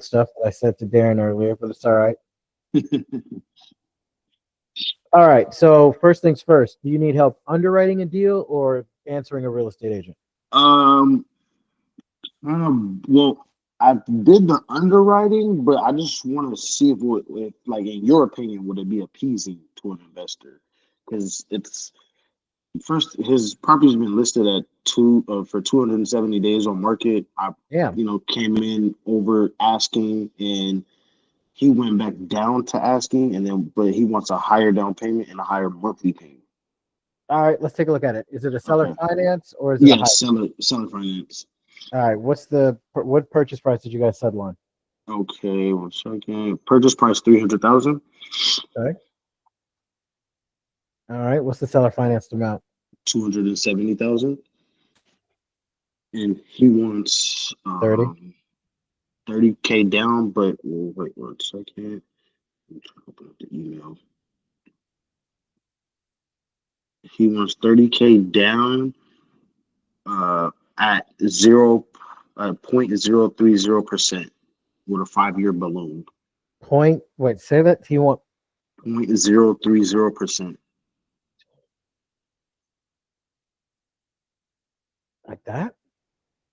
stuff that I said to Darren earlier, but it's all right. All right. So first things first, do you need help underwriting a deal or answering a real estate agent? Um, well, I did the underwriting, but I just want to see if, like, in your opinion, would it be appeasing to an investor? Because it's first, his property's been listed at for 270 days on market. I, Yeah. came in over asking, and he went back down to asking, but he wants a higher down payment and a higher monthly payment. All right. Let's take a look at it. Is it a seller Okay. finance or is it a Yeah, high? seller finance. All right. What purchase price did you guys settle on? Okay, one second. Purchase price 300,000. Okay. All right. What's the seller financed amount? 270,000, and he wants 30. 30K down. But wait 1 second. I'm trying to open up the email. He wants 30K down at 0.030% with a 5-year balloon. Wait, say that. Do you want 0.030%. like that?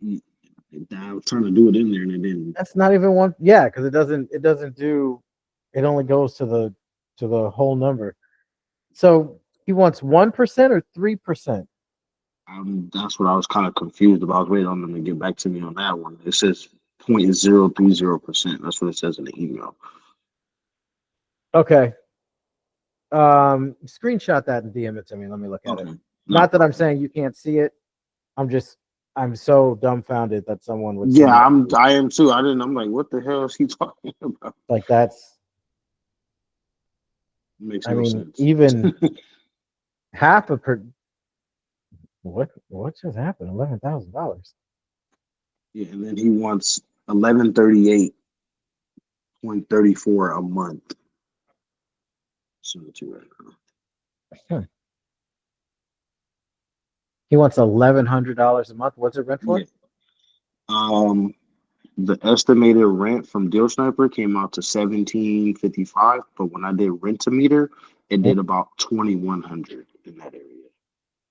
I was trying to do it in there and it didn't. That's not even one. Yeah, because it doesn't do. It only goes to the whole number. So he wants 1% or 3%. That's what I was kind of confused about. I was waiting on them to get back to me on that one. It says 0.030%. That's what it says in the email. Okay. Screenshot that and DM it to me. Let me look at it. Okay. Not that I'm saying you can't see it. I'm so dumbfounded that someone would Yeah, send that. I am too. I'm like, what the hell is he talking about? Like that's. Makes I no mean, sense. even half a per. What just happened? $11,000. Yeah, and then he wants 1138.34 a month. Send it to you right Hmm. He wants $1,100 a month. What's it rent now. for? Yeah. The estimated rent from Deal Sniper came out to 1755, but when I did Rent-A-Meter, it Hmm. did about 2100 in that area.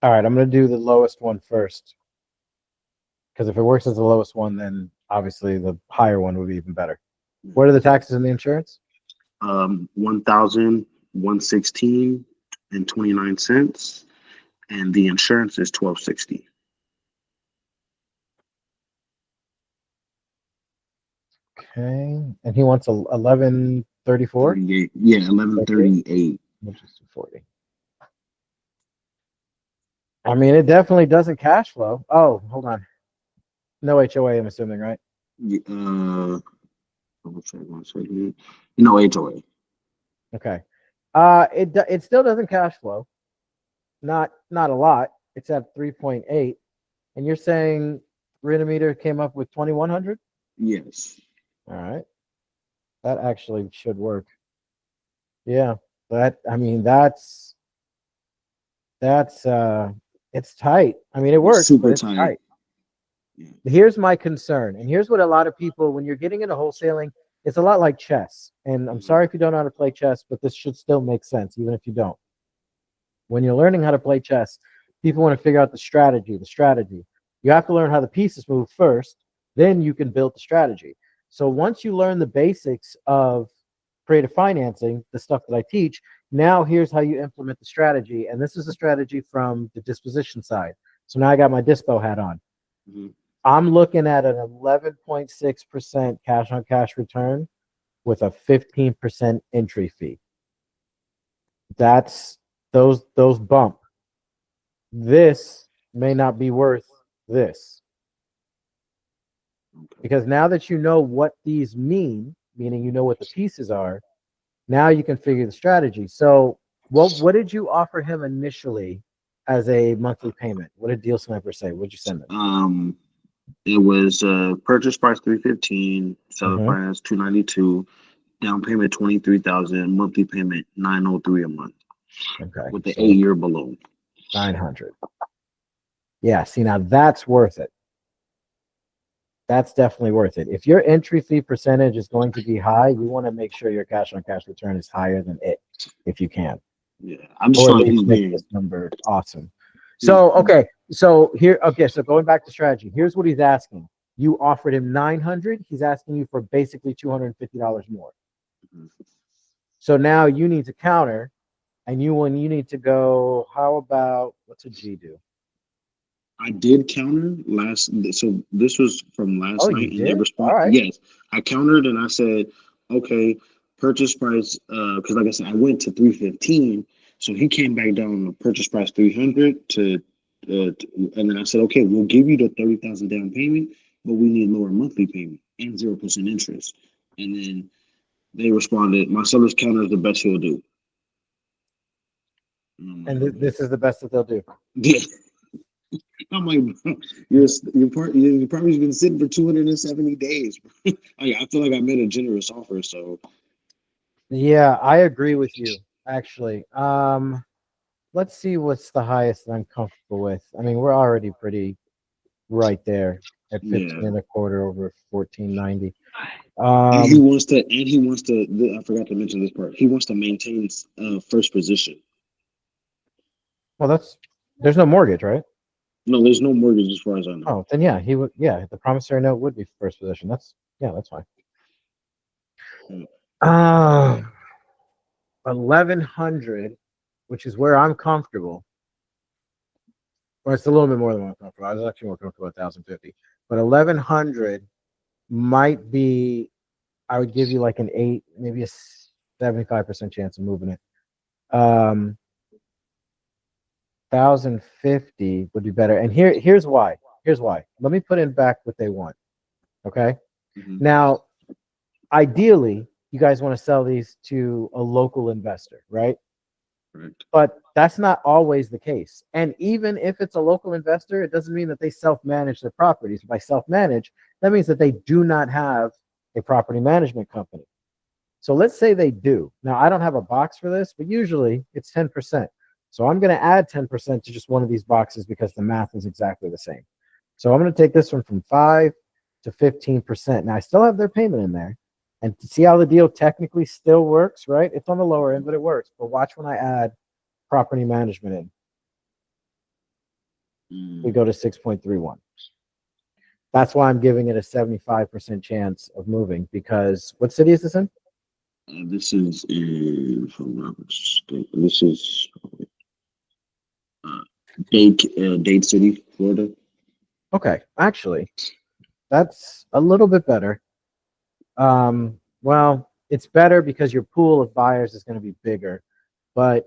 All right, I'm gonna do the lowest one first because if it works as the lowest one, then obviously the higher one would be even better. What are the taxes and the insurance? 1,116 and 29 cents, and the insurance is 1260. Okay, and he wants 1134, 38, yeah, 1138. which is 240. I mean, it definitely doesn't cash flow. Oh, hold on. No HOA, I'm assuming, right? Double check 1 second. No HOA. Okay. It still doesn't cash flow. Not a lot. It's at 3.8, and you're saying Renometer came up with 2100. Yes. All right, that actually should work. Yeah, that I mean that's it's tight. I mean it It's works, but super it's tight. tight. Yeah. Here's my concern, and here's what a lot of people when you're getting into wholesaling, it's a lot like chess. And I'm Mhm. sorry if you don't know how to play chess, but this should still make sense, even if you don't. When you're learning how to play chess, people want to figure out the strategy. The strategy. You have to learn how the pieces move first, then you can build the strategy. So once you learn the basics of creative financing, the stuff that I teach, now here's how you implement the strategy. And this is the strategy from the disposition side. So now I got my dispo hat on. Mhm. I'm looking at an 11.6% cash on cash return with a 15% entry fee. That's those bump. This may not be worth this Okay. because now that you know what these mean, meaning you know what the pieces are, now you can figure the strategy. So, what did you offer him initially as a monthly payment? What did Deal Sniper say? What did you send him? Um, it was purchase price 315, seller Mm-hmm. finance 292, down payment 23,000, monthly payment 903 a month Okay, with the so 8-year balloon. 900. Yeah, see now that's worth it. that's definitely worth it. If your entry fee percentage is going to be high, you want to make sure your cash on cash return is higher than it, if you can, Yeah, I just or feel at like he's least make being this number awesome. he's So, okay. So going back to strategy, here's what he's asking. You offered him 900. He's asking you for basically $250 more. So now you need to counter, and you need to go. How about what's a G do? I did counter last, so this was from Oh, last you night, and they did? respond. All right. Yes, I countered and I said, okay, purchase price, because like I said, I went to 315, so he came back down to purchase price 300 and then I said, okay, we'll give you the 30,000 down payment, but we need lower monthly payment and 0% interest. And then they responded, my seller's counter is the best he'll do. And I'm like, And okay. this is the best that they'll do. Yeah. I'm like, bro, your property's been sitting for 270 days. I feel like I made a generous offer, so Yeah, I agree with you, actually. Let's see what's the highest that I'm comfortable with. I mean, we're already pretty right there at yeah. 15 and a quarter over 1490. And he Um, wants to, I forgot to mention this part. He wants to maintain first position. well, there's no mortgage, right? No, there's no mortgage as far as I know. Oh, then yeah, he would. Yeah, the promissory note would be first position. That's fine. Mm. Uh, 1100, which is where I'm comfortable. Well, it's a little bit more than what I'm comfortable. I was actually more comfortable at 1050, but 1100 might be. I would give you like an 8, maybe a 75% chance of moving it. 1050 would be better. And here's why. Here's why. Let me put in back what they want. Okay. Mm-hmm. Now, ideally, you guys want to sell these to a local investor, right? Correct. But that's not always the case. And even if it's a local investor, it doesn't mean that they self-manage their properties. By self-manage, that means that they do not have a property management company. So let's say they do. Now, I don't have a box for this, but usually it's 10%. So I'm going to add 10% to just one of these boxes because the math is exactly the same. So I'm going to take this one from 5 to 15%. Now, I still have their payment in there. And to see how the deal technically still works, right? It's on the lower end, but it works. But watch when I add property management in. We go to 6.31. That's why I'm giving it a 75% chance of moving because what city is this in? This is in, if I'm not mistaken, this is Dade City, Florida. Okay, actually, that's a little bit better. Well, it's better because your pool of buyers is going to be bigger, but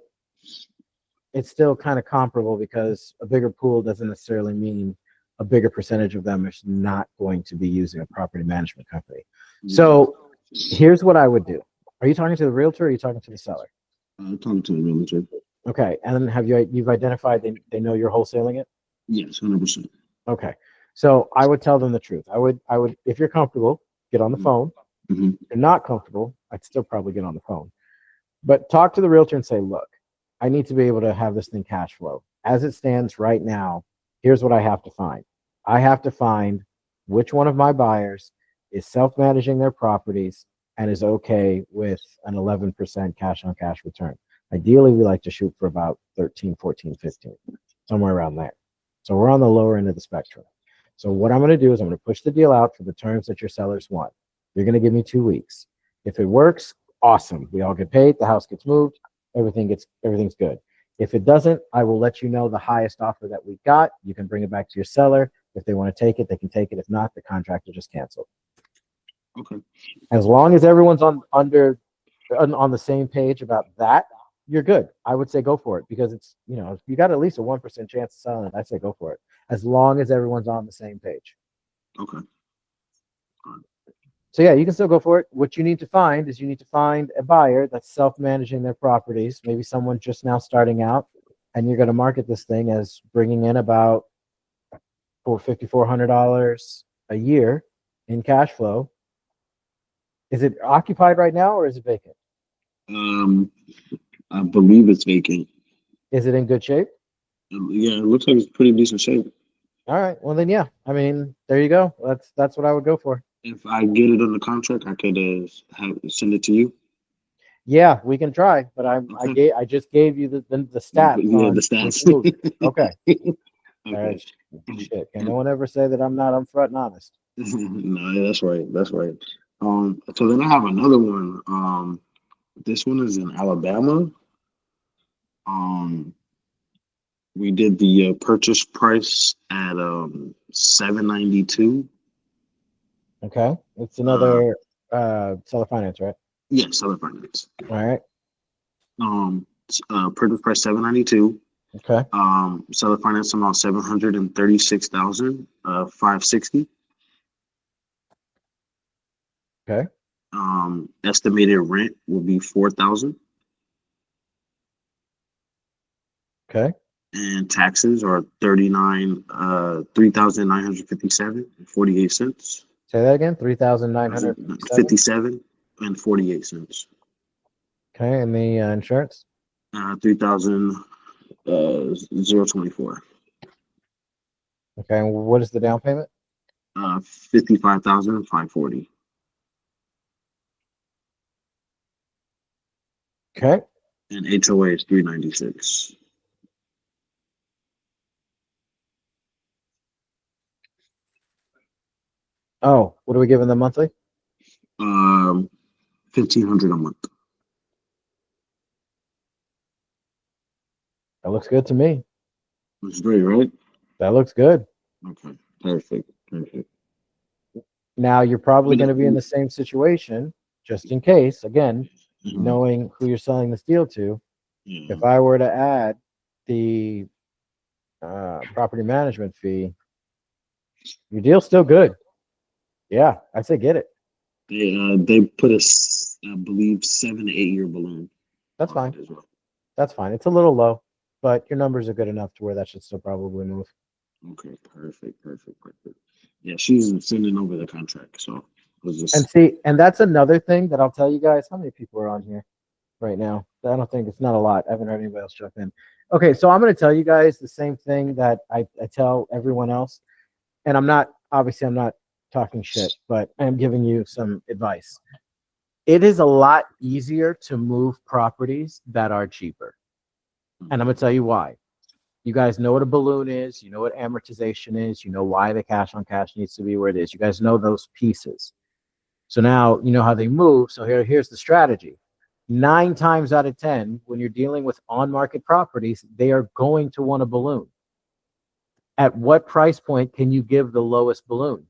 it's still kind of comparable because a bigger pool doesn't necessarily mean a bigger percentage of them is not going to be using a property management company. So here's what I would do. Are you talking to the realtor or are you talking to the seller? I'm talking to the realtor. Okay, and then you've identified they know you're wholesaling it? Yes, 100%. Okay. So I would tell them the truth. I would if you're comfortable, get on the phone. Mm-hmm. If you're not comfortable, I'd still probably get on the phone. But talk to the realtor and say, look, I need to be able to have this thing cash flow. As it stands right now, here's what I have to find. I have to find which one of my buyers is self-managing their properties and is okay with an 11% cash on cash return. Ideally, we like to shoot for about 13, 14, 15, somewhere around there. So we're on the lower end of the spectrum. So what I'm going to do is I'm going to push the deal out for the terms that your sellers want. You're going to give me 2 weeks. If it works, awesome. We all get paid. The house gets moved. Everything's good. If it doesn't, I will let you know the highest offer that we got. You can bring it back to your seller. If they want to take it, they can take it. If not, the contract will just cancel. Okay. As long as everyone's on the same page about that, you're good. I would say go for it because it's, if you got at least a 1% chance of selling it, I say go for it. As long as everyone's on the same page. Okay. So yeah, you can still go for it. What you need to find is a buyer that's self-managing their properties, maybe someone just now starting out, and you're going to market this thing as bringing in about $5,400 a year in cash flow. Is it occupied right now or is it vacant? I believe it's vacant. Is it in good shape? Yeah, it looks like it's pretty decent shape. All right. Well then, yeah. I mean, there you go. That's what I would go for. If I get it on the contract, I could send it to you. Yeah, we can try, but Okay. I just gave you the But stats yeah, the on which stats. moves. Okay. All right. Okay. Shit. Can no one ever say that I'm not upfront and honest? No, yeah, that's right. That's right. So then I have another one. This one is in Alabama. Um, we did the purchase price at 792. Okay. It's Uh, another seller finance, right? yeah, seller finance. All right. Purchase price 792. Okay. Seller finance amount 736,000 560. Okay. Estimated rent will be 4,000, Okay. and taxes are 3,957 and 48 cents. Say that again. 3,957. 57 and 48 cents. Okay. And the insurance. 3,000 024. Okay. And what is the down payment? 55,540. Okay. And HOA is 396. Oh, what are we giving them monthly? 1,500 a month. That looks good to me. That's great, right? That looks good. Okay, perfect, perfect. Now you're probably But going to be in the same situation, just in case. Again, mhm, knowing who you're selling this deal to. yeah, If I were to add the property management fee, your deal's still good. Yeah, I say get it. they put I believe 7 to 8 year balloon That's on fine. it as well. That's fine. It's a little low, but your numbers are good enough to where that should still probably move. Okay, perfect, perfect, perfect. Yeah, she's sending over the contract, so it was And just see, and that's another thing that I'll tell you guys. How many people are on here right now? I don't think it's not a lot. I haven't heard anybody else jump in. Okay, so I'm going to tell you guys the same thing that I tell everyone else. And I'm not talking shit, but I'm giving you some advice. It is a lot easier to move properties that are cheaper. And I'm going to tell you why. You guys know what a balloon is. You know what amortization is. You know why the cash on cash needs to be where it is. You guys know those pieces. So now you know how they move. So here's the strategy. 9 times out of 10, when you're dealing with on market properties, they are going to want a balloon. At what price point can you give the lowest balloon?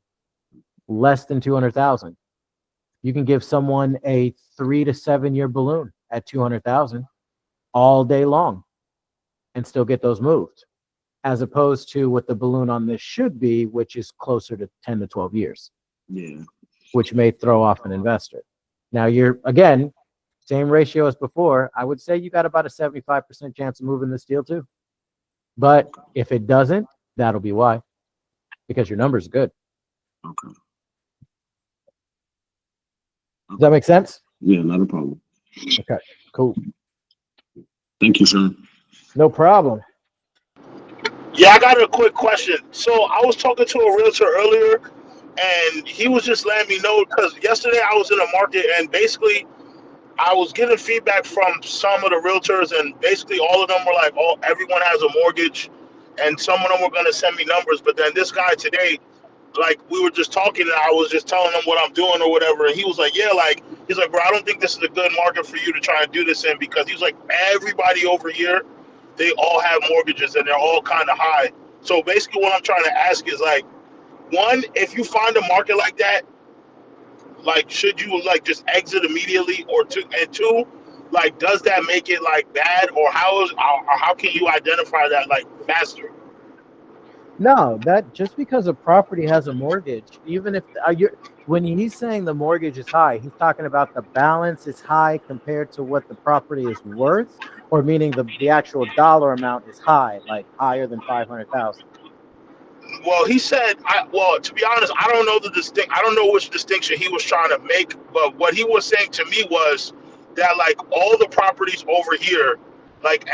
Less than 200,000. You can give someone a 3 to 7 year balloon at 200,000 all day long and still get those moved, as opposed to what the balloon on this should be, which is closer to 10 to 12 years, yeah. which may throw off an investor. Now you're again, same ratio as before. I would say you got about a 75% chance of moving this deal too. But if it doesn't, that'll be why, because your numbers are good. Okay, Does that okay. make sense? Yeah, not a problem. Okay, cool. Thank you, sir. No problem. Yeah, I got a quick question. So I was talking to a realtor earlier, and he was just letting me know because yesterday I was in the market, and basically I was getting feedback from some of the realtors, and basically all of them were like, "Oh, everyone has a mortgage," and some of them were going to send me numbers. But then this guy today, like we were just talking, and I was just telling him what I'm doing or whatever, and he was like, "Yeah, like he's like, bro, I don't think this is a good market for you to try and do this in because he's like, everybody over here, they all have mortgages and they're all kind of high." So basically, what I'm trying to ask is like, one, if you find a market like that, like should you like just exit immediately, or two, and two, like does that make it like bad, or how can you identify that like faster? No, that just because a property has a mortgage, even if when he's saying the mortgage is high, he's talking about the balance is high compared to what the property is worth, or meaning the actual dollar amount is high, like higher than 500,000. Well, he said, well, to be honest, I don't know I don't know which distinction he was trying to make, but what he was saying to me was that like all the properties over here, like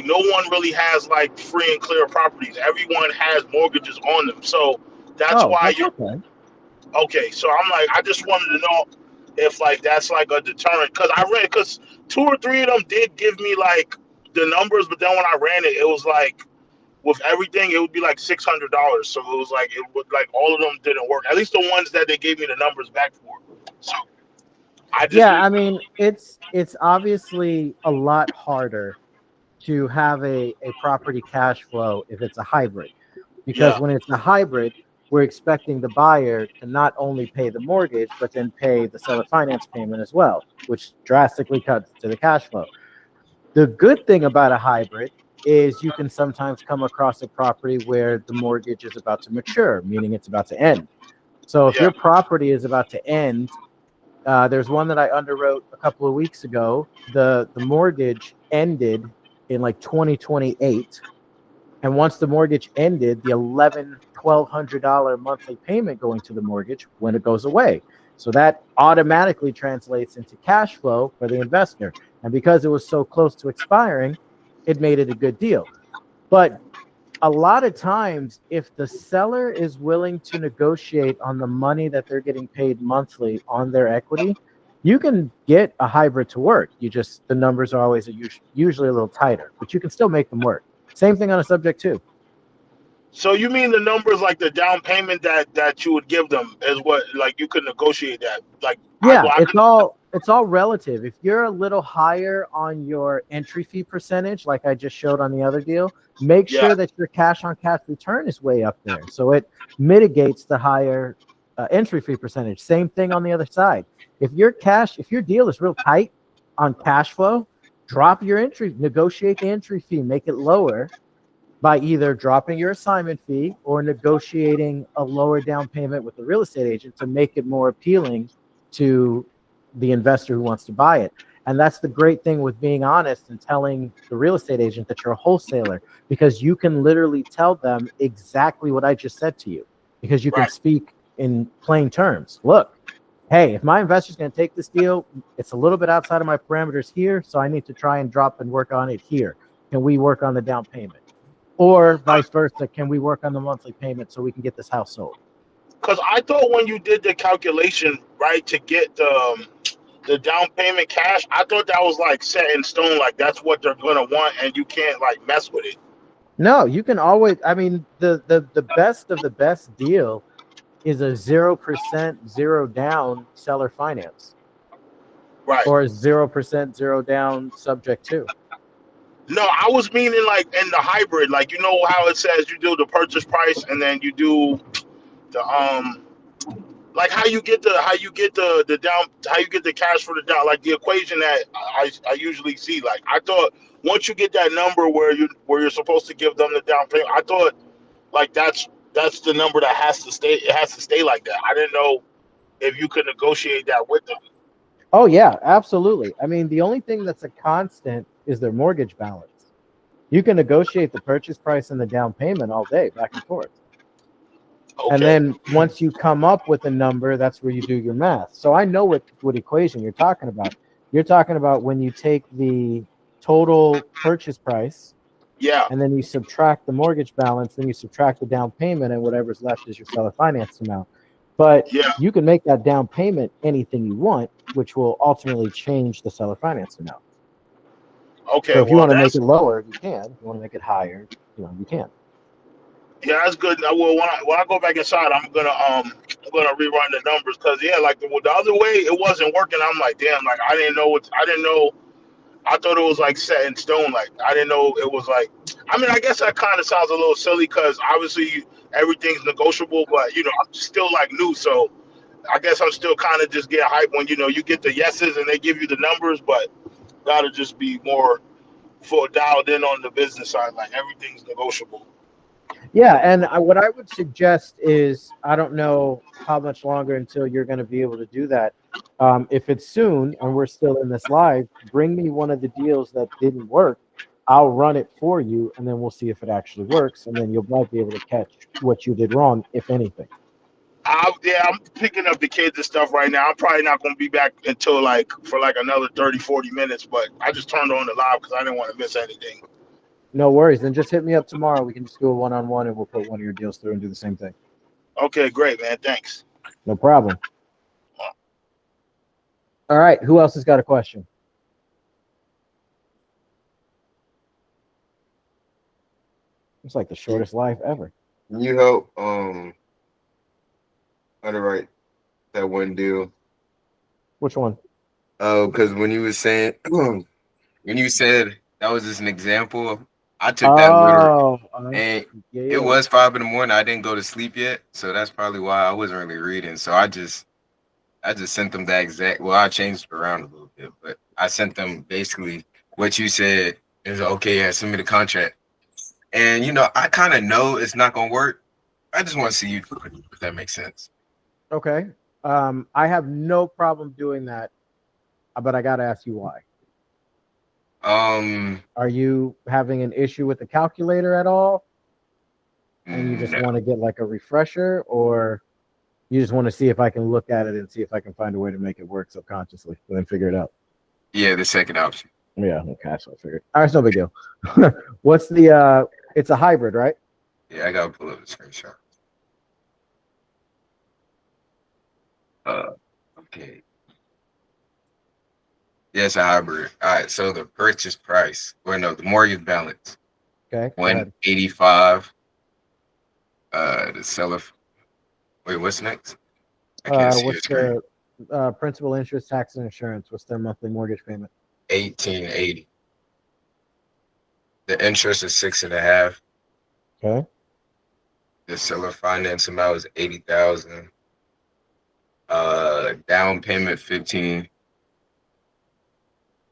no one really has like free and clear properties. Everyone has mortgages on them. So that's Oh, why that's you're okay. okay. So I'm like, I just wanted to know if like that's like a deterrent because two or three of them did give me like the numbers, but then when I ran it, it was like with everything, it would be like $600. So it was like it would like all of them didn't work. At least the ones that they gave me the numbers back for. So I just Yeah, need. I mean, it's obviously a lot harder to have a property cash flow if it's a hybrid, because Yeah, when it's a hybrid, we're expecting the buyer to not only pay the mortgage but then pay the seller finance payment as well, which drastically cuts to the cash flow. The good thing about a hybrid is you can sometimes come across a property where the mortgage is about to mature, meaning it's about to end. So if yeah. your property is about to end, there's one that I underwrote a couple of weeks ago. The mortgage ended in like 2028, and once the mortgage ended, the $1,200 monthly payment going to the mortgage when it goes away. So that automatically translates into cash flow for the investor. And because it was so close to expiring, it made it a good deal. But a lot of times, if the seller is willing to negotiate on the money that they're getting paid monthly on their equity, you can get a hybrid to work. The numbers are always usually a little tighter, but you can still make them work. Same thing on a subject too. So you mean the numbers like the down payment that you would give them is what like you could negotiate that like Yeah, I it's could. all relative. If you're a little higher on your entry fee percentage, like I just showed on the other deal, make Yeah. sure that your cash on cash return is way up there, so it mitigates the higher entry fee percentage. Same thing on the other side. If your deal is real tight on cash flow, negotiate the entry fee, make it lower by either dropping your assignment fee or negotiating a lower down payment with the real estate agent to make it more appealing to the investor who wants to buy it. And that's the great thing with being honest and telling the real estate agent that you're a wholesaler, because you can literally tell them exactly what I just said to you, because you can Right. speak in plain terms. Look, hey, if my investor's going to take this deal, it's a little bit outside of my parameters here, so I need to try and drop and work on it here. Can we work on the down payment? Or vice versa, can we work on the monthly payment so we can get this house sold? Because I thought when you did the calculation, right, to get the down payment cash, I thought that was like set in stone, like that's what they're gonna want, and you can't like mess with it. No, you can always, I mean, the best of the best deal is a 0% zero down seller finance, Right. or a 0% zero down subject to. No, I was meaning like in the hybrid, like you know how it says you do the purchase price and then you do the like how you get the cash for the down, like the equation that I usually see. Like I thought once you get that number where you're supposed to give them the down payment, I thought like that's the number that has to stay. It has to stay like that. I didn't know if you could negotiate that with them. Oh, yeah, absolutely. I mean, the only thing that's a constant is their mortgage balance. You can negotiate the purchase price and the down payment all day, back and forth. And Okay. then once you come up with a number, that's where you do your math. So I know what equation you're talking about. You're talking about when you take the total purchase price Yeah. and then you subtract the mortgage balance, then you subtract the down payment, and whatever's left is your seller finance amount. But Yeah. you can make that down payment anything you want, which will ultimately change the seller finance amount. Okay. So if you Well, want to make that's it lower, you can. If you want to make it higher, you can. yeah, that's good. Well, when I go back inside, I'm gonna rerun the numbers because yeah, like the other way it wasn't working. I'm like, damn, like I didn't know. I thought it was like set in stone. Like I didn't know it was like. I mean, I guess that kind of sounds a little silly because obviously everything's negotiable, but you know I'm still like new, so I guess I'm still kind of just get hyped when you know you get the yeses and they give you the numbers, but gotta just be more full dialed in on the business side. Like everything's negotiable. Yeah, and what I would suggest is, I don't know how much longer until you're going to be able to do that. If it's soon and we're still in this live, bring me one of the deals that didn't work. I'll run it for you, and then we'll see if it actually works, and then you'll might be able to catch what you did wrong, if anything. I'm picking up the kids and stuff right now. I'm probably not going to be back until for another 30, 40 minutes, but I just turned on the live because I didn't want to miss anything. No worries. Then just hit me up tomorrow. We can just do a one-on-one, and we'll put one of your deals through and do the same thing. Okay, great, man. Thanks. No problem. All right. Who else has got a question? It's like the shortest life ever. You help underwrite that one deal. Which one? Oh, because when you was saying when you said that was just an example, I took that literally. And yeah. it was 5 a.m. I didn't go to sleep yet, so that's probably why I wasn't really reading. So I just sent them that exact. Well, I changed it around a little bit, but I sent them basically what you said. Is okay. Yeah, send me the contract. And I kind of know it's not gonna work. I just want to see you do it, if that makes sense. Okay. I have no problem doing that, but I got to ask you why. Are you having an issue with the calculator at all? And you just no. want to get like a refresher, or you just want to see if I can look at it and see if I can find a way to make it work subconsciously and then figure it out? Yeah, the second option. Yeah, okay, that's what I figured. All right, it's no big deal. What's the it's a hybrid, right? Yeah, I gotta pull up the screenshot. Okay. Yes, a hybrid. All right, so the purchase price, the mortgage balance, Okay. 185. The seller. Wait, what's next? I can't see your What's screen. the principal, interest, tax, and insurance? What's their monthly mortgage payment? 1880. The interest is 6.5. Okay. The seller finance amount is 80,000. Down payment 15.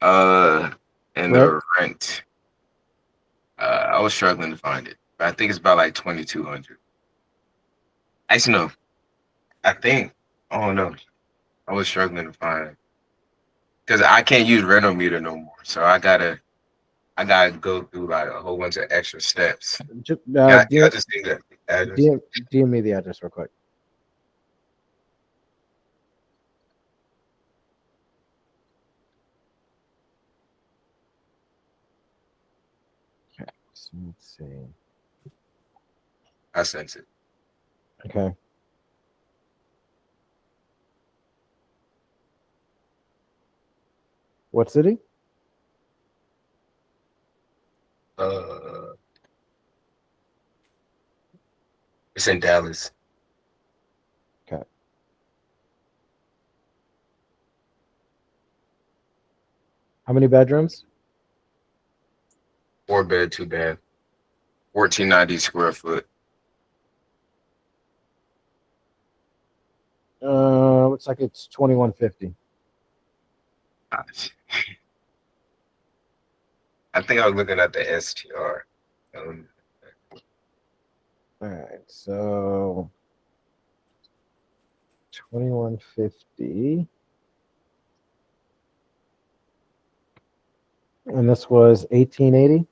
And the rent. I was struggling to find it, but I think it's about like 2,200. Actually, no. I don't know. I was struggling to find it because I can't use rental meter no more, so I gotta go through like a whole bunch of extra steps. I just need that address. DM me the address real quick. Okay, so let's see. I sent it. Okay. What city? It's in Dallas. Okay. How many bedrooms? 4 bed, 2 bath, 1,490 square foot. Looks like it's 2,150. Gosh. I think I was looking at the STR. All right, so 2,150, and this was 1,880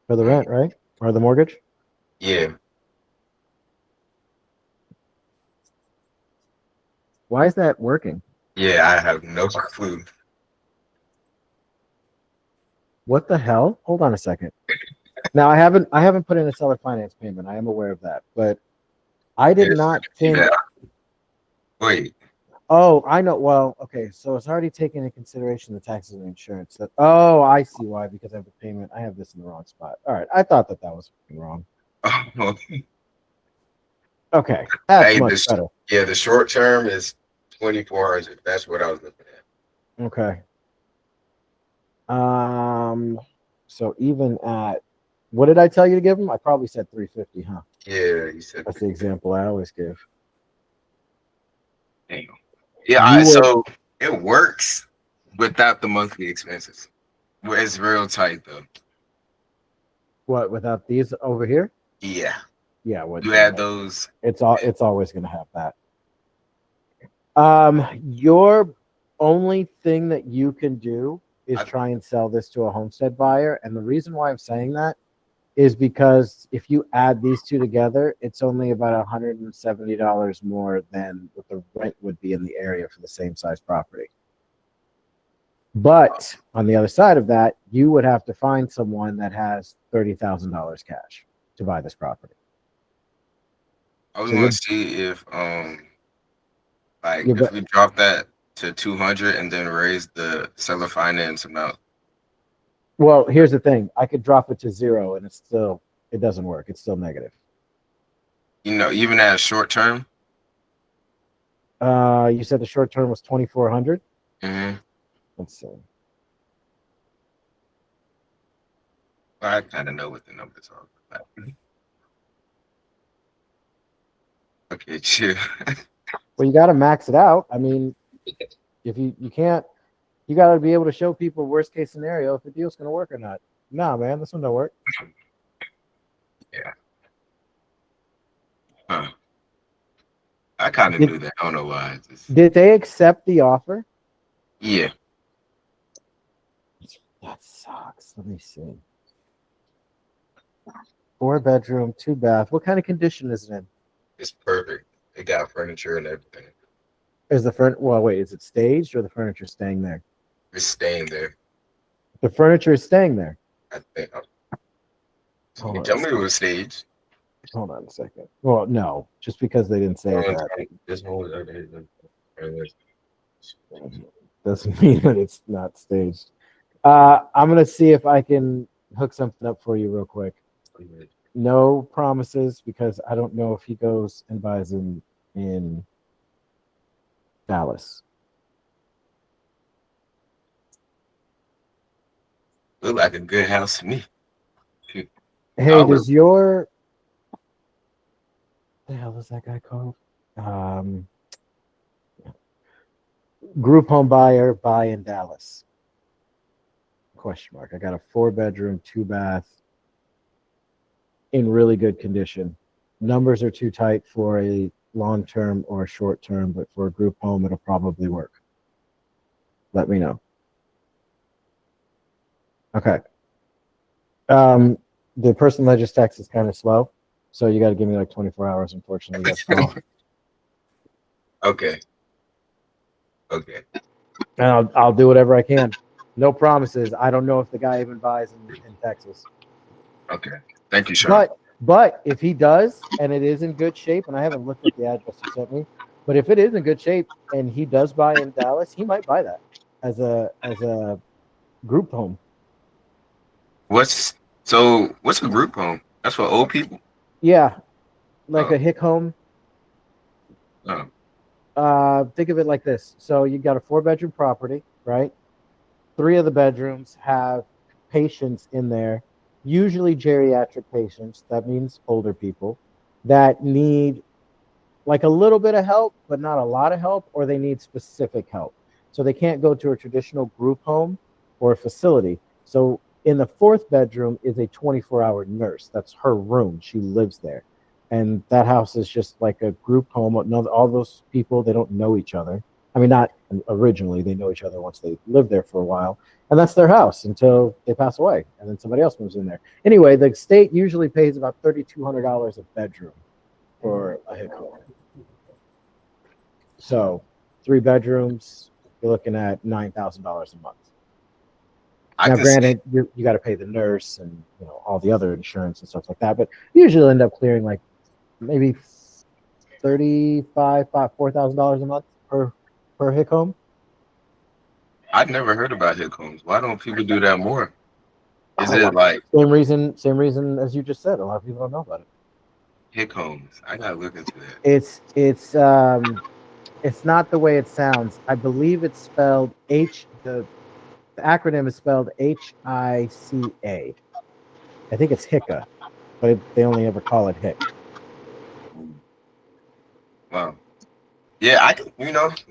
for the rent, right? Or the mortgage? Yeah. Why is that working? Yeah, I have no clue. What the hell? Hold on a second. Now I haven't put in a seller finance payment. I am aware of that, but I did not think. Yeah. Wait. Oh, I know. Well, okay, so it's already taken into consideration the taxes and insurance. Oh, I see why. Because I have the payment. I have this in the wrong spot. All right, I thought that was wrong. Okay, that's much better. Yeah, the short term is 2,400. That's what I was looking at. Okay. So even at, what did I tell you to give them? I probably said 350, huh? Yeah, you said that's the example I always give. Damn. Yeah, so it works without the monthly expenses. It's real tight though. What, without these over here? Yeah. Yeah. What you add those? It's always gonna have that. Your only thing that you can do is try and sell this to a homestead buyer, and the reason why I'm saying that is because if you add these two together, it's only about $170 more than what the rent would be in the area for the same size property. But on the other side of that, you would have to find someone that has $30,000 cash to buy this property. I was So gonna see if like you're, if we drop that to 200 and then raise the seller finance amount. well, here's the thing. I could drop it to 0 and it doesn't work. It's still negative. You know, even at short term. You said the short term was 2,400. Mm-hmm. Let's see. I kind of know what the numbers are. Okay, chill. Well, you got to max it out. I mean, if you can't, you got to be able to show people worst case scenario if the deal's going to work or not. Nah, man, this one don't work. Yeah. Huh. I kind of knew that. I don't know why. Did they accept the offer? Yeah. That sucks. Let me see. 4-bedroom, 2-bath. What kind of condition is it in? It's perfect. It got furniture and everything. Is the front? Well, wait. Is it staged or the furniture staying there? It's staying there. The furniture is staying there. I think. Hold You on tell a me it second. was staged. Hold on a second. Well, no, just because they didn't say that This one was doesn't mean that it's not staged. I'm gonna see if I can hook something up for you real quick. No promises because I don't know if he goes and buys in Dallas. Look like a good house to me. Hey, does your the hell is that guy called? Group home buyer buy in Dallas? Question mark. I got a 4-bedroom, 2-bath in really good condition. Numbers are too tight for a long-term or a short-term, but for a group home, it'll probably work. Let me know. Okay. The person that just texted is kind of slow, so you got to give me like 24 hours, unfortunately. That's all. Okay. Okay. And I'll do whatever I can. No promises. I don't know if the guy even buys in Texas. Okay. Thank you, Sean. But if he does, and it is in good shape, and I haven't looked at the address you sent me, but if it is in good shape and he does buy in Dallas, he might buy that as a group home. What's a group home? That's for old people? Yeah, like a hick home. Oh. Think of it like this. So you got a 4-bedroom property, right? 3 of the bedrooms have patients in there, usually geriatric patients. That means older people that need like a little bit of help, but not a lot of help, or they need specific help. So they can't go to a traditional group home or a facility. So in the 4th bedroom is a 24-hour nurse. That's her room. She lives there. And that house is just like a group home. All those people, they don't know each other. I mean, not originally. They know each other once they live there for a while. And that's their house until they pass away. And then somebody else moves in there. Anyway, the state usually pays about $3,200 a bedroom for a hick home. So 3 bedrooms, you're looking at $9,000 a month. Now, granted, you got to pay the nurse and all the other insurance and stuff like that, but you usually end up clearing like maybe $4,000 a month per hick home. I've never heard about hick homes. Why don't people do that more? Is it like same reason as you just said? A lot of people don't know about it. Hick homes. I gotta look into that. It's not the way it sounds. I believe it's spelled the acronym is spelled HICA. I think it's HICA, but they only ever call it HIC. Wow. Yeah, I can,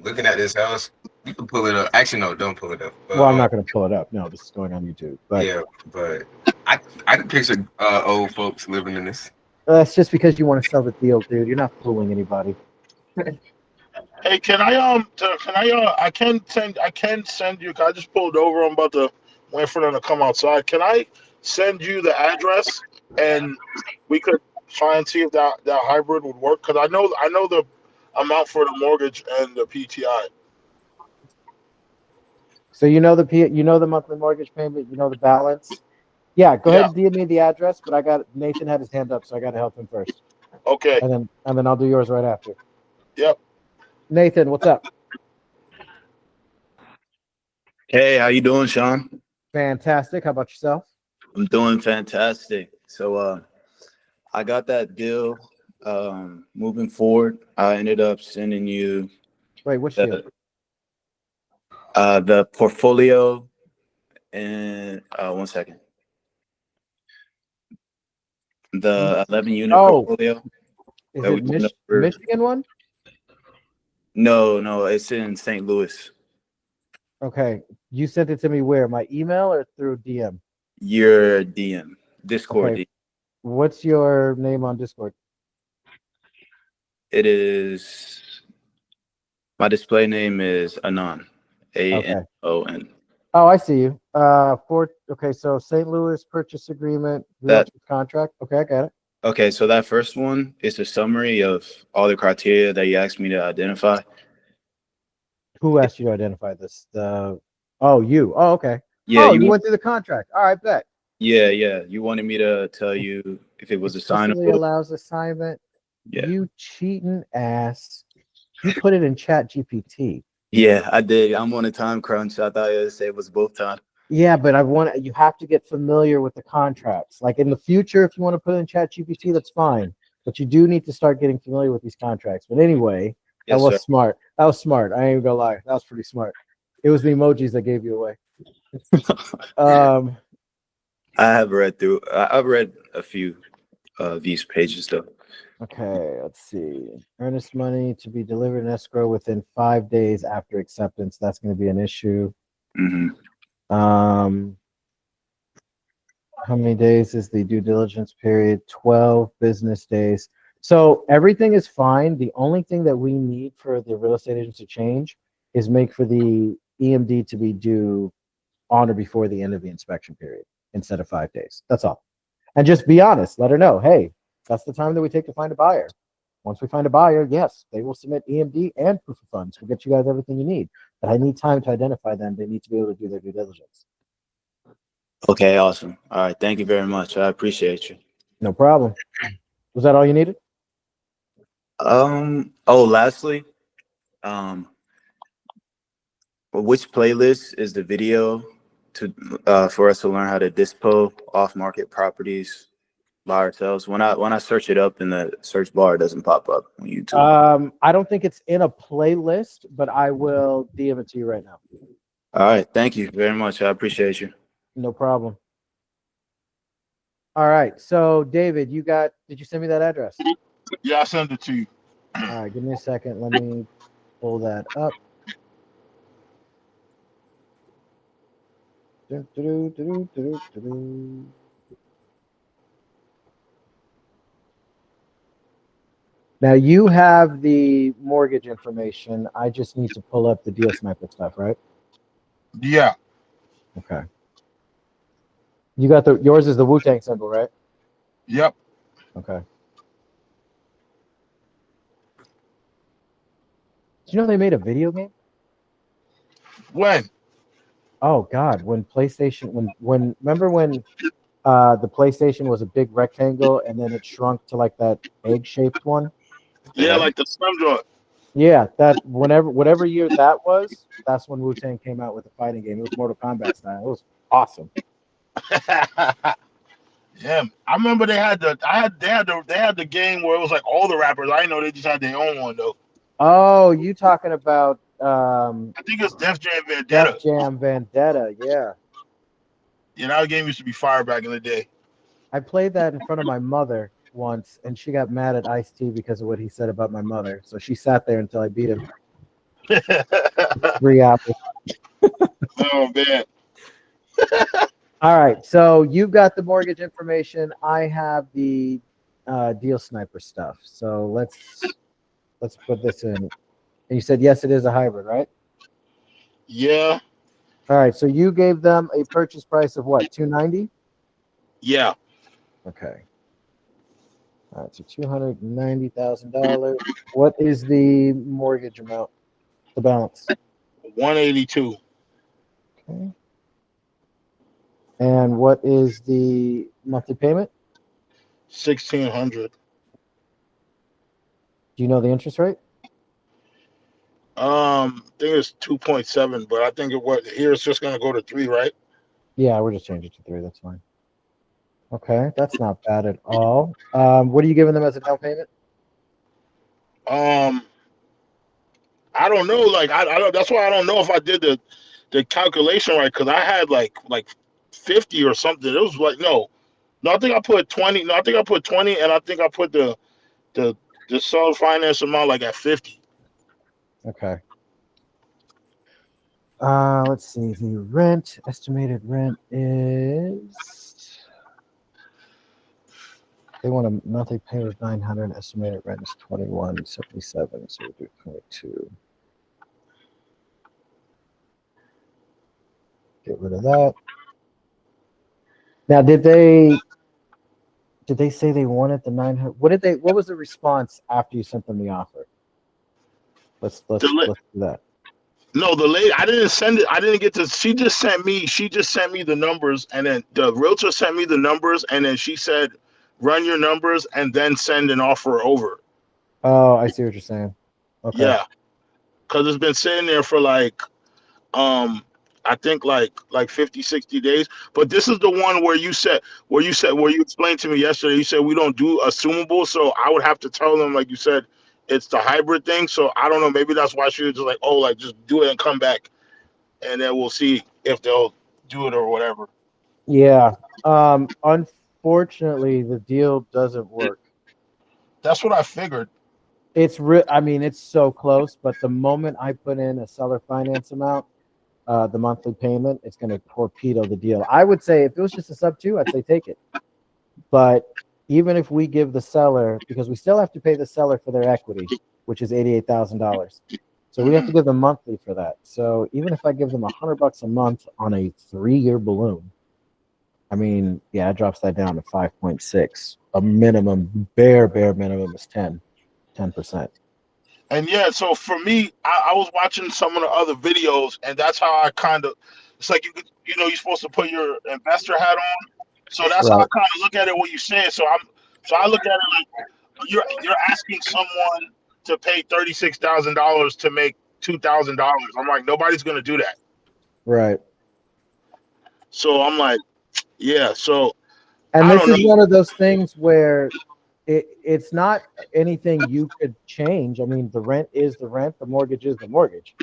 looking at this house, you can pull it up. Actually, no, don't pull it up. Well, I'm not going to pull it up. No, this is going on YouTube. But yeah, but I can picture old folks living in this. That's just because you want to sell the deal, dude. You're not fooling anybody. Hey, I can send you. I just pulled over. I'm about to wait for them to come outside. Can I send you the address and we could try and see if that hybrid would work. Because I know the amount for the mortgage and the PTI. So you know the monthly mortgage payment, you know the balance. Yeah, go ahead Yeah. and DM me the address, but I got Nathan had his hand up, so I got to help him first, Okay. and then I'll do yours right after. Yep. Nathan, what's up? Hey, how you doing, Sean? Fantastic. How about yourself? I'm doing fantastic. So I got that deal moving forward. I ended up sending you Wait, which deal? the portfolio and 1 second. The 11 unit Oh, portfolio. is that it we went over. Michigan one? No, it's in St. Louis. Okay, you sent it to me where? My email or through DM? Your DM, Discord. Okay. What's your name on Discord? It is my display name is Anon. ANON. Oh, I see you. Okay, so St. Louis purchase agreement, realtor contract. Okay, I got it. Okay, so that first one is a summary of all the criteria that you asked me to identify. Who asked you to identify this? You. Oh, okay. Yeah, you went through the contract. All right, bet. Yeah. You wanted me to tell you if it was Explicitly assignable. allows assignment. Yeah. You cheating ass. You put it in Chat GPT. Yeah, I did. I'm on a time crunch. I thought it was both times. Yeah, but you have to get familiar with the contracts. Like in the future, if you want to put in Chat GPT, that's fine. But you do need to start getting familiar with these contracts. But anyway, that was smart. That was smart. I ain't even gonna lie. That was pretty smart. It was the emojis that gave you away. I have read through. I've read a few of these pages though. Okay, let's see. Earnest money to be delivered in escrow within 5 days after acceptance. That's going to be an issue. Mm-hmm. How many days is the due diligence period? 12 business days. So everything is fine. The only thing that we need for the real estate agent to change is make for the EMD to be due on or before the end of the inspection period instead of 5 days. That's all. And just be honest. Let her know, hey, that's the time that we take to find a buyer. Once we find a buyer, yes, they will submit EMD and proof of funds. We'll get you guys everything you need. But I need time to identify them. They need to be able to do their due diligence. Okay, awesome. All right, thank you very much. I appreciate you. No problem. Was that all you needed? Lastly, which playlist is the video to for us to learn how to dispo off-market properties by ourselves? When I search it up in the search bar, it doesn't pop up on YouTube. I don't think it's in a playlist, but I will DM it to you right now. All right, thank you very much. I appreciate you. No problem. All right, so David, did you send me that address? Yeah, I sent it to you. All right, give me a second. Let me pull that up. Now you have the mortgage information. I just need to pull up the deal sniper stuff, right? Yeah. Okay. You got yours is the Wu-Tang symbol, right? Yep. Okay. Did you know they made a video game? When? Oh God, when PlayStation, when remember when the PlayStation was a big rectangle and then it shrunk to like that egg-shaped one? Yeah, like the Slim Joint. Yeah, that whatever year that was, that's when Wu-Tang came out with a fighting game. It was Mortal Kombat style. It was awesome. Yeah, I remember they had the game where it was like all the rappers. I didn't know they just had their own one though. Oh, you talking about I think it's Def Jam Vendetta. Def Jam Vendetta, yeah. Yeah, that game used to be fire back in the day. I played that in front of my mother once, and she got mad at Ice-T because of what he said about my mother. So she sat there until I beat him. 3 apples. Oh man. All right, so you've got the mortgage information. I have the deal sniper stuff. So let's put this in. And you said yes, it is a hybrid, right? Yeah. All right, so you gave them a purchase price of what, $290? Yeah. Okay. All right, so $290,000. What is the mortgage amount? The balance. 182. Okay. And what is the monthly payment? 1,600. Do you know the interest rate? I think it's 2.7, but I think here it's just gonna go to 3, right? Yeah, we'll just change it to 3. That's fine. Okay, that's not bad at all. What are you giving them as a down payment? Um, I don't know. Like I don't. That's why I don't know if I did the calculation right, because I had like 50 or something. It was like no. I think I put 20. No, I think I put 20, and I think I put the the seller finance amount like at 50. Okay. Let's see. The estimated rent is. They want a monthly payment of 900. Estimated rent is 2177. So we'll do 22. Get rid of that. Now, did they say they wanted the 900? What was the response after you sent them the offer? Let's The do that. No, the lady, I didn't send it. I didn't get to. She just sent me the numbers, and then the realtor sent me the numbers, and then she said, "Run your numbers and then send an offer over." Oh, I see what you're saying. Okay. Yeah, because it's been sitting there for um, I think like 50, 60 days. But this is the one where you explained to me yesterday. You said we don't do assumable, so I would have to tell them, like you said, it's the hybrid thing. So I don't know. Maybe that's why she was just like, oh, like just do it and come back, and then we'll see if they'll do it or whatever. Yeah. Unfortunately, the deal doesn't work. That's what I figured. I mean, it's so close, but the moment I put in a seller finance amount, the monthly payment, it's going to torpedo the deal. I would say if it was just a sub 2, I'd say take it. But even if we give the seller, because we still have to pay the seller for their equity, which is $88,000. So we have to give them monthly for that. So even if I give them $100 a month on a 3-year balloon, I mean, yeah, it drops that down to 5.6. A minimum, bare minimum is 10%. And yeah, so for me, I was watching some of the other videos, and that's how I kind of. It's like you're supposed to put your investor hat on. So that's how I Right. kind of look at it. What you saying. So I look at it like you're asking someone to pay $36,000 to make $2,000. I'm like, nobody's gonna do that. Right. So I'm like, yeah. So And I this don't know. is one of those things where it's not anything you could change. I mean, the rent is the rent, the mortgage is the mortgage.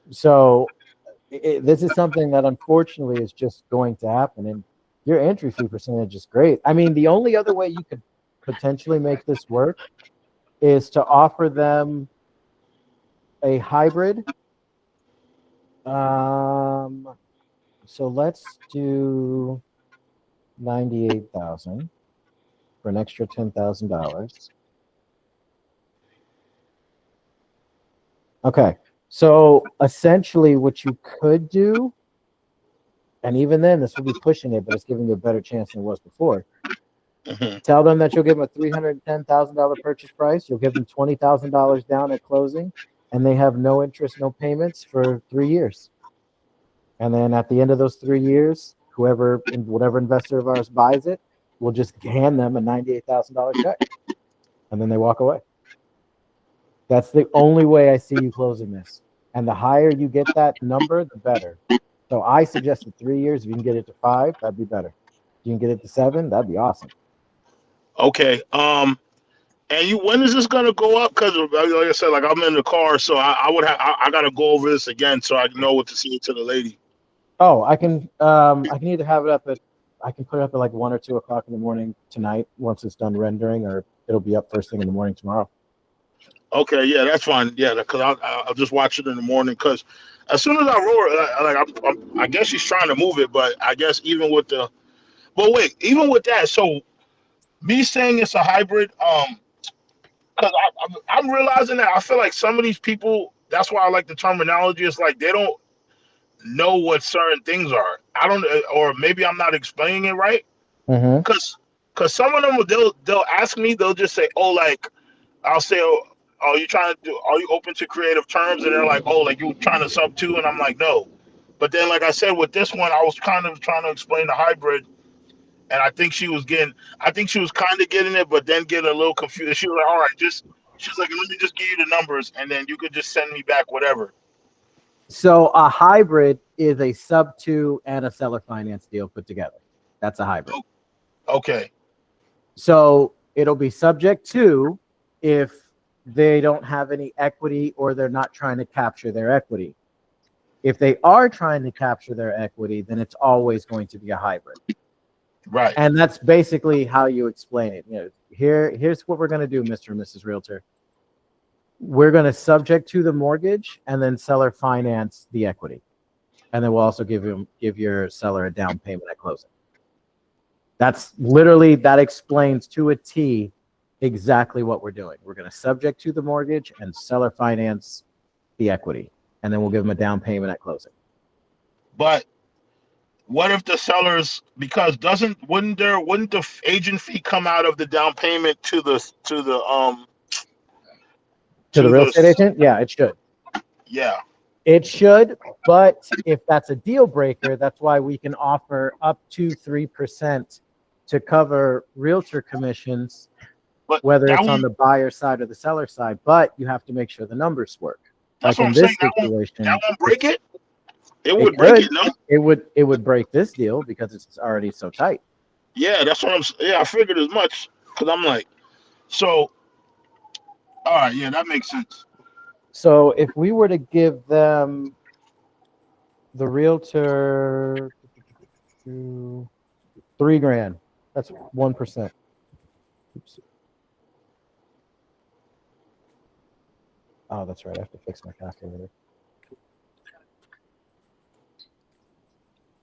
So this is something that unfortunately is just going to happen. And your entry fee percentage is great. I mean, the only other way you could potentially make this work is to offer them a hybrid. So let's do 98,000 for an extra $10,000. Okay. So essentially what you could do, and even then this will be pushing it, but it's giving you a better chance than it was before. Mhm. Tell them that you'll give them a $310,000 purchase price. You'll give them $20,000 down at closing, and they have no interest, no payments for 3 years. And then at the end of those 3 years, whatever investor of ours buys it, we'll just hand them a $98,000 check, and then they walk away. That's the only way I see you closing this. And the higher you get that number, the better. So I suggested 3 years. If you can get it to 5, that'd be better. If you can get it to 7, that'd be awesome. Okay. And when is this gonna go up? Because like I said, like I'm in the car, so I gotta go over this again so I know what to say to the lady. Oh, I can either have it up I can put it up at like 1 or 2 o'clock in the morning tonight once it's done rendering, or it'll be up first thing in the morning tomorrow. Okay, yeah, that's fine. Yeah, because I'll just watch it in the morning. Because as soon as I roll, I guess she's trying to move it, but I guess even with that, so me saying it's a hybrid, because I'm realizing that I feel like some of these people. That's why I like the terminology. It's like they don't know what certain things are. I don't, or maybe I'm not explaining it right. Mm-hmm. Because Because some of them they'll ask me, they'll just say, oh, like I'll say, oh, are you open to creative terms? And they're like, oh, like you trying to sub to, and I'm like, no. But then, like I said, with this one, I was kind of trying to explain the hybrid, and I think she was kind of getting it, but then getting a little confused. She was like, all right, she's like, let me just give you the numbers, and then you could just send me back whatever. So a hybrid is a sub to and a seller finance deal put together. That's a hybrid. Okay. So it'll be subject to if they don't have any equity or they're not trying to capture their equity. If they are trying to capture their equity, then it's always going to be a hybrid. Right. And that's basically how you explain it. You know, here's what we're going to do, Mr. and Mrs. Realtor. We're going to subject to the mortgage and then seller finance the equity. And then we'll also give your seller a down payment at closing. That's literally, that explains to a T exactly what we're doing. We're going to subject to the mortgage and seller finance the equity. And then we'll give them a down payment at closing. But what if the sellers, because wouldn't the agent fee come out of the down payment to the real estate agent? Yeah, it should. Yeah. It should, but if that's a deal breaker, that's why we can offer up to 3% to cover realtor commissions, But whether it's on the buyer side or the seller side. But you have to make sure the numbers work. That's like what in I'm this saying. situation, That won't break it. It would it break could. it, no? It would break this deal because it's already so tight. Yeah, that's what I'm. Yeah, I figured as much because I'm like, so. All right, yeah, that makes sense. So if we were to give them the realtor $3,000, that's 1%. Oops. Oh, that's right. I have to fix my calculator.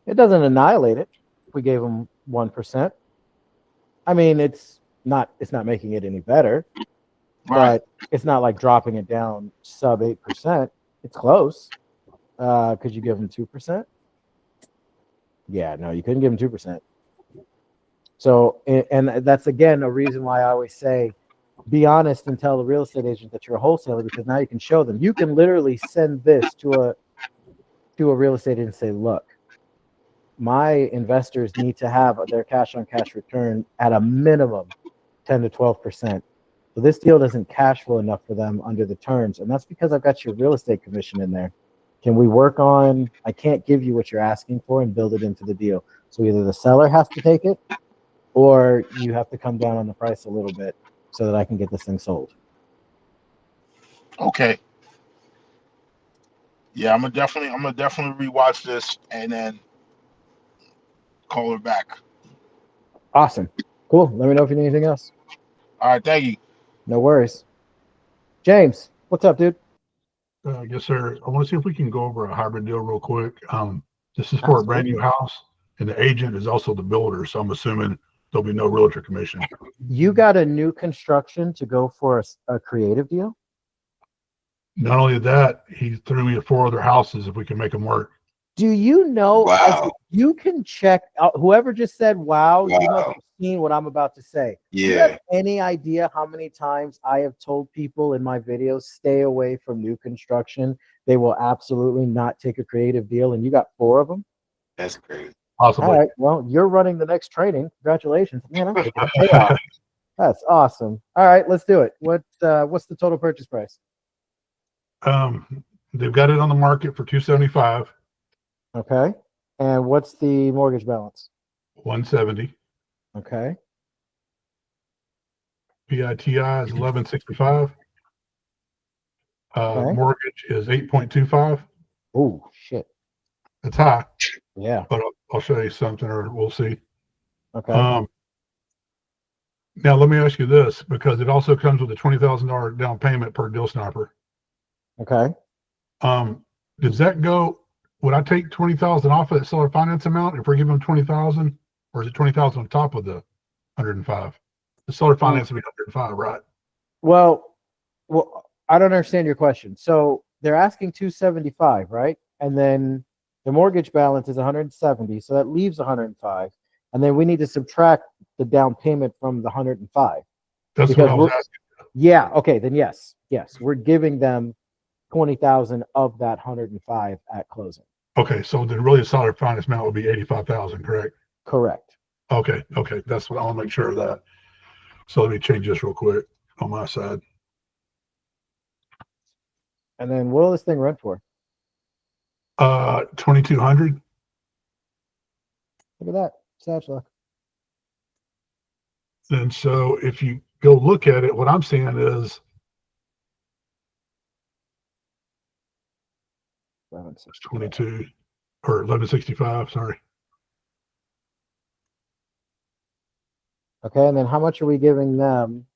It doesn't annihilate it if we gave them 1%. I mean, it's not making it any better, Right. but it's not like dropping it down sub 8%. It's close. Could you give them 2%? Yeah, no, you couldn't give them 2%. So, and that's again a reason why I always say, be honest and tell the real estate agent that you're a wholesaler, because now you can show them. You can literally send this to a real estate agent and say, look, my investors need to have their cash on cash return at a minimum 10 to 12%. So this deal doesn't cash flow enough for them under the terms. And that's because I've got your real estate commission in there. Can we work on, I can't give you what you're asking for and build it into the deal. So either the seller has to take it or you have to come down on the price a little bit so that I can get this thing sold. Okay. Yeah, I'm gonna definitely rewatch this and then call her back. Awesome. Cool. Let me know if you need anything else. All right, thank you. No worries. James, what's up, dude? Yes, sir. I want to see if we can go over a hybrid deal real quick. This is for a brand new house, and the agent is also the builder, so I'm assuming there'll be no realtor commission. You got a new construction to go for a creative deal? Not only that, he threw me 4 other houses if we can make them work. Do you know? Wow. You can check out whoever just said, wow. You know, Wow. you've seen what I'm about to say. Do you Yeah. have any idea how many times I have told people in my videos, stay away from new construction? They will absolutely not take a creative deal. And you got 4 of them? That's crazy. Possibly. All right. Well, you're running the next training. Congratulations. Man, I'm taking a payoff. That's awesome. All right, let's do it. What's the total purchase price? They've got it on the market for $275, Okay. And what's the mortgage balance? $170. Okay. PITI is $1165. Okay. Mortgage is 8.25. Oh, shit. That's high, Yeah. but I'll show you something, or we'll see. Okay. Now let me ask you this, because it also comes with a $20,000 down payment per deal sniper. Okay. Does that go? Would I take 20,000 off of that seller finance amount if we're giving them 20,000, or is it 20,000 on top of the 105? The seller finance would be 105, right? Well, I don't understand your question. So they're asking 275, right? And then the mortgage balance is 170, so that leaves 105. and then we need to subtract the down payment from the 105. That's Because what I was we're- asking. Yeah, okay, then yes, we're giving them 20,000 of that 105 at closing. Okay, so then really the solid finance amount would be 85,000, correct? Correct. Okay, that's what I want to make sure of that. So let me change this real quick on my side. And then what will this thing rent for? 2,200. Look at that. Satch luck. And so if you go look at it, what I'm seeing is 22 or 1165. Sorry. Okay, and then how much are we giving them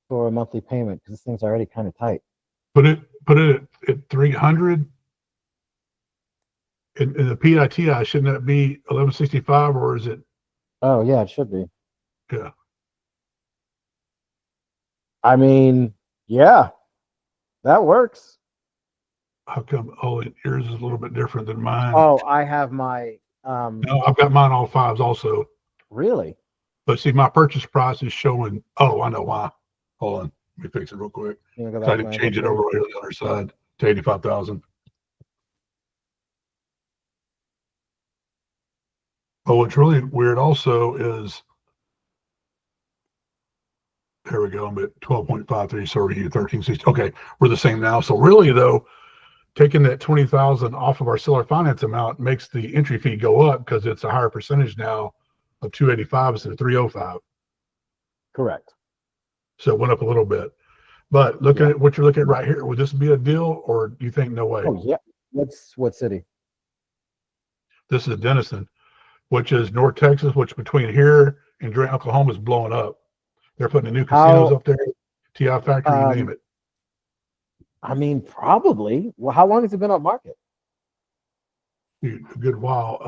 for a monthly payment? Because this thing's already kind of tight. Put it at 300. In the PITI, shouldn't that be 1165 or is it? Oh yeah, it should be. Yeah. I mean, yeah, that works. How come? Oh, yours is a little bit different than mine. Oh, I have my No, I've got mine all fives also. really? But see, my purchase price is showing. Oh, I know why. Hold on, let me fix it real quick. You wanna go So I back to didn't my change it inventory? over on the other side to 85,000. But what's really weird also is, there we go. I'm at 12.53. So are you 1360? Okay, we're the same now. So really though, taking that 20,000 off of our seller finance amount makes the entry fee go up because it's a higher percentage now of 285 instead of 305. Correct. So it went up a little bit. But looking Yeah. at what you're looking at right here, would this be a deal or do you think no way? Oh yeah. What city? This is Denison, which is North Texas, which between here and Durant, Oklahoma is blowing up. They're putting the new casinos up there, TI Factory, you name it. I mean, probably. Well, how long has it been on market? A good while.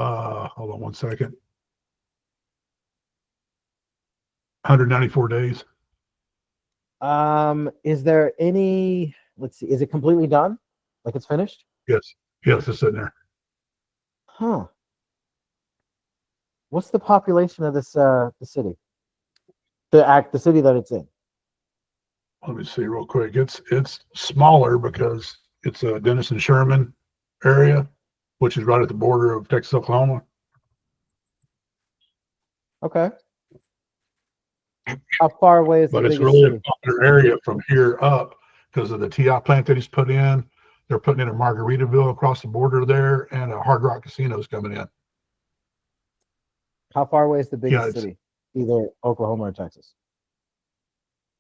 Hold on one second. 194 days. Is there any? Let's see. Is it completely done? Like it's finished? Yes, it's sitting there. Huh. What's the population of this the city? The city that it's in. Let me see real quick. It's smaller because it's a Denison Sherman area, which is right at the border of Texas, Oklahoma. Okay. How far away is the But it's biggest really city? a popular area from here up because of the TI plant that he's put in. They're putting in a Margaritaville across the border there, and a Hard Rock Casino is coming in. How far away is the biggest it's- city? Either Oklahoma or Texas.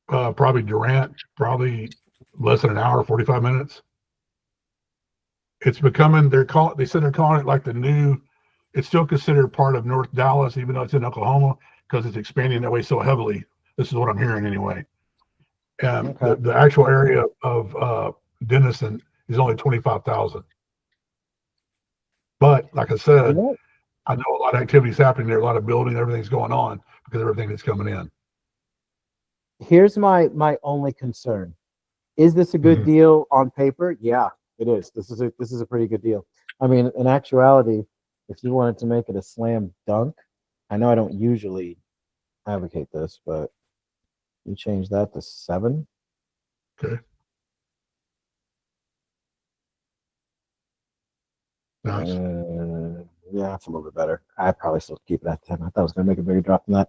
Probably Durant, probably less than an hour, 45 minutes. It's becoming, they said they're calling it like the new, it's still considered part of North Dallas, even though it's in Oklahoma, because it's expanding that way so heavily. This is what I'm hearing anyway. And Okay. the actual area of Denison is only 25,000. But like I said, You know, I know a lot of activities happening there, a lot of building, everything's going on because of everything that's coming in. here's my only concern. Is this a good Mhm. deal on paper? Yeah, it is. This is a pretty good deal. I mean, in actuality, if you wanted to make it a slam dunk, I know I don't usually advocate this, but you change that to 7. Okay. Nice. Yeah, that's a little bit better. I'd probably still keep it at 10. I thought I was going to make a bigger drop than that.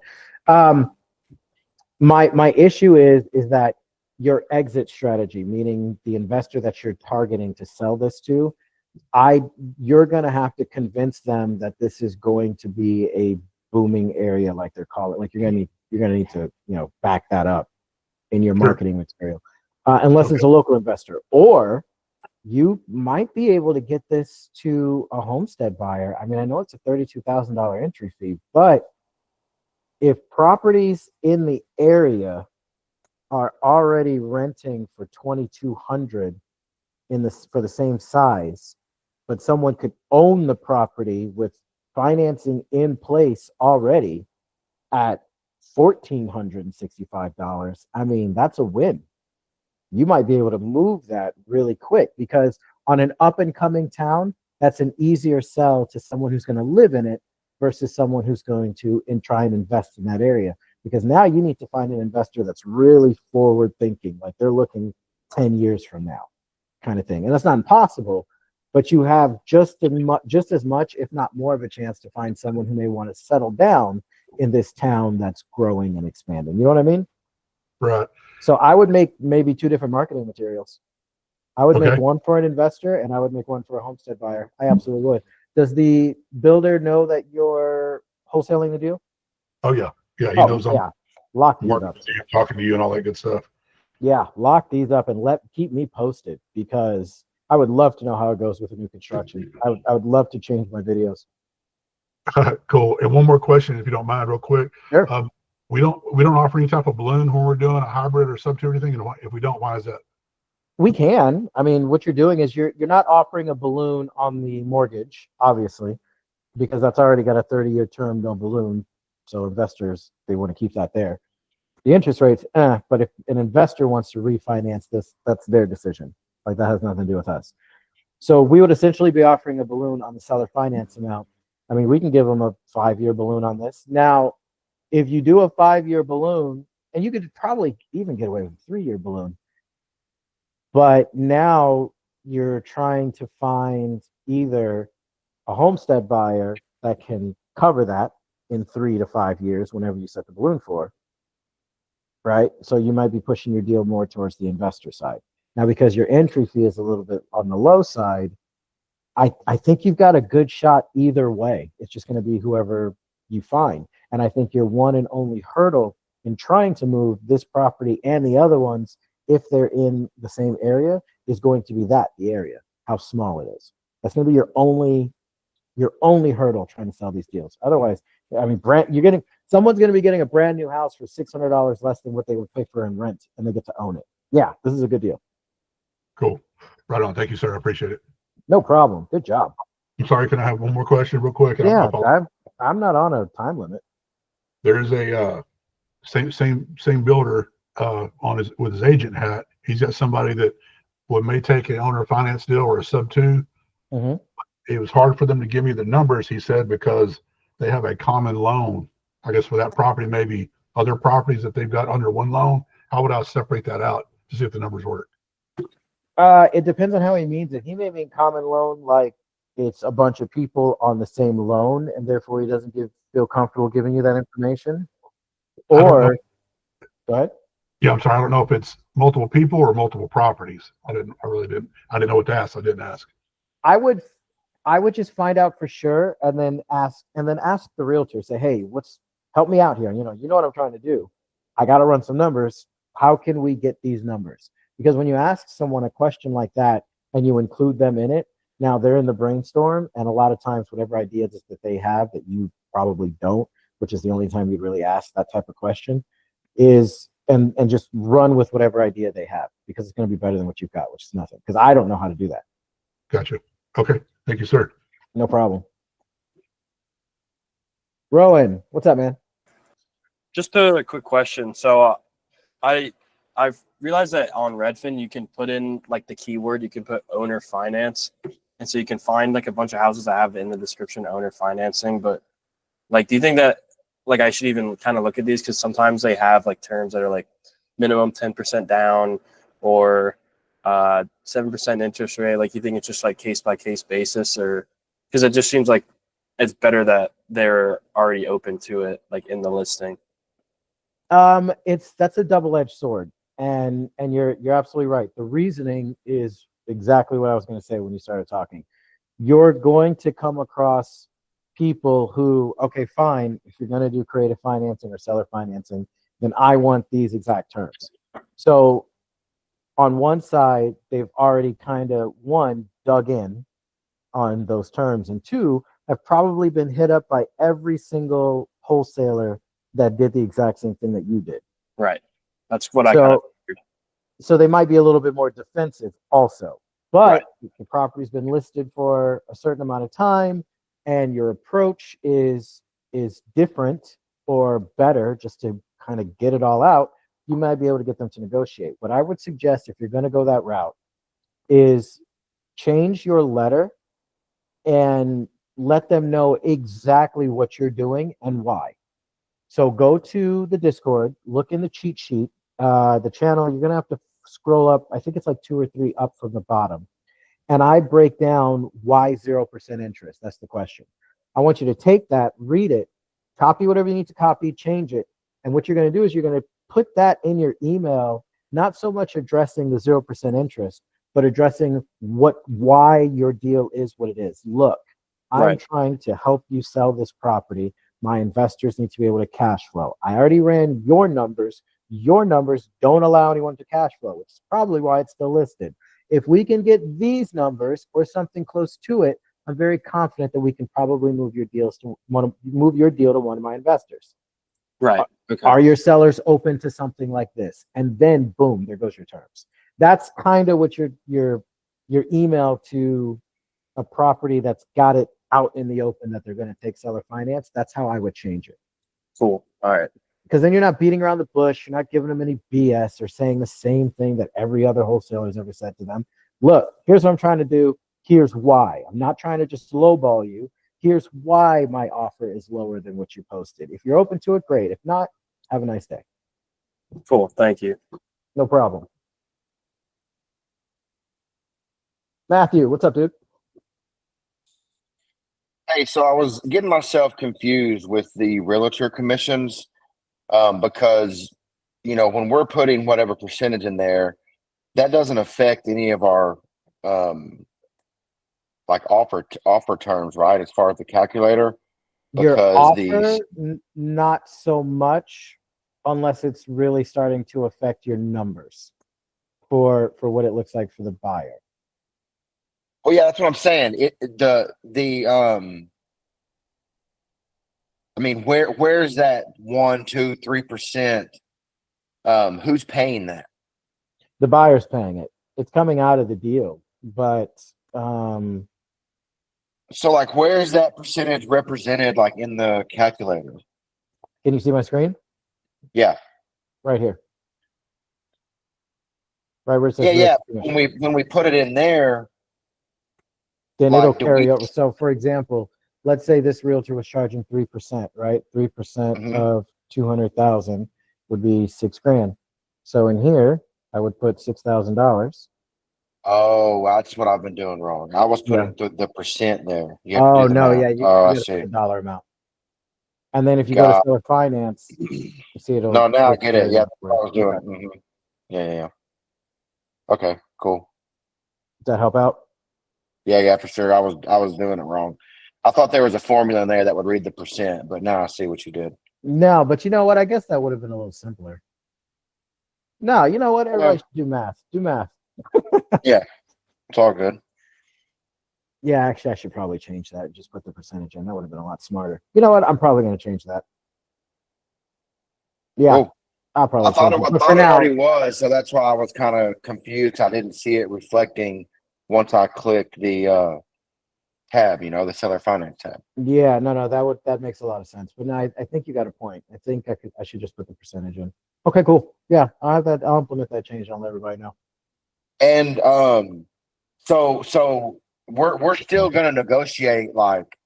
My issue is that your exit strategy, meaning the investor that you're targeting to sell this to, you're going to have to convince them that this is going to be a booming area, like they're calling. Like you're going to need to back that up in your Sure. marketing material, unless it's a local investor, or you might be able to get this to a homestead buyer. I mean, I know it's a $32,000 entry fee, but if properties in the area are already renting for $2,200 for the same size, but someone could own the property with financing in place already at $1,465, I mean, that's a win. You might be able to move that really quick because on an up and coming town, that's an easier sell to someone who's going to live in it versus someone who's going to try and invest in that area. Because now you need to find an investor that's really forward thinking, like they're looking 10 years from now, kind of thing. And that's not impossible, but you have just as much, if not more, of a chance to find someone who may want to settle down in this town that's growing and expanding. You know what I mean? Right. So I would make maybe 2 different marketing materials. I would make Okay. one for an investor and I would make one for a homestead buyer. I absolutely would. Does the builder know that you're wholesaling the deal? Oh yeah. Yeah. He Oh, knows I'm yeah. Lock these up. marketing, talking to you and all that good stuff. Yeah, lock these up and keep me posted, because I would love to know how it goes with the new construction. I would love to change my videos. Cool. And one more question, if you don't mind, real quick. Sure. We don't offer any type of balloon when we're doing a hybrid or sub-2 or anything. And if we don't, why is that? We can. I mean, what you're doing is you're not offering a balloon on the mortgage, obviously, because that's already got a 30-year term, no balloon. So investors, they want to keep that there. The interest rates, but if an investor wants to refinance this, that's their decision. Like, that has nothing to do with us. So we would essentially be offering a balloon on the seller finance amount. I mean, we can give them a 5-year balloon on this. Now, if you do a 5-year balloon, and you could probably even get away with a 3-year balloon, but now you're trying to find either a homestead buyer that can cover that in 3 to 5 years whenever you set the balloon for, right? So you might be pushing your deal more towards the investor side. Now, because your entry fee is a little bit on the low side, I think you've got a good shot either way. It's just going to be whoever you find. And I think your one and only hurdle in trying to move this property and the other ones, if they're in the same area, is going to be the area, how small it is. That's going to be your only hurdle trying to sell these deals. Otherwise, I mean, someone's going to be getting a brand new house for $600 less than what they would pay for in rent, and they get to own it. Yeah, this is a good deal. Cool. Right on. Thank you, sir. I appreciate it. No problem. Good job. I'm sorry. Can I have one more question real quick? Yeah, I'm not on a time limit. There's a same builder with his agent hat. He's got somebody that may take an owner finance deal or a sub-2. Mm-hmm. It was hard for them to give me the numbers, he said, because they have a common loan. I guess for that property, maybe other properties that they've got under one loan. How would I separate that out to see if the numbers work? It depends on how he means it. He may mean common loan like it's a bunch of people on the same loan, and therefore he doesn't feel comfortable giving you that information. Or, go ahead. Yeah, I'm sorry. I don't know if it's multiple people or multiple properties. I didn't know what to ask. I didn't ask. I would just find out for sure, and then ask the realtor. Say, hey, help me out here. You know what I'm trying to do. I got to run some numbers. How can we get these numbers? Because when you ask someone a question like that and you include them in it, now they're in the brainstorm, and a lot of times whatever ideas that they have that you probably don't, which is the only time you'd really ask that type of question, is and just run with whatever idea they have, because it's going to be better than what you've got, which is nothing. Because I don't know how to do that. Gotcha. Okay. Thank you, sir. No problem. Rowan, what's up, man? Just a quick question. So I've realized that on Redfin you can put in like the keyword, you can put owner finance, and so you can find like a bunch of houses that have in the description owner financing. But like, do you think that like I should even kind of look at these, because sometimes they have like terms that are like minimum 10% down or 7% interest rate? Like, you think it's just like case by case basis, or because it just seems like it's better that they're already open to it, like in the listing? That's a double-edged sword, and you're absolutely right. The reasoning is exactly what I was going to say when you started talking. You're going to come across people who, okay, fine, if you're going to do creative financing or seller financing, then I want these exact terms. So on one side, they've already kind of, one, dug in on those terms, and two, have probably been hit up by every single wholesaler that did the exact same thing that you did. Right. That's what I kind of figured. So they might be a little bit more defensive also. But Right. if the property's been listed for a certain amount of time and your approach is different or better, just to kind of get it all out, you might be able to get them to negotiate. What I would suggest, if you're going to go that route, is change your letter and let them know exactly what you're doing and why. So go to the Discord, look in the cheat sheet, the channel. You're gonna have to scroll up. I think it's like 2 or 3 up from the bottom, and I break down why 0% interest. That's the question. I want you to take that, read it, copy whatever you need to copy, change it, and what you're gonna do is you're gonna put that in your email. Not so much addressing the 0% interest, but addressing why your deal is what it is. Look, I'm Right. trying to help you sell this property. My investors need to be able to cash flow. I already ran your numbers. Your numbers don't allow anyone to cash flow, which is probably why it's still listed. If we can get these numbers or something close to it, I'm very confident that we can probably move your deal to one of my investors. Right. Okay. Are your sellers open to something like this? And then boom, there goes your terms. That's kind of what your email to a property that's got it out in the open that they're going to take seller finance. That's how I would change it. Cool. All right. Because then you're not beating around the bush. You're not giving them any BS or saying the same thing that every other wholesaler has ever said to them. Look, here's what I'm trying to do. Here's why. I'm not trying to just lowball you. Here's why my offer is lower than what you posted. If you're open to it, great. If not, have a nice day. Cool. Thank you. No problem. Matthew, what's up, dude? Hey, so I was getting myself confused with the realtor commissions because, you know, when we're putting whatever percentage in there, that doesn't affect any of our like offer terms, right? As far as the calculator, Your because offer, not so much, unless it's really starting to affect your numbers for what it looks like for the buyer. well, yeah, that's what I'm saying. I mean, where's that 1, 2, 3%? Who's paying that? The buyer's paying it. It's coming out of the deal, but So, like, where's that percentage represented, like in the calculator? can you see my screen? Yeah, Right here. Right where it says yeah. realtor commission. When we put it in there, Then like, it'll do carry we- over. So for example, let's say this realtor was charging 3%, right? 3% Mhm. of 200,000 would be $6,000. So in here, I would put $6,000. oh, that's what I've been doing wrong. I was Yeah. putting the percent there. You have to Oh do the no, math. yeah, you Oh, I gotta put see. the dollar amount. And then if you go to Got. seller finance, you see No, now I get it. carry Yeah, over that's what I was doing. Okay. Mhm. Yeah. Okay, cool. Does that help out? Yeah, for sure. I was doing it wrong. I thought there was a formula in there that would read the percent, but now I see what you did. No, but you know what? I guess that would have been a little simpler. No, you know what? Everybody Yeah. should do math. Do math. Yeah, it's all good. Yeah, actually, I should probably change that. Just put the percentage in. That would have been a lot smarter. You know what? I'm probably going to change that. Yeah, Cool. I'll probably change it. I But thought for it now, already was, so that's why I was kind of confused. I didn't see it reflecting once I clicked the tab, the seller finance tab. yeah, no, that makes a lot of sense. But no, I think you got a point. I think I should just put the percentage in. Okay, cool. Yeah, I'll have that. I'll implement that change. I'll let everybody know. And so we're still gonna negotiate like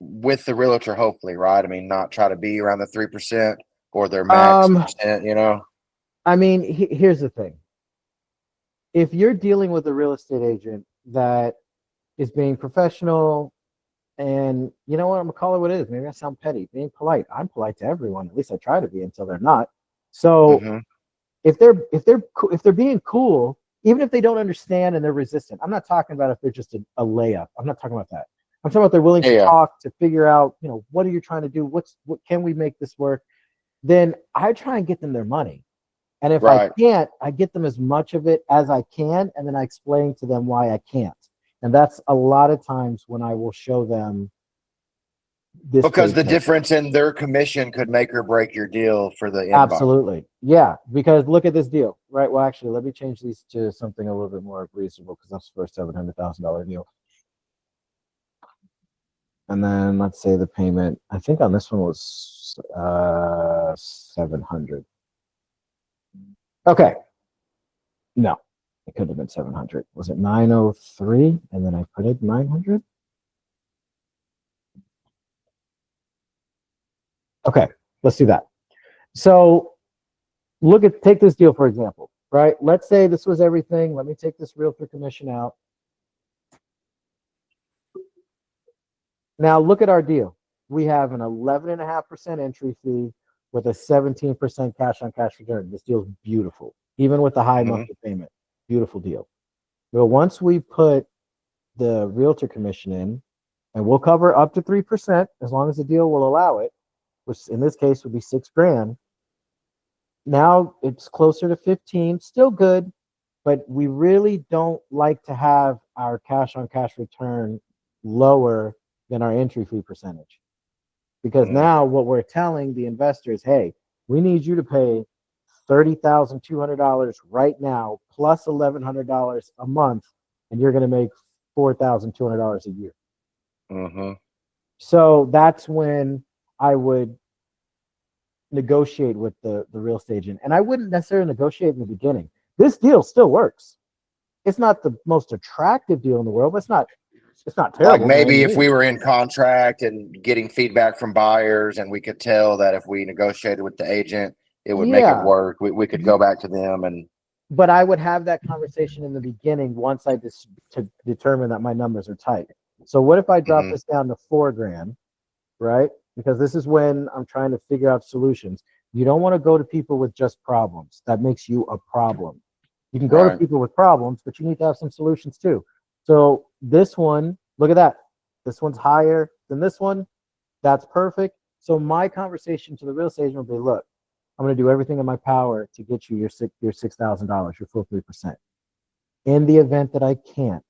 with the realtor, hopefully, right? I mean, not try to be around the 3% or their max percent. I mean, here's the thing. If you're dealing with a real estate agent that is being professional, and you know what, I'm gonna call it what it is. Maybe I sound petty, being polite. I'm polite to everyone. At least I try to be until they're not. So Mhm. if they're being cool, even if they don't understand and they're resistant, I'm not talking about if they're just a layup. I'm not talking about that. I'm talking about they're willing to Yeah. talk, to figure out, what are you trying to do? What can we make this work? Then I try and get them their money. And if I Right. can't, I get them as much of it as I can, and then I explain to them why I can't. And that's a lot of times when I will show them this Because the page. difference in their commission could make or break your deal for the inbox. Absolutely. Yeah, because look at this deal, right? Well, actually, let me change these to something a little bit more reasonable because that's for a $700,000 deal. And then let's say the payment, I think on this one was 700. Okay. No, it could have been 700. Was it 903? And then I printed 900? Okay, let's do that. So take this deal for example, right? Let's say this was everything. Let me take this realtor commission out. Now look at our deal. We have an 11.5% entry fee with a 17% cash on cash return. This deal's beautiful, even with the high monthly payment. Beautiful deal. Well, once we put the realtor commission in, and we'll cover up to 3% as long as the deal will allow it, which in this case would be $6,000. Now it's closer to 15, still good, but we really don't like to have our cash on cash return lower than our entry fee percentage. Because now what we're telling the investors, hey, we need you to pay $30,200 right now plus $1,100 a month, and you're going to make $4,200 a year. So that's when I would negotiate with the real estate agent. And I wouldn't necessarily negotiate in the beginning. This deal still works. It's not the most attractive deal in the world, but it's not terrible. Like maybe if we were in contract and getting feedback from buyers and we could tell that if we negotiated with the agent, it would make it work. We could go back to them and. But I would have that conversation in the beginning once I just to determine that my numbers are tight. So what if I drop this down to $4,000, right? Because this is when I'm trying to figure out solutions. You don't want to go to people with just problems. That makes you a problem. You can go to people with problems, but you need to have some solutions too. So this one, look at that. This one's higher than this one. That's perfect. So my conversation to the real estate agent will be, look, I'm going to do everything in my power to get you your $6,000, your full 3%. In the event that I can't,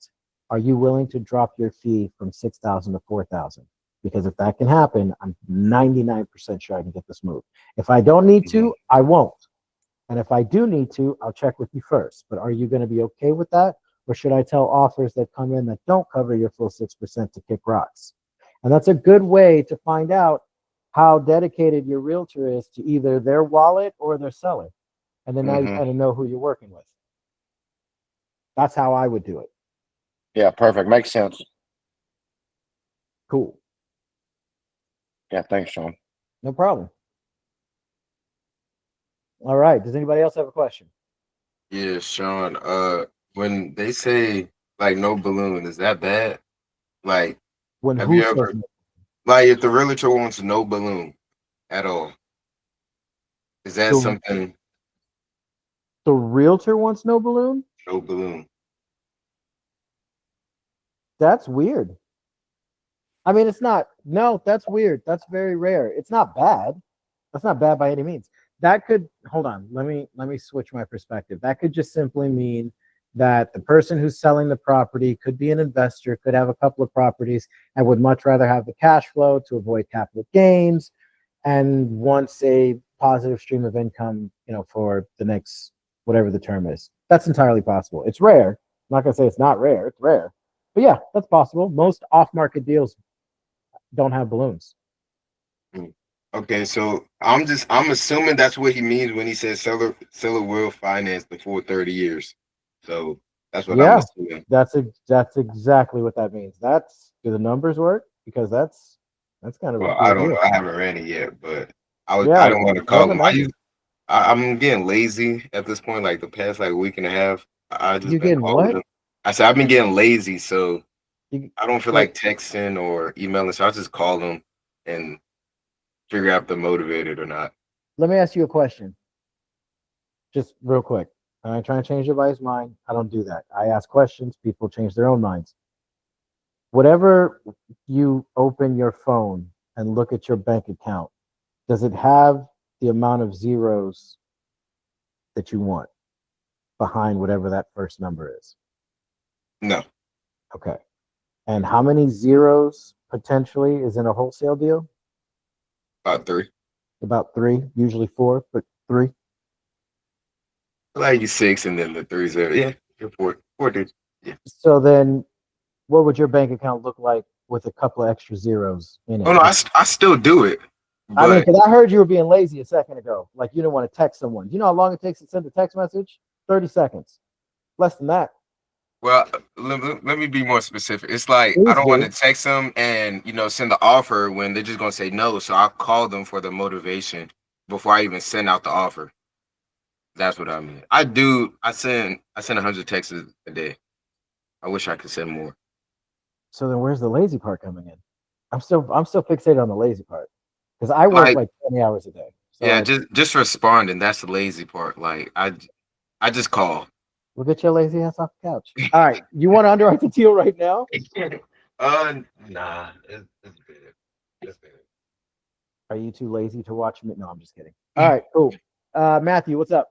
are you willing to drop your fee from $6,000 to $4,000? Because if that can happen, I'm 99% sure I can get this moved. If I don't need to, I won't. And if I do need to, I'll check with you first. But are you going to be okay with that? Or should I tell offers that come in that don't cover your full 6% to kick rocks? And that's a good way to find out how dedicated your realtor is to either their wallet or their seller. And then now you kind of know who you're working with. That's how I would do it. Yeah, perfect. Makes sense. Cool. Yeah, thanks, Sean. No problem. All right. Does anybody else have a question? Yeah, Sean. When they say like no balloon, is that bad? Like, When have who you says ever no? like if the realtor wants no balloon at all? Is that something? The realtor wants no balloon? No balloon. That's weird. I mean, it's not. No, that's weird. That's very rare. It's not bad. That's not bad by any means. That could hold on. Let me switch my perspective. That could just simply mean that the person who's selling the property could be an investor, could have a couple of properties, and would much rather have the cash flow to avoid capital gains, and wants a positive stream of income, for the next whatever the term is. That's entirely possible. It's rare. I'm not gonna say it's not rare. It's rare, but yeah, that's possible. Most off-market deals don't have balloons. Okay, so I'm assuming that's what he means when he says seller will finance the full 30 years. So that's what I'm assuming. That's exactly what that means. Do the numbers work? Because that's kind of Well, a cool I don't deal. know. I haven't read it yet, but I don't want to run call the him. numbers. I'm getting lazy at this point. Like the past week and a half, I just You been getting calling what? him. I said I've been getting lazy, so You, I don't feel like texting or emailing. So I just call him and figure out if they're motivated or not. Let me ask you a question. Just real quick. I'm not trying to change everybody's mind. I don't do that. I ask questions. People change their own minds. Whatever you open your phone and look at your bank account, does it have the amount of zeros that you want behind whatever that first number is? No. Okay. And how many zeros potentially is in a wholesale deal? About 3. About 3, usually 4, but 3. Like 6 and then the 3 0. Yeah, you're 4 dudes. Yeah. So then what would your bank account look like with a couple of extra zeros in it? Oh no, I still do it. I mean, because I heard you were being lazy a second ago. Like you didn't want to text someone. You know how long it takes to send a text message? 30 seconds. Less than that. Well, let me be more specific. It's like I Please don't want do. to text them and send the offer when they're just gonna say no. So I'll call them for the motivation before I even send out the offer. That's what I mean. I do. I send 100 texts a day. I wish I could send more. So then where's the lazy part coming in? I'm still fixated on the lazy part because I work Like, like 20 hours a day. So yeah, like, just responding. That's the lazy part. Like I just call. we'll get your lazy ass off the couch. All right, you want to underwrite the deal right now? Nah, it's good. It's good. Are you too lazy to watch me? No, I'm just kidding. All right, cool. Matthew, what's up?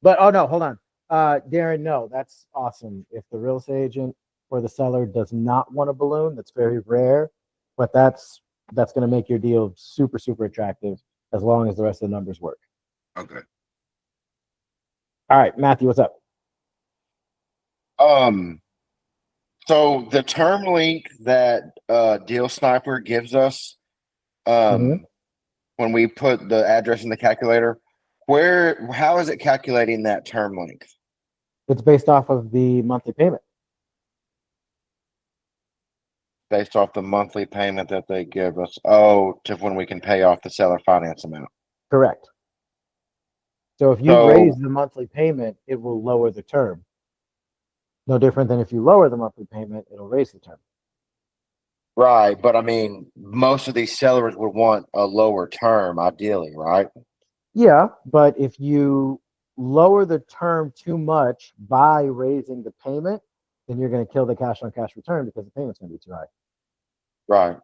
But oh no, hold on. Darren, no, that's awesome. If the real estate agent or the seller does not want a balloon, that's very rare, but that's going to make your deal super, super attractive as long as the rest of the numbers work. Okay. All right, Matthew, what's up? So the term link that Deal Sniper gives us, Mhm. when we put the address in the calculator, how is it calculating that term length? It's based off of the monthly payment. Based off the monthly payment that they give us. Oh, to when we can pay off the seller finance amount. Correct. So if you raise the monthly payment, it will lower the term. No different than if you lower the monthly payment, it'll raise the term. Right, but I mean, most of these sellers would want a lower term, ideally, right? Yeah, but if you lower the term too much by raising the payment, then you're going to kill the cash on cash return because the payment's going to be too high. Right.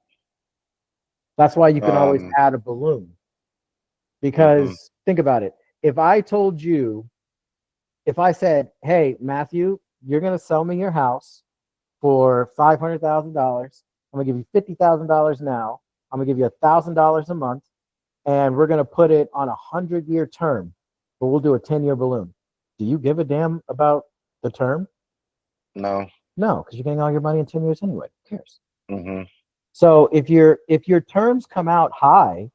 That's why you can always add a balloon. Because think about it. If I said, hey, Matthew, you're going to sell me your house for $500,000. I'm going to give you $50,000 now. I'm going to give you $1,000 a month. And we're going to put it on a 100-year term, but we'll do a 10-year balloon. Do you give a damn about the term? No. No, because you're getting all your money in 10 years anyway. Who cares? So if your terms come out high,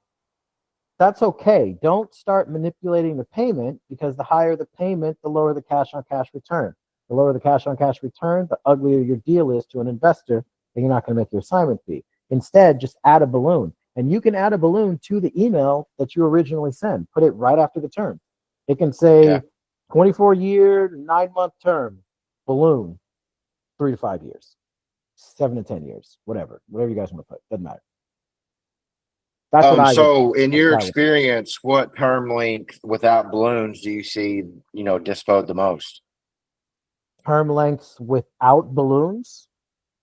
that's okay. Don't start manipulating the payment because the higher the payment, the lower the cash on cash return. The lower the cash on cash return, the uglier your deal is to an investor, and you're not going to make your assignment fee. Instead, just add a balloon. And you can add a balloon to the email that you originally send. Put it right after the term. It can say 24-year, 9-month term, balloon, 3 to 5 years, 7 to 10 years, whatever you guys want to put. Doesn't matter. That's what I would. So in your experience, what term length without balloons do you see, disposed the most? Term lengths without balloons?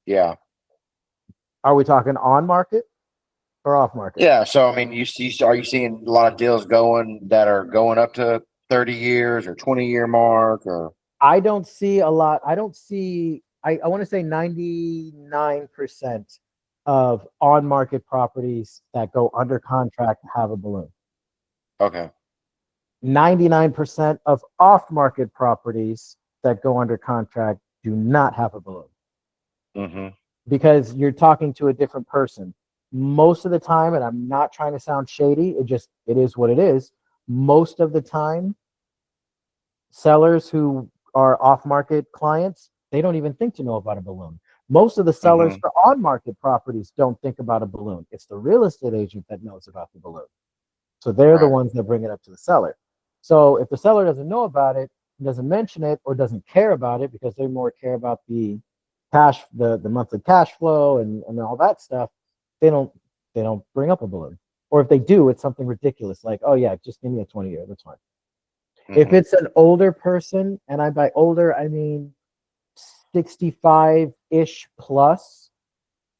Yeah. Are we talking on market or off market? Yeah. So I mean, are you seeing a lot of deals that are going up to 30 years or 20-year mark? Or I don't see a lot. I want to say 99% of on market properties that go under contract have a balloon. Okay. 99% of off market properties that go under contract do not have a balloon. Because you're talking to a different person. Most of the time, and I'm not trying to sound shady, it is what it is. Most of the time, sellers who are off-market clients, they don't even think to know about a balloon. Most of the sellers for on-market properties don't think about a balloon. It's the real estate agent that knows about the balloon. So they're the ones that bring it up to the seller. So if the seller doesn't know about it, doesn't mention it, or doesn't care about it because they more care about the cash, the monthly cash flow and all that stuff, they don't bring up a balloon. Or if they do, it's something ridiculous like, oh yeah, just give me a 20-year, that's fine. If it's an older person, and by older I mean 65-ish plus,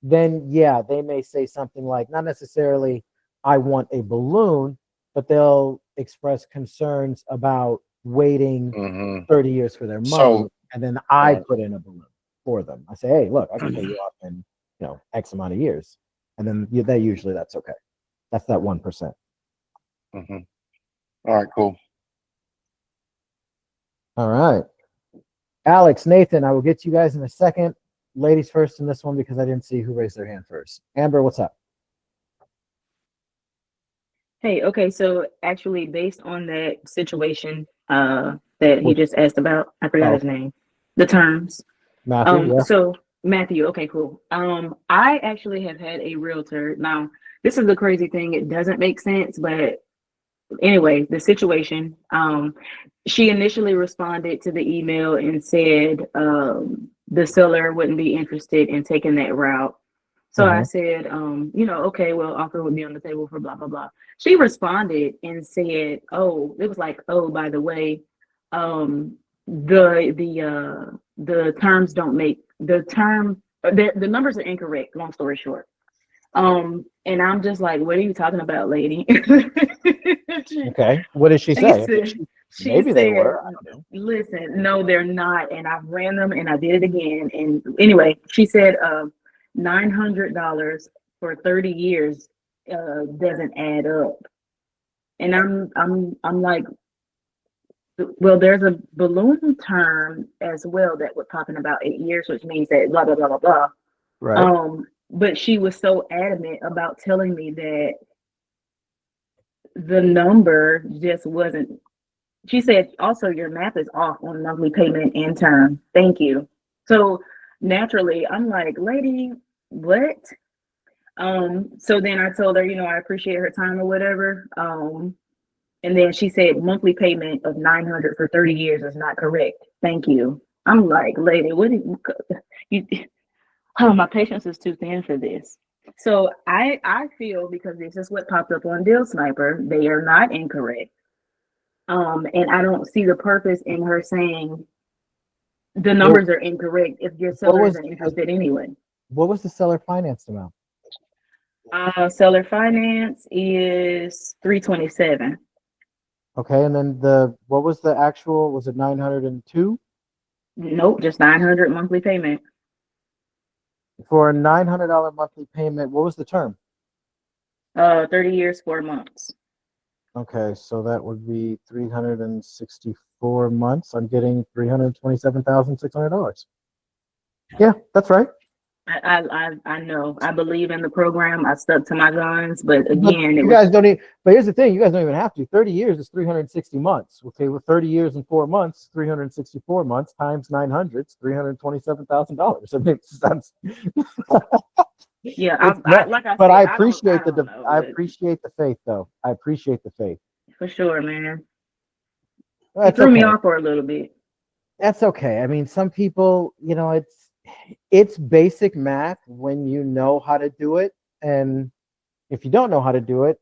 then yeah, they may say something like, not necessarily I want a balloon, but they'll express concerns about waiting 30 years for their money, and then I put in a balloon for them. I say, hey, look, I can pay you off in X amount of years, and then that's okay. That's that 1%. All right, cool. All right, Alex, Nathan, I will get to you guys in a second. Ladies first in this one because I didn't see who raised their hand first. Amber, what's up? Hey, okay, so actually based on that situation that he just asked about, I forgot his name. The terms. Matthew, yeah. So Matthew, okay, cool. I actually have had a realtor. Now, this is the crazy thing. It doesn't make sense, but anyway, the situation. She initially responded to the email and said the seller wouldn't be interested in taking that route. So I said, okay, well, offer would be on the table for blah blah blah. She responded and said, oh, it was like, oh, by the way, the terms don't make the term the numbers are incorrect. Long story short. And I'm just like, what are you talking about, lady? Okay. What did she say? She Maybe said, they were. I don't know. listen, no, they're not. And I've ran them and I did it again. And anyway, she said $900 for 30 years doesn't add up. And I'm like, well, there's a balloon term as well that would pop in about 8 years, which means that blah blah blah blah blah. Right. But she was so adamant about telling me that the number just wasn't. She said, also, your math is off on monthly payment and term. Thank you. So naturally, I'm like, lady, what? So then I told her, I appreciate her time or whatever. And then she said monthly payment of $900 for 30 years is not correct. Thank you. I'm like, lady, what do you oh, my patience is too thin for this. So I feel, because this is what popped up on Deal Sniper, they are not incorrect. And I don't see the purpose in her saying the numbers are incorrect if your seller isn't interested anyway. What was the seller financed amount? Seller finance is $327. Okay, and then what was the actual? Was it 902? Nope, just $900 monthly payment. For a $900 monthly payment, what was the term? 30 years, 4 months. Okay, so that would be 364 months. I'm getting $327,600. Yeah, that's right. I know. I believe in the program. I stuck to my guns, but again, you guys don't even. But here's the thing: you guys don't even have to. 30 years is 360 months. Okay, with 30 years and 4 months, 364 months times 900, $327,000. It makes sense. Yeah, like I but said, I appreciate I appreciate the faith, though. I appreciate the faith. For sure, man. That's It threw me okay. off for a little bit. That's okay. I mean, some people, it's basic math when you know how to do it, and if you don't know how to do it,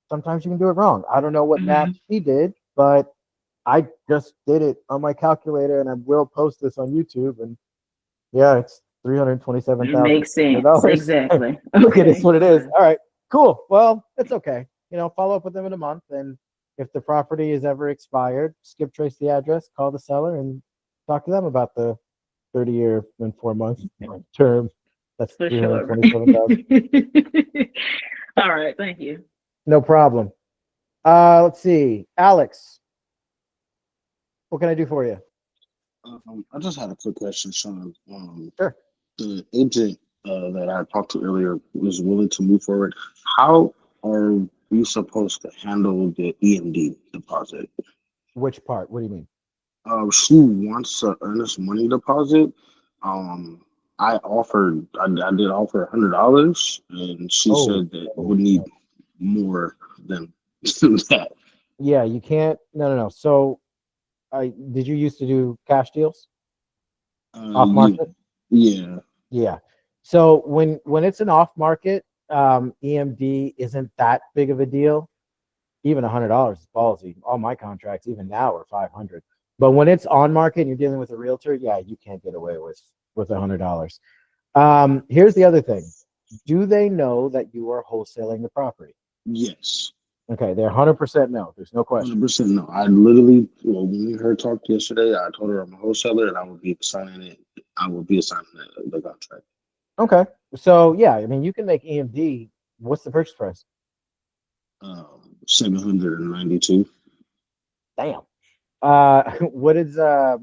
sometimes you can do it wrong. I don't know what math she did, but I just did it on my calculator, and I will post this on YouTube. And yeah, it's $327,000. Makes sense. Exactly. Okay. It is what it is. All right, cool. Well, it's okay. Follow up with them in a month, and if the property is ever expired, skip trace the address, call the seller, and talk to them about the 30-year and 4 months term. That's For sure. $327,000. All right, thank you. No problem. Let's see, Alex. What can I do for you? I just had a quick question, Sean. Sure. The agent that I talked to earlier was willing to move forward. How are we supposed to handle the EMD deposit? Which part? What do you mean? She wants an earnest money deposit. I did offer $100, and she said that would need more than that. Yeah, you can't. No. So, did you used to do cash deals off market? Yeah. So when it's an off market, EMD isn't that big of a deal. Even $100 is ballsy. All my contracts, even now, are $500. But when it's on market and you're dealing with a realtor, yeah, you can't get away with $100. Here's the other thing: do they know that you are wholesaling the property? Yes. Okay, they're 100% no. There's no question. 100% no. I literally, when we heard talked yesterday, I told her I'm a wholesaler and I will be signing it. I will be assigning the contract. Okay, so yeah, I mean, you can make EMD. What's the purchase price? 792. Damn. What is our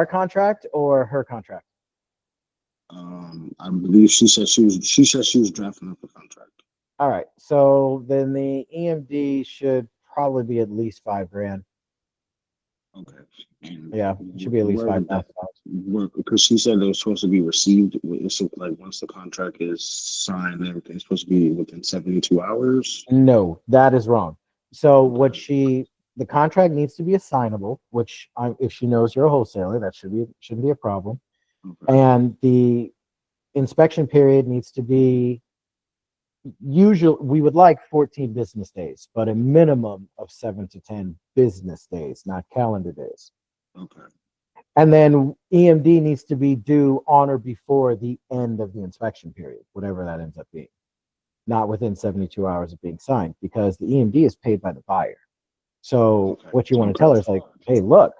contract or her contract? I believe she said she was drafting up a contract. All right, so then the EMD should probably be at least $5,000. Okay. And Yeah, it should be at least where would that $5,000. work? Because she said it was supposed to be received. So like once the contract is signed, and everything's supposed to be within 72 hours. No, that is wrong. So what Okay. the contract needs to be assignable, which if she knows you're a wholesaler, that shouldn't be a problem. Okay. And the inspection period needs to be usually, we would like 14 business days, but a minimum of 7 to 10 business days, not calendar days. Okay. And then EMD needs to be due on or before the end of the inspection period, whatever that ends up being, not within 72 hours of being signed, because the EMD is paid by the buyer. So Okay. what you want to tell her is like, hey, look,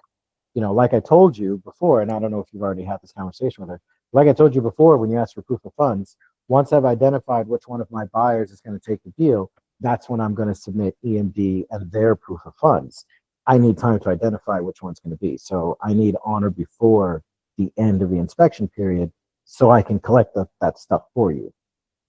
like I told you before, and I don't know if you've already had this conversation with her. Like I told you before, when you asked for proof of funds, once I've identified which one of my buyers is going to take the deal, that's when I'm going to submit EMD and their proof of funds. I need time to identify which one's going to be. So I need on or before the end of the inspection period so I can collect that stuff for you.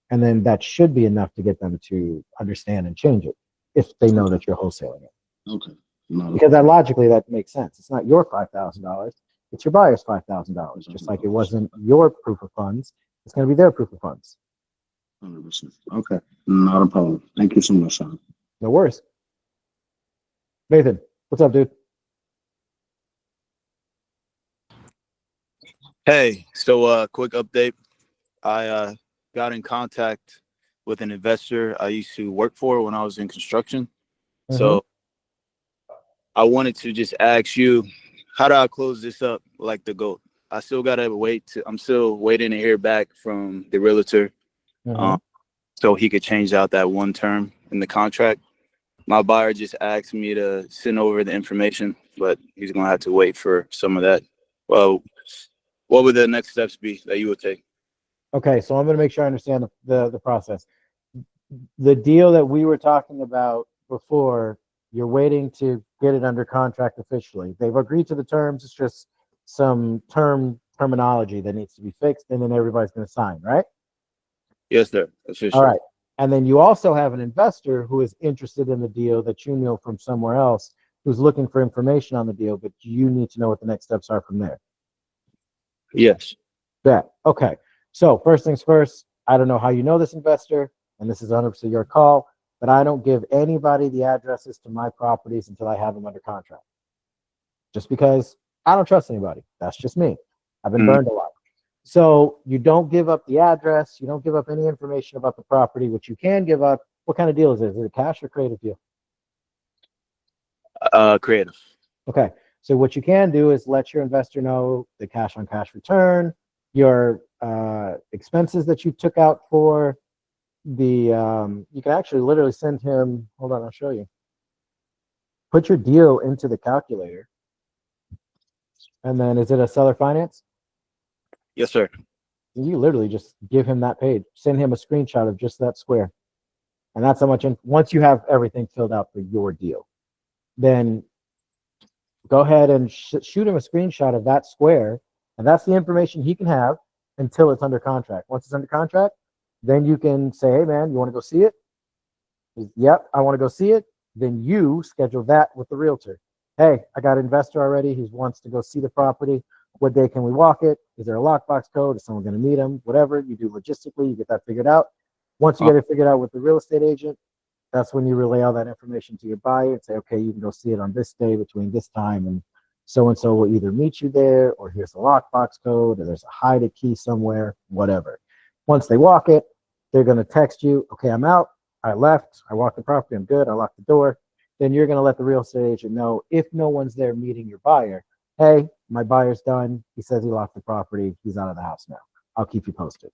And then that should be enough to get them to understand and change it if they know that you're wholesaling it. Okay. Because that logically that makes sense. It's not your $5,000; it's your buyer's $5,000. Just like it wasn't your proof of funds, it's going to be their proof of funds. 100%. Okay, not a problem. Thank you so much, Sean. No worries. Nathan, what's up, dude? Hey, so quick update. I got in contact with an investor I used to work for when I was in construction. Mm-hmm. So I wanted to just ask you, how do I close this up like the GOAT? I still gotta I'm still waiting to hear back from the realtor, Mm-hmm. so he could change out that one term in the contract. My buyer just asked me to send over the information, but he's gonna have to wait for some of that. Well, what would the next steps be that you would take? Okay, so I'm going to make sure I understand the process. The deal that we were talking about before, you're waiting to get it under contract officially. They've agreed to the terms. It's just some terminology that needs to be fixed, and then everybody's going to sign, right? Yes, sir. Officially. All right. And then you also have an investor who is interested in the deal that you know from somewhere else, who's looking for information on the deal, but you need to know what the next steps are from there. Yes. Yeah. Okay. So first things first, I don't know how you know this investor, and this is 100% your call, but I don't give anybody the addresses to my properties until I have them under contract. Just because I don't trust anybody. That's just me. I've been burned a lot. So you don't give up the address. You don't give up any information about the property. What you can give up, what kind of deal is it? Is it a cash or creative deal? Creative. Okay. So what you can do is let your investor know the cash on cash return, your expenses that you took out for the, you can actually literally send him, hold on, I'll show you. Put your deal into the calculator. And then is it a seller finance? Yes, sir. You literally just give him that page, send him a screenshot of just that square. And that's how much, once you have everything filled out for your deal, then go ahead and shoot him a screenshot of that square. And that's the information he can have until it's under contract. Once it's under contract, then you can say, hey man, you want to go see it? Yep, I want to go see it. Then you schedule that with the realtor. Hey, I got an investor already. He wants to go see the property. What day can we walk it? Is there a lockbox code? Is someone going to meet him? Whatever you do logistically, you get that figured out. Once you get it figured out with the real estate agent, that's when you relay all that information to your buyer and say, okay, you can go see it on this day between this time, and so will either meet you there, or here's the lockbox code, or there's a hide a key somewhere, whatever. Once they walk it, they're going to text you, okay, I'm out. I left. I walked the property. I'm good. I locked the door. Then you're going to let the real estate agent know, if no one's there meeting your buyer, hey, my buyer's done. He says he locked the property. He's out of the house now. I'll keep you posted.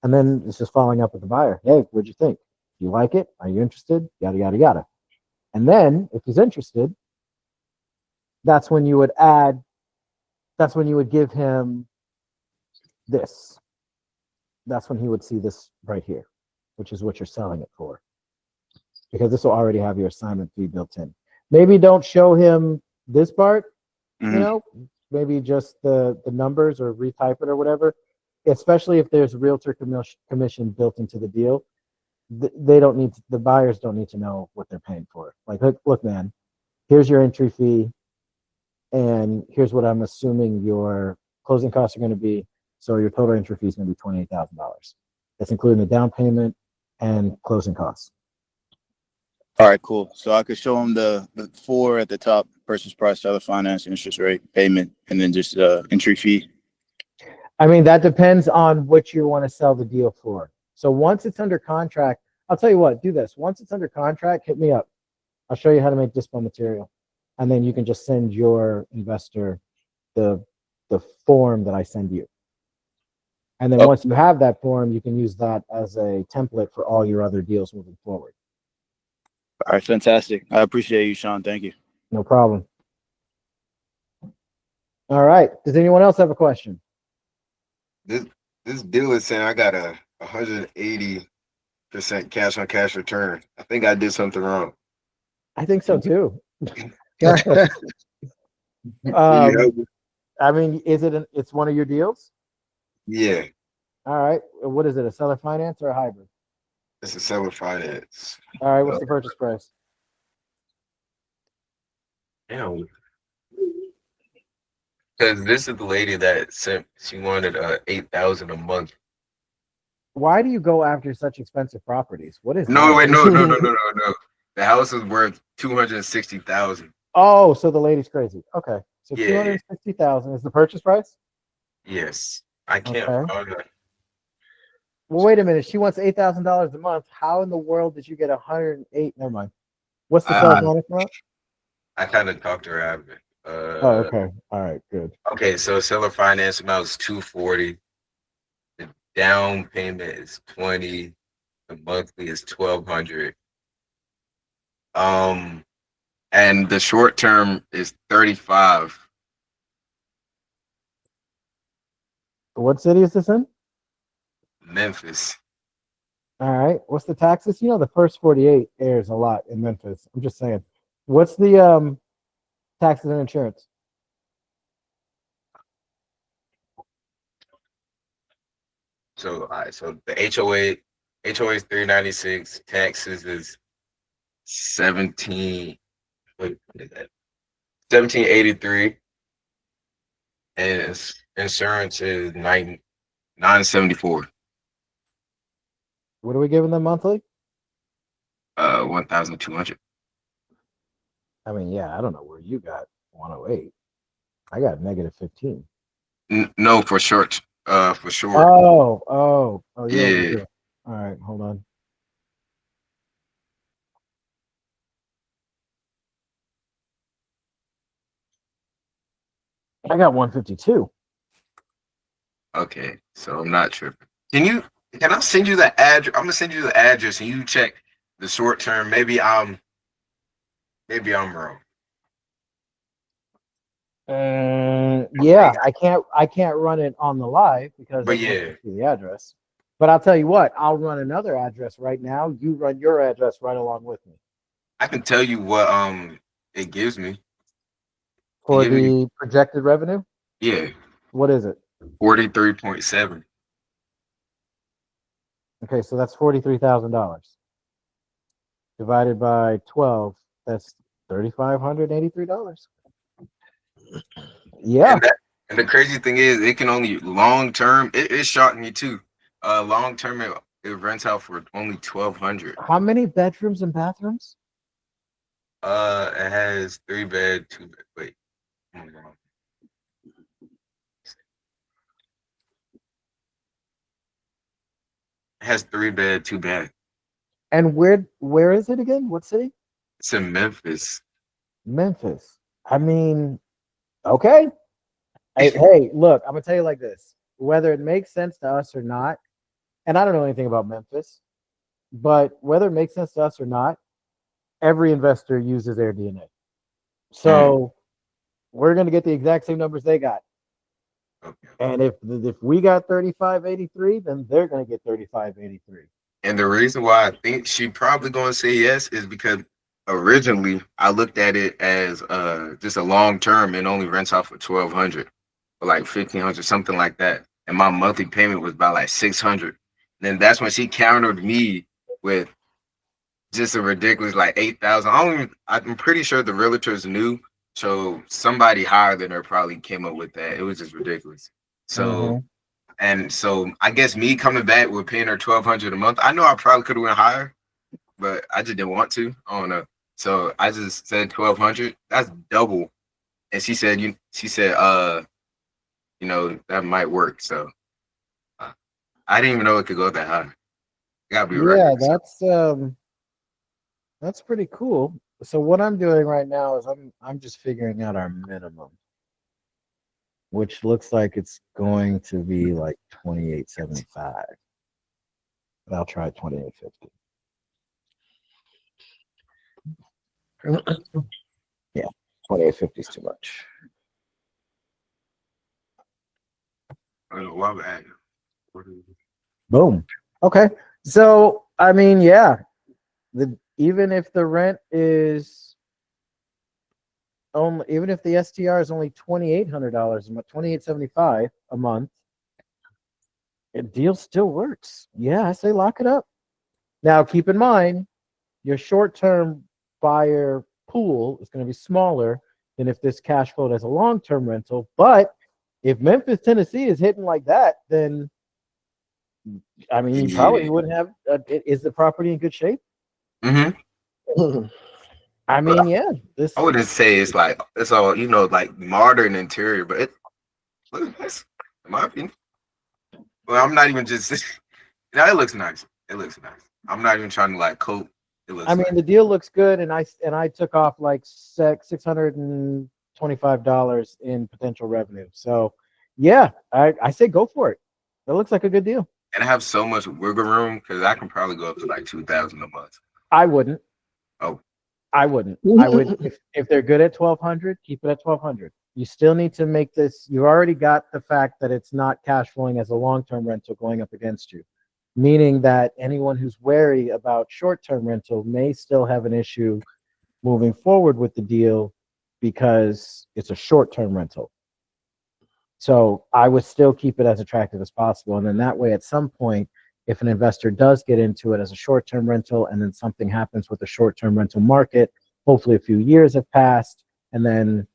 And then it's just following up with the buyer. Hey, what'd you think? Do you like it? Are you interested? Yada, yada, yada. And then if he's interested, that's when you would give him this. That's when he would see this right here, which is what you're selling it for. Because this will already have your assignment fee built in. Maybe don't show him this part, maybe just the numbers, or retype it or whatever, especially if there's realtor commission built into the deal. The buyers don't need to know what they're paying for. Like, look, man, here's your entry fee. and here's what I'm assuming your closing costs are going to be. So your total entry fee is going to be $28,000. That's including the down payment and closing costs. All right, cool. So I could show them the four at the top: purchase price, seller finance, interest rate, payment, and then just entry fee. I mean, that depends on what you want to sell the deal for. So once it's under contract, I'll tell you what, do this. Once it's under contract, hit me up. I'll show you how to make dispo material. And then you can just send your investor the form that I send you. And then once you have that form, you can use that as a template for all your other deals moving forward. All right, fantastic. I appreciate you, Sean. Thank you. No problem. All right. Does anyone else have a question? This deal is saying I got a 180% cash on cash return. I think I did something wrong. I think so too. I mean, it's one of your deals? Yeah, All right. What is it? A seller finance or a hybrid? it's a seller finance. All right. What's the purchase price? Damn. Because this is the lady that said she wanted 8,000 a month. Why do you go after such expensive properties? What is No, that? wait, no. The house is worth 260,000. Oh, so the lady's crazy. Okay. So Yeah. 260,000 is the purchase price? Yes, I can't. Okay. Find her. Well, wait a minute. She wants $8,000 a month. How in the world did you get 108? Never mind. What's the seller finance amount? I kind of talked to her after. Oh, okay. All right, good. Okay, so seller finance amount is 240. The down payment is 20. The monthly is 1,200. And the short term is 35. What city is this in? Memphis. All right. What's the taxes? You know, the first 48 airs a lot in Memphis. I'm just saying. What's the taxes and insurance? So, all right, so the HOA is 396. Taxes is 17. Wait, what is that? 1783. And insurance is 974. What are we giving them monthly? 1,200. I mean, yeah, I don't know where you got 108. I got negative 15. No, for short. For sure. Oh, you're Yeah. overdue. All right, hold on. I got 152. Okay, so I'm not tripping. Can I send you the address? I'm gonna send you the address and you check the short term. Maybe I'm wrong. Yeah, I can't run it on the live because But I can't yeah. see the address. But I'll tell you what, I'll run another address right now. You run your address right along with me. I can tell you what it gives me. For the projected revenue? Yeah. What is it? 43.7. Okay, so that's $43,000. Divided by 12, that's $3,583. Yeah. And the crazy thing is, it can only long term. It shocked me too. Long term, it rents out for only 1,200. How many bedrooms and bathrooms? It has 3 bed, 2 bed. Wait. Hold on. It has 3 bed, 2 bath. And where is it again? What city? It's in Memphis. Memphis. I mean, okay. Hey, look, I'm gonna tell you like this. Whether it makes sense to us or not, and I don't know anything about Memphis, but whether it makes sense to us or not, every investor uses AirDNA. So we're gonna get the exact same numbers they got. Okay. And if we got 3583, then they're gonna get 3583. And the reason why I think she probably gonna say yes is because originally I looked at it as just a long term and only rents out for 1,200 or like 1,500, something like that. And my monthly payment was about like 600. Then that's when she countered me with just a ridiculous like 8,000. I'm pretty sure the realtors knew. So somebody higher than her probably came up with that. It was just ridiculous. So and so I guess me coming back with paying her $1,200 a month. I know I probably could have went higher, but I just didn't want to. I don't know. So I just said 1,200. That's double. And she said that might work. So I didn't even know it could go that high. It gotta be a Yeah, record. that's pretty cool. So what I'm doing right now is I'm just figuring out our minimum, which looks like it's going to be like 28.75. But I'll try 28.50. Yeah, 28.50 is too much. I don't know why we're at it. Boom. Okay. So I mean, yeah, even if the rent is only, even if the STR is only $2,800 a month, 28.75 a month, the deal still works. Yeah, I say lock it up. Now keep in mind, your short-term buyer pool is going to be smaller than if this cash flowed as a long-term rental. But if Memphis, Tennessee is hitting like that, then I mean, you probably wouldn't have. Is the property in good shape? Mm-hmm. I mean, yeah. I wouldn't say it's all like modern interior, but it looks nice in my opinion. Well, I'm not even just. It looks nice. It looks nice. I'm not even trying to like coat. It looks. I mean, nice. the deal looks good, and I took off like $625 in potential revenue. So, yeah, I say go for it. That looks like a good deal. And I have so much wiggle room because I can probably go up to like 2,000 a month. I wouldn't. Oh, I wouldn't. I would if they're good at 1,200, keep it at 1,200. You still need to make this. You already got the fact that it's not cash flowing as a long-term rental going up against you, meaning that anyone who's wary about short-term rental may still have an issue moving forward with the deal because it's a short-term rental. So I would still keep it as attractive as possible. And then that way, at some point, if an investor does get into it as a short-term rental and then something happens with the short-term rental market, hopefully a few years have passed, and then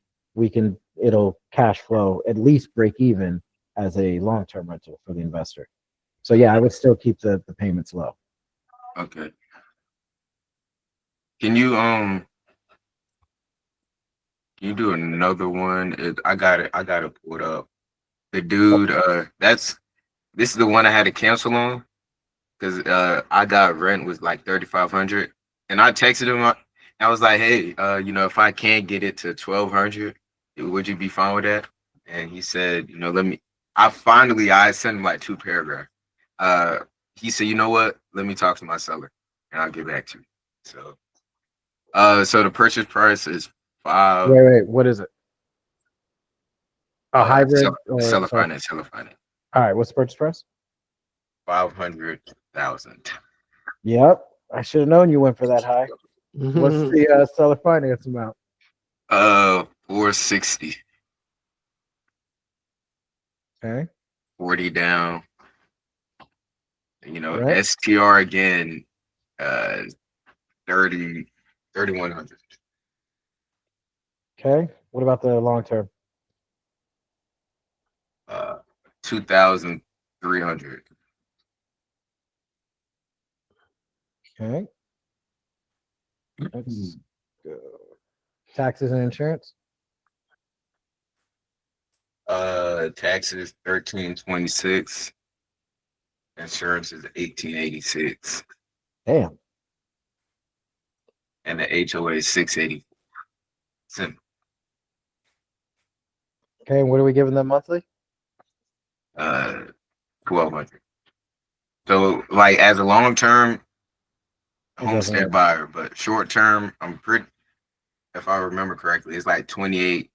it'll cash flow, at least break even as a long-term rental for the investor. So yeah, I would still keep the payments low. okay. Can you do another one? I got it. I got to pull it up. The dude, this is the one I had to cancel on because I got rent was like 3,500, and I texted him. I was like, hey, if I can't get it to 1,200, would you be fine with that? And he said, let me. I sent him like 2 paragraphs. He said, you know what? Let me talk to my seller, and I'll get back to you. So the purchase price is five. Wait, what is it? A hybrid Seller finance. All right, what's the purchase price? 500,000. Yep, I should have known you went for that high. What's the seller finance amount? 460. Okay. 40 down. Right. STR again, 3,100. Okay. What about the long term? 2,300. Okay. Let's go. Taxes and insurance? Taxes 1,326. Insurance is 1,886. Damn. And the HOA is 684. Simple. Okay, and what are we giving them monthly? 1,200. So like as a long term homestead buyer, but short term, if I remember correctly, it's like 28%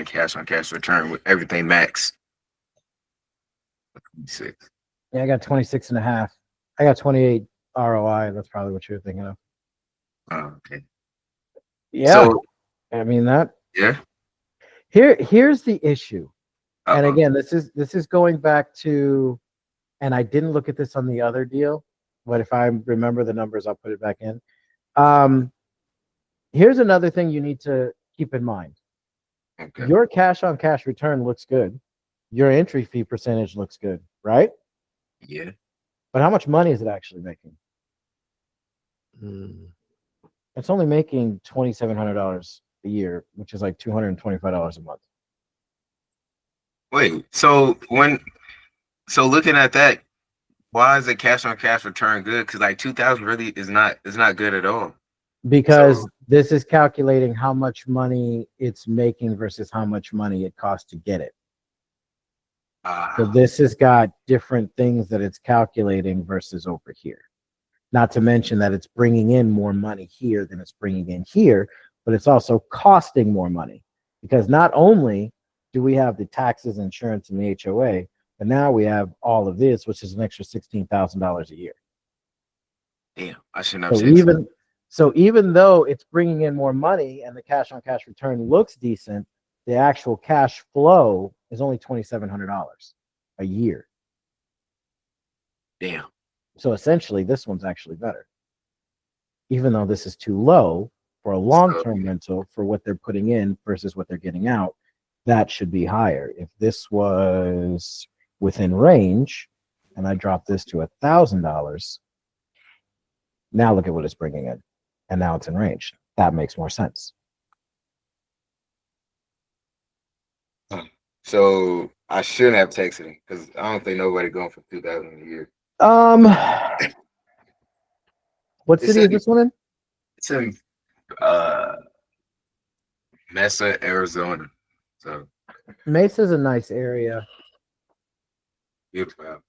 cash on cash return with everything max. 26. Yeah, I got 26 and a half. I got 28 ROI. That's probably what you're thinking of. Oh, okay. Yeah. So, I mean that. Yeah. Here's the issue. Uh-oh. And again, this is going back to, and I didn't look at this on the other deal, but if I remember the numbers, I'll put it back in. Here's another thing you need to keep in mind. Okay. Your cash on cash return looks good. Your entry fee percentage looks good, right? Yeah. But how much money is it actually making? Mm. It's only making $2,700 a year, which is like $225 a month. Wait. So looking at that, why is the cash on cash return good? Because like 2,000 really is not good at all. Because So this is calculating how much money it's making versus how much money it costs to get it. So this has got different things that it's calculating versus over here. Not to mention that it's bringing in more money here than it's bringing in here, but it's also costing more money because not only do we have the taxes, insurance, and the HOA, but now we have all of this, which is an extra $16,000 a year. damn, I shouldn't have So changed it. even though it's bringing in more money and the cash on cash return looks decent, the actual cash flow is only $2,700 a year. Damn. So essentially, this one's actually better, even though this is too low for a long-term rental for what they're putting in versus what they're getting out. That should be higher. If this was within range, and I drop this to $1,000, now look at what it's bringing in, and now it's in range. That makes more sense. So I shouldn't have texted him because I don't think nobody going for 2,000 a year. What It city is said this one in? it's in Mesa, Arizona. So Mesa's a nice area. beautiful.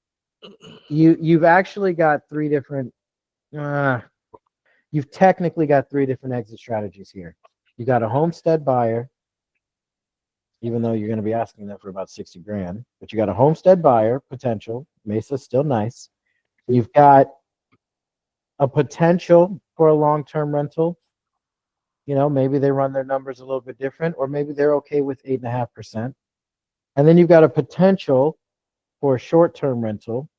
You've actually got three different. You've technically got three different exit strategies here. You got a homestead buyer, even though you're going to be asking them for about 60 grand, but you got a homestead buyer potential. Mesa's still nice. You've got a potential for a long-term rental. You know, maybe they run their numbers a little bit different, or maybe they're okay with 8.5%. And then you've got a potential for a short-term rental.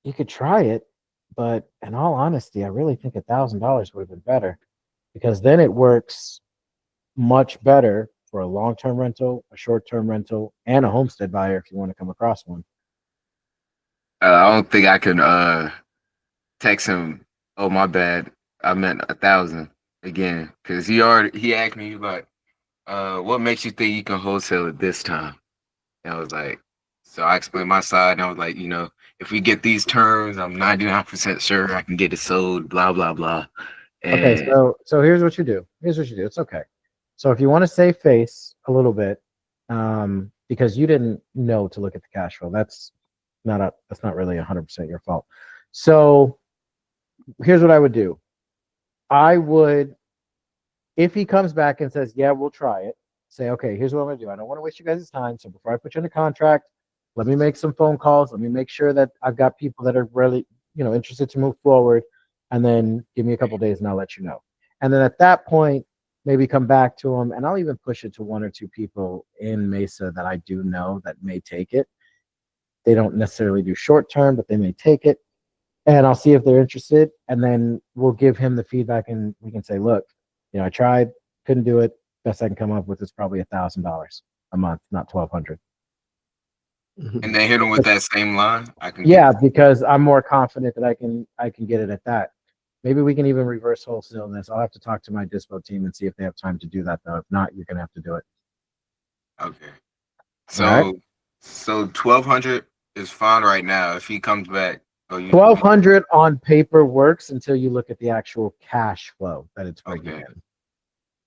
You could try it, but in all honesty, I really think $1,000 would have been better because then it works much better for a long-term rental, a short-term rental, and a homestead buyer if you want to come across one. I don't think I can text him. Oh, my bad. I meant 1,000 again because he asked me like, what makes you think you can wholesale it this time? And I was like, so I explained my side, and I was like, if we get these terms, I'm 99% sure I can get it sold. Blah blah blah. And Okay, so here's what you do. It's okay. So if you want to save face a little bit, because you didn't know to look at the cash flow, that's not really 100% your fault. So here's what I would do. I would, if he comes back and says, yeah, we'll try it, say, okay, here's what I'm going to do. I don't want to waste you guys' time. So before I put you in a contract, let me make some phone calls. Let me make sure that I've got people that are really, interested to move forward. And then give me a couple days and I'll let you know. And then at that point, maybe come back to them. And I'll even push it to one or two people in Mesa that I do know that may take it. They don't necessarily do short term, but they may take it. And I'll see if they're interested. And then we'll give him the feedback and we can say, look, I tried, couldn't do it. Best I can come up with is probably $1,000 a month, not $1,200. and then hit him with that same line. Because I'm more confident that I can get it at that. Maybe we can even reverse wholesale this. I'll have to talk to my dispo team and see if they have time to do that, though. If not, you're gonna have to do it. Okay. So Right. so 1,200 is fine right now. If he comes back, 1,200 on paper works until you look at the actual cash flow that it's bringing in.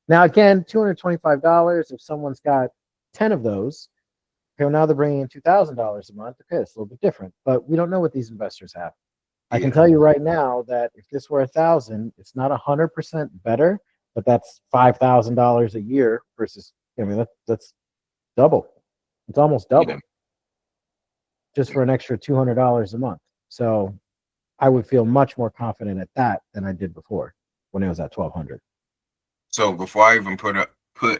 Now, again, $225. If someone's got 10 of those, okay, now they're bringing in $2,000 a month. Okay, it's a little bit different, but we don't know what these investors have. I can tell you right now that if this were 1,000, it's not 100% better, but that's $5,000 a year versus. That's double. It's almost double, just for an extra $200 a month. So, I would feel much more confident at that than I did before when it was at 1,200. So before I even put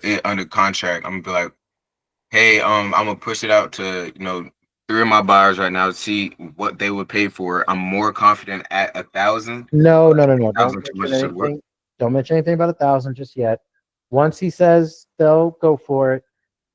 it under contract, I'm gonna be like, hey, I'm gonna push it out to 3 of my buyers right now to see what they would pay for it. I'm more confident at 1,000. No. Don't 1,000 too much should work. mention anything about 1,000 just yet. Once he says they'll go for it,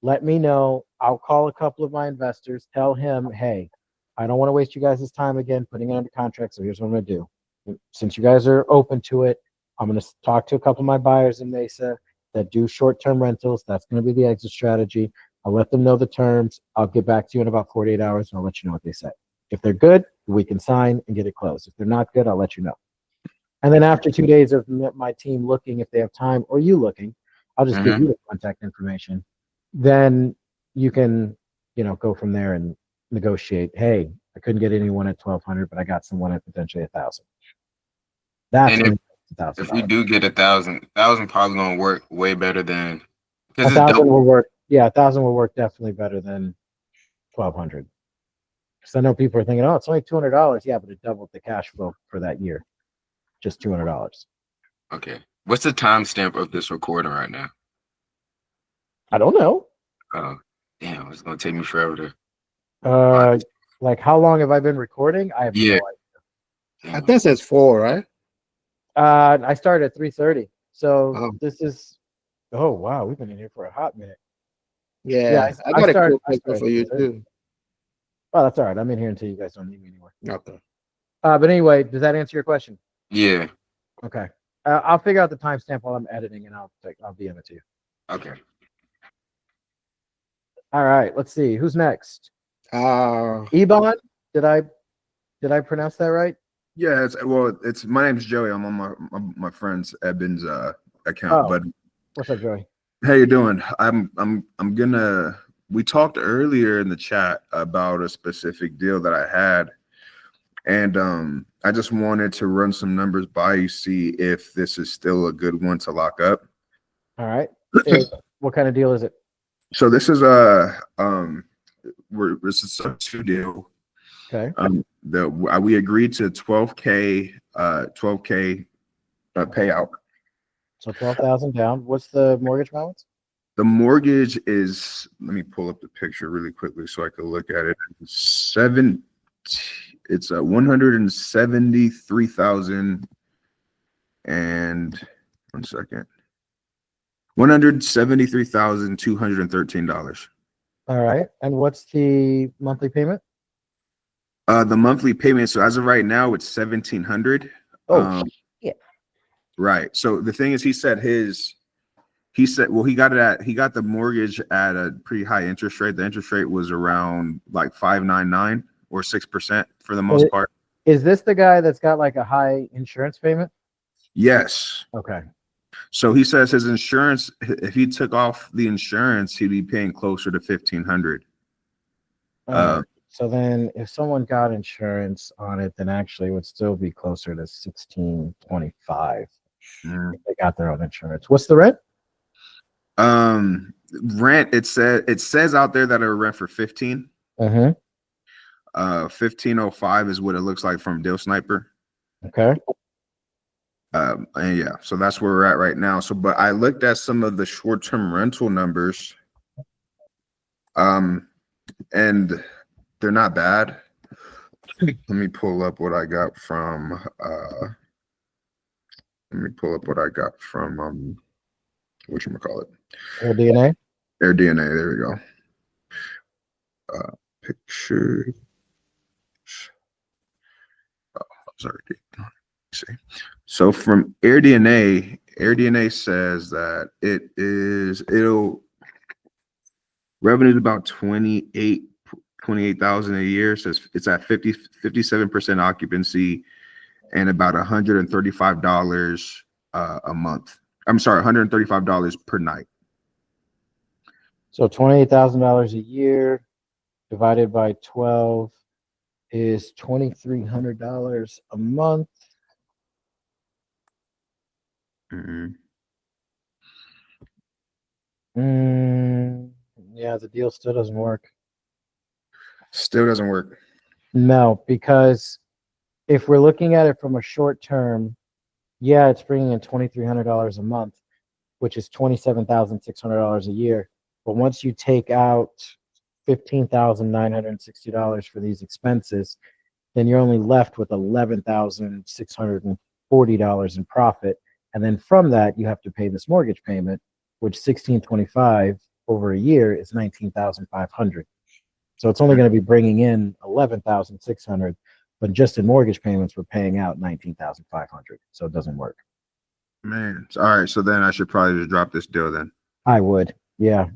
let me know. I'll call a couple of my investors, tell him, hey, I don't want to waste you guys' time again putting it under contract. So here's what I'm going to do. Since you guys are open to it, I'm going to talk to a couple of my buyers in Mesa that do short-term rentals. That's going to be the exit strategy. I'll let them know the terms. I'll get back to you in about 48 hours and I'll let you know what they say. If they're good, we can sign and get it closed. If they're not good, I'll let you know. And then after 2 days of my team looking, if they have time, or you looking, I'll just give you the contact information. Then you can, go from there and negotiate. Hey, I couldn't get anyone at 1,200, but I got someone at potentially 1,000. That's And $1,000. if we do get 1,000 probably gonna work way better than because it's 1,000 double. will work. Yeah, 1,000 will work definitely better than 1,200. Because I know people are thinking, oh, it's only $200. Yeah, but it doubled the cash flow for that year. Just $200. Okay. What's the timestamp of this recording right now? I don't know. Oh, damn, it's gonna take me forever to. Like how long have I been recording? I have no idea. I think it says 4, right? I started at 3:30. So Oh. this is. Oh wow, we've been in here for a hot minute. Yeah, I got a cool question for you too. Oh, that's all right. I'm in here until you guys don't need me anymore. Okay. But anyway, does that answer your question? Yeah. Okay. I'll figure out the timestamp while I'm editing, and I'll DM it to you. Okay. All right. Let's see. Who's next? Ebon. Did I pronounce that right? Yeah, it's my name's Joey. I'm on my friend's Eben's account. Oh. But What's up, Joey? how you doing? We talked earlier in the chat about a specific deal that I had, and I just wanted to run some numbers by you, see if this is still a good one to lock up. All right. What kind of deal is it? So this is this is a 2 deal. Okay. We agreed to 12K payout. So 12,000 down. What's the mortgage balance? The mortgage is, let me pull up the picture really quickly so I can look at it. It's 173,000 and $173,213. All right. And what's the monthly payment? The monthly payment. So as of right now, it's 1,700. Oh, yeah. Right. So the thing is, he got the mortgage at a pretty high interest rate. The interest rate was around like 5.99 or 6% for the most part. Is this the guy that's got like a high insurance payment? Yes. Okay. So he says his insurance, if he took off the insurance, he'd be paying closer to 1,500. So then if someone got insurance on it, then actually it would still be closer to 1,625 if they got their own insurance. What's the rent? Rent, it says out there that it'll rent for 15. 1505 is what it looks like from Deal Sniper. Okay. And yeah, so that's where we're at right now. So, but I looked at some of the short-term rental numbers, and they're not bad. Let me pull up what I got from whatchamacallit? AirDNA? AirDNA, there we go. Picture. Oh, sorry. See. So from AirDNA says that revenue is about 28,000 a year. Says it's at 57% occupancy and about $135 a month. I'm sorry, $135 per night. So $28,000 a year divided by 12 is $2,300 a month. Yeah, the deal still doesn't work. Still doesn't work. No, because if we're looking at it from a short term, yeah, it's bringing in $2,300 a month, which is $27,600 a year. But once you take out $15,960 for these expenses, then you're only left with $11,640 in profit. And then from that, you have to pay this mortgage payment, which 1625 over a year is 19,500. So it's only going to be bringing in 11,600, but just in mortgage payments, we're paying out 19,500. So it doesn't work. Man, all right. So then I should probably just drop this deal then. I would, yeah,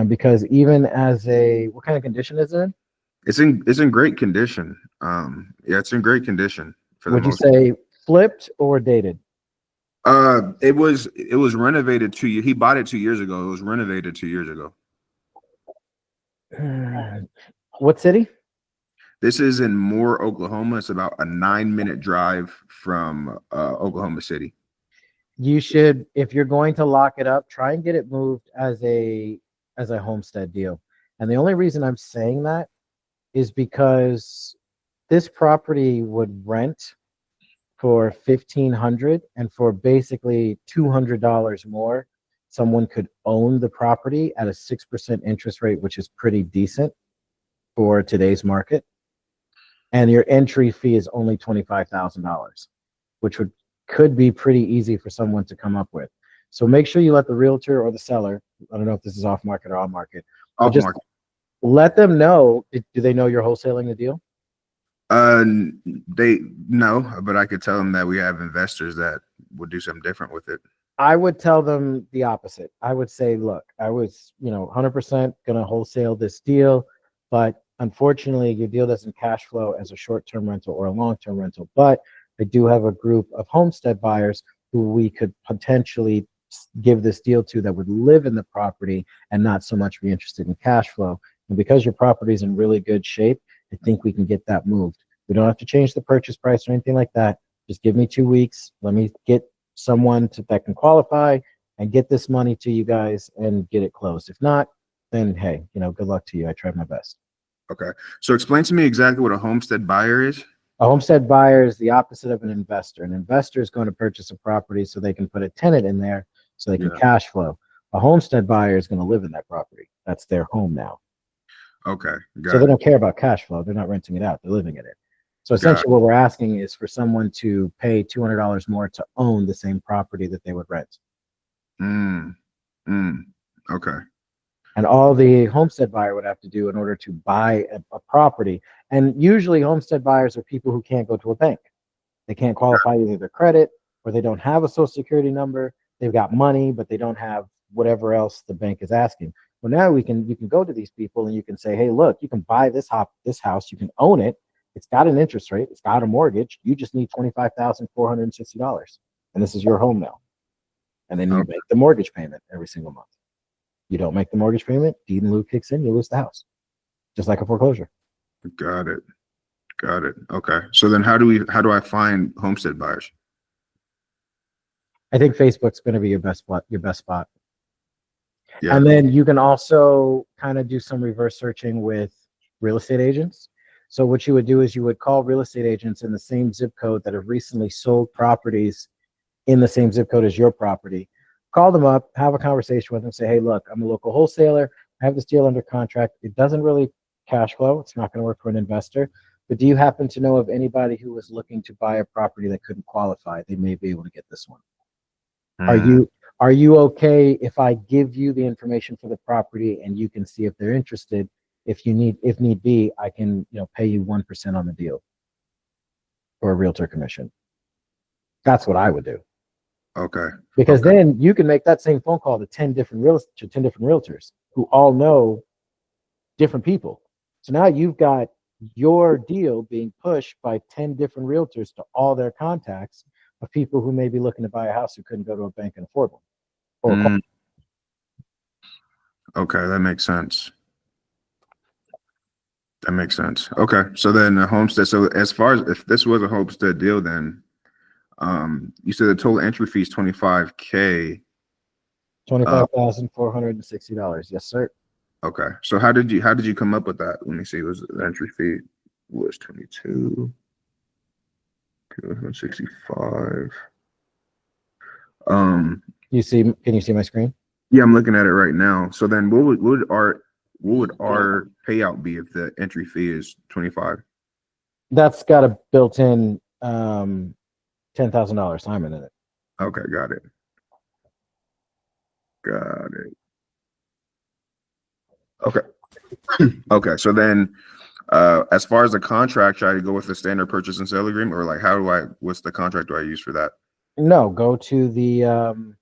because even as what kind of condition is it in? It's in great condition. Yeah, it's in great condition for the Would you most. say flipped or dated? It was renovated 2 years. He bought it 2 years ago. It was renovated 2 years ago. What city? This is in Moore, Oklahoma. It's about a 9-minute drive from Oklahoma City. You should, if you're going to lock it up, try and get it moved as a homestead deal. And the only reason I'm saying that is because this property would rent for $1,500, and for basically $200 more, someone could own the property at a 6% interest rate, which is pretty decent for today's market. And your entry fee is only $25,000, which could be pretty easy for someone to come up with. So make sure you let the realtor or the seller, I don't know if this is off market or on market, Off market. let them know. Do they know you're wholesaling the deal? They no, but I could tell them that we have investors that would do something different with it. I would tell them the opposite. I would say, look, I was, 100% going to wholesale this deal, but unfortunately, your deal doesn't cash flow as a short-term rental or a long-term rental. But I do have a group of homestead buyers who we could potentially give this deal to that would live in the property and not so much be interested in cash flow. And because your property is in really good shape, I think we can get that moved. We don't have to change the purchase price or anything like that. Just give me 2 weeks. Let me get someone that can qualify and get this money to you guys and get it closed. If not, then hey, good luck to you. I tried my best. Okay. So explain to me exactly what a homestead buyer is. A homestead buyer is the opposite of an investor. An investor is going to purchase a property so they can put a tenant in there so they can cash flow. A homestead buyer is going to live in that property. That's their home now. Okay. So they don't care about cash flow. They're not renting it out. They're living in it. So essentially what we're asking is for someone to pay $200 more to own the same property that they would rent. Okay. And all the homestead buyer would have to do in order to buy a property. And usually homestead buyers are people who can't go to a bank. They can't qualify either their credit, or they don't have a social security number. They've got money, but they don't have whatever else the bank is asking. Well, now you can go to these people and you can say, hey, look, you can buy this house, you can own it. It's got an interest rate, it's got a mortgage. You just need $25,460. And this is your home now. And then you make the mortgage payment every single month. You don't make the mortgage payment, deed in lieu kicks in, you lose the house. Just like a foreclosure. Got it. Okay. So then how do I find homestead buyers? I think Facebook's going to be your best spot. Yeah. And then you can also kind of do some reverse searching with real estate agents. So what you would do is you would call real estate agents in the same zip code that have recently sold properties in the same zip code as your property. Call them up, have a conversation with them, say, hey, look, I'm a local wholesaler. I have this deal under contract. It doesn't really cash flow. It's not going to work for an investor. But do you happen to know of anybody who was looking to buy a property that couldn't qualify? They may be able to get this one. Are you okay if I give you the information for the property and you can see if they're interested? If need be, I can pay you 1% on the deal for a realtor commission. That's what I would do. Okay. Because then you can make that same phone call to 10 different realtors who all know different people. So now you've got your deal being pushed by 10 different realtors to all their contacts of people who may be looking to buy a house who couldn't go to a bank and afford one. Okay, that makes sense. Okay, so then the homestead. So as far as if this was a homestead deal, then you said the total entry fee is $25K. $25,460. Yes, sir. Okay, so how did you come up with that? Let me see. It was the entry fee was 22, 265. Can you see my screen? Yeah, I'm looking at it right now. So then what would our payout be if the entry fee is 25? That's got a built-in $10,000 assignment in it. Okay, got it. Got it. Okay. Okay. So then, as far as the contract, should I go with the standard purchase and sale agreement, or like what's the contract do I use for that? No, go to the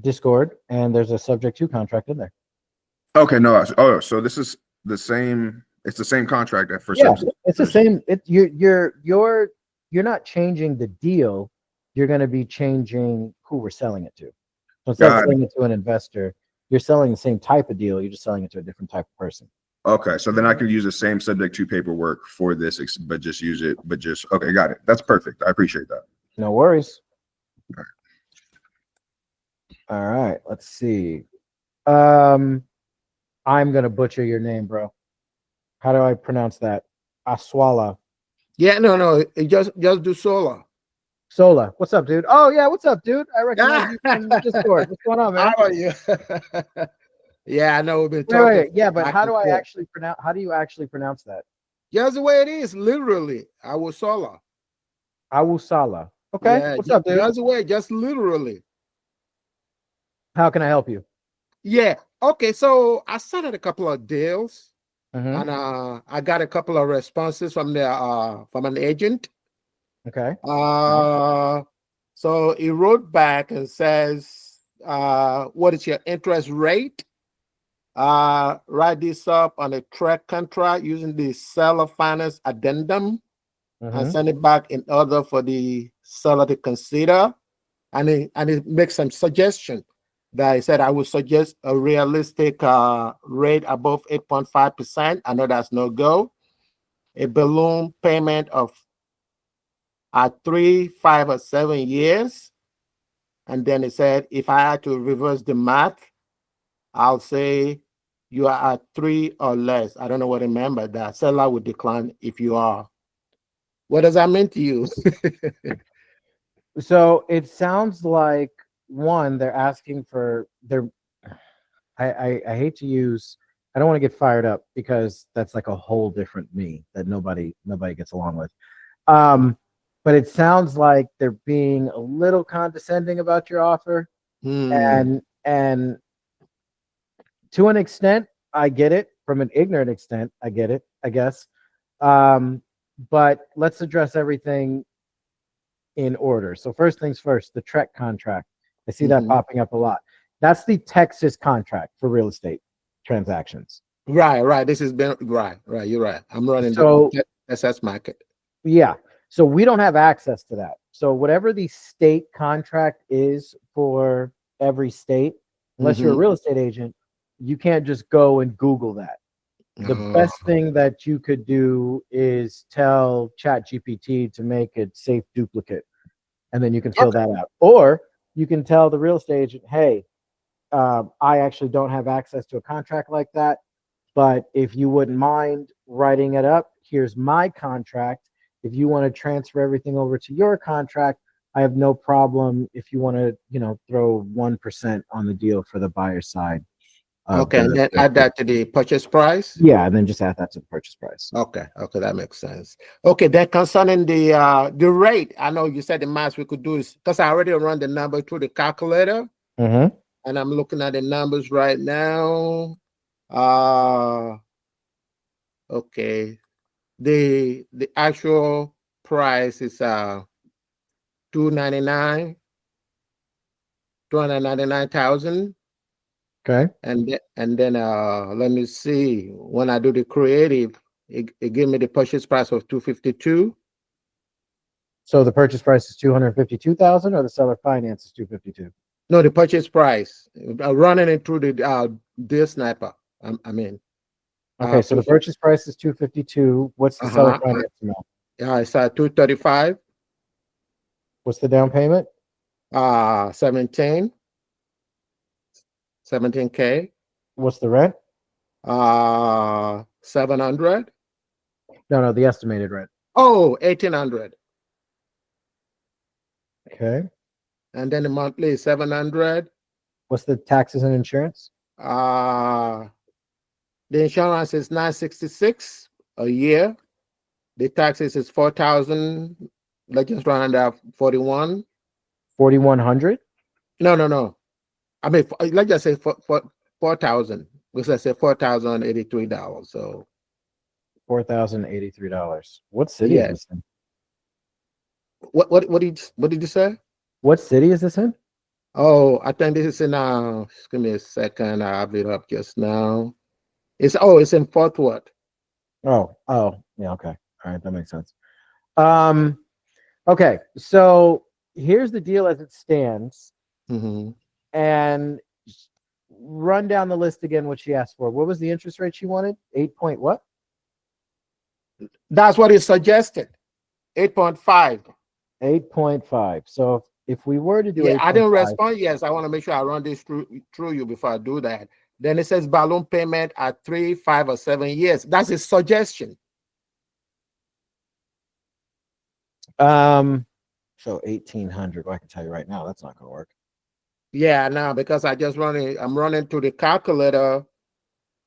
Discord, and there's a subject to contract in there. Okay. No. Oh, so this is the same. It's the same contract for Yeah, services. it's the same. You're not changing the deal. You're going to be changing who we're selling it to. So instead of selling it to an investor, you're selling the same type of deal. You're just selling it to a different type of person. Okay, so then I could use the same subject to paperwork for this, but just use it. Okay, got it. That's perfect. I appreciate that. No worries. All right, let's see. I'm gonna butcher your name, bro. How do I pronounce that? Aswala. Yeah, no, just do solar. Sola. What's up, dude? Oh yeah, what's up, dude? I recognize you from Discord. What's going on, man? How are you? Yeah, I know we've been Wait, talking. yeah, but how do you actually pronounce that? Just the way it is, literally. Awusola. Awusala. Okay. Yeah, what's up, dude? Just the way, just literally. How can I help you? Yeah. Okay. So I started a couple of deals, Mm-hmm. and I got a couple of responses from an agent. Okay. So he wrote back and says, "What is your interest rate? Write this up on a track contract using the seller finance addendum, and send it back in order for the seller to consider." And it makes some suggestion that I said I would suggest a realistic rate above 8.5%. I know that's no go. A balloon payment of 3, 5, or 7 years. And then it said, if I had to reverse the math, I'll say you are at 3 or less. I don't know what to remember that. Seller would decline if you are. What does that mean to you? So it sounds like they're asking for I hate to use, I don't want to get fired up because that's like a whole different me that nobody gets along with. But it sounds like they're being a little condescending about your offer. And to an extent, I get it. From an ignorant extent, I get it, I guess. But let's address everything in order. So first things first, the Trek contract. I see that popping up a lot. That's the Texas contract for real estate transactions. Right. This has been right. You're right. I'm running the SS market. Yeah. So we don't have access to that. So whatever the state contract is for every state, unless you're a real estate agent, you can't just go and Google that. The best thing that you could do is tell ChatGPT to make a safe duplicate, and then you can fill that out. Or you can tell the real estate agent, hey, I actually don't have access to a contract like that, but if you wouldn't mind writing it up, here's my contract. If you want to transfer everything over to your contract, I have no problem if you want to, throw 1% on the deal for the buyer side. Okay, and then add that to the purchase price? Yeah, and then just add that to the purchase price. Okay, that makes sense. Okay, then concerning the rate, I know you said the math we could do is, because I already run the number through the calculator, and I'm looking at the numbers right now. Okay, the actual price is $299,000. Okay. And then let me see. When I do the creative, it gave me the purchase price of $252,000. So the purchase price is $252,000, or the seller finance is $252,000? No, the purchase price. Running it through the deal sniper. Okay, so the purchase price is $252,000. What's the seller finance amount? It's $235,000. What's the down payment? 17K. What's the rent? $700. No, the estimated rent. Oh, $1,800. Okay. And then the monthly is $700. What's the taxes and insurance? The insurance is $966 a year. The taxes is $4,000. Let's just round up 41. 4,100? No. I mean, let's just say for 4,000. Let's say $4,083. So $4,083. What city is yes. this in? What did you say? What city is this in? Oh, I think this is in just give me a second. I have it up just now. It's in Fort Worth. Oh, yeah, okay. All right, that makes sense. Okay, so here's the deal as it stands, Mm-hmm. and run down the list again what she asked for. What was the interest rate she wanted? 8 point what? That's what is suggested. 8.5. 8.5. So if we were to do Yeah, I didn't 8.5, respond. Yes, I want to make sure I run this through you before I do that. Then it says balloon payment at 3, 5, or 7 years. That's a suggestion. so 1,800. Well, I can tell you right now, that's not going to work. Yeah, now because I'm running through the calculator,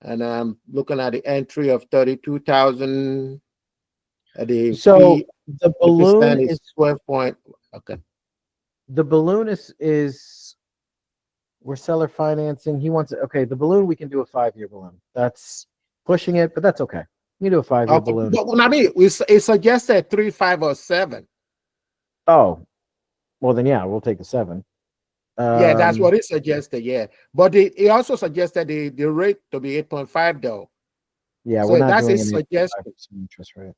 and I'm looking at the entry of 32,000. The So fee, the balloon percent is is 12 point. Okay. the balloon is we're seller financing. He wants it. Okay, the balloon we can do a 5-year balloon. That's pushing it, but that's okay. You can do a 5-year Okay, balloon. but I mean, it suggested 3, 5, or 7. Oh, well then yeah, we'll take the 7. Yeah, that's what it suggested. Yeah, but it also suggested the rate to be 8.5 though. Yeah, So we're not that's doing a an suggestion. 8.5% interest rate.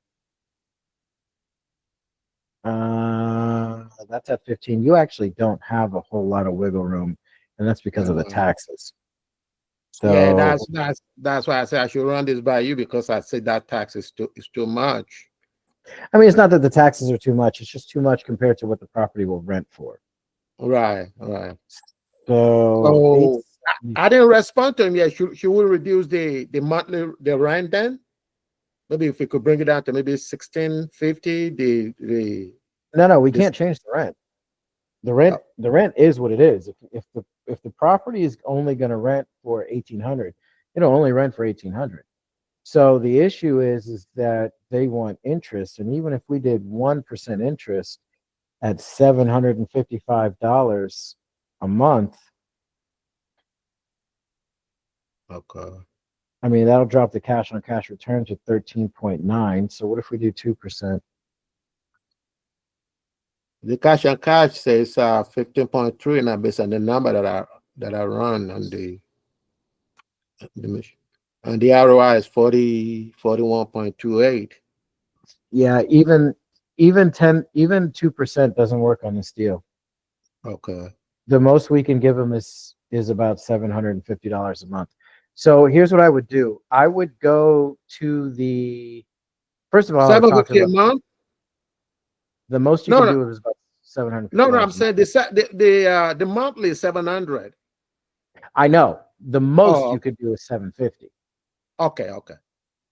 That's at 15. You actually don't have a whole lot of wiggle room, and that's because of the taxes. So Yeah, that's why I said I should run this by you, because I said that tax is too much. I mean, it's not that the taxes are too much; it's just too much compared to what the property will rent for. Right. So So I didn't respond to him yet. Should we reduce the monthly rent then? Maybe if we could bring it down to maybe 1,650. No, we this- can't change the rent. The rent is what it is. If the property is only going to rent for 1,800, it'll only rent for 1,800. So the issue is that they want interest, and even if we did 1% interest at $755 a month, Okay. I mean that'll drop the cash on cash return to 13.9. So what if we do 2%? The cash on cash says 15.3, and based on the number that I run on the machine. And the ROI is 41.28. Yeah, even 2% doesn't work on this deal. Okay. The most we can give them is about $750 a month. So here's what I would do. I would go to the first of all, I would talk to $750 a month? the most you can do is about $750. No, I'm saying the monthly is 700. I know. The most you could do is 750. Okay.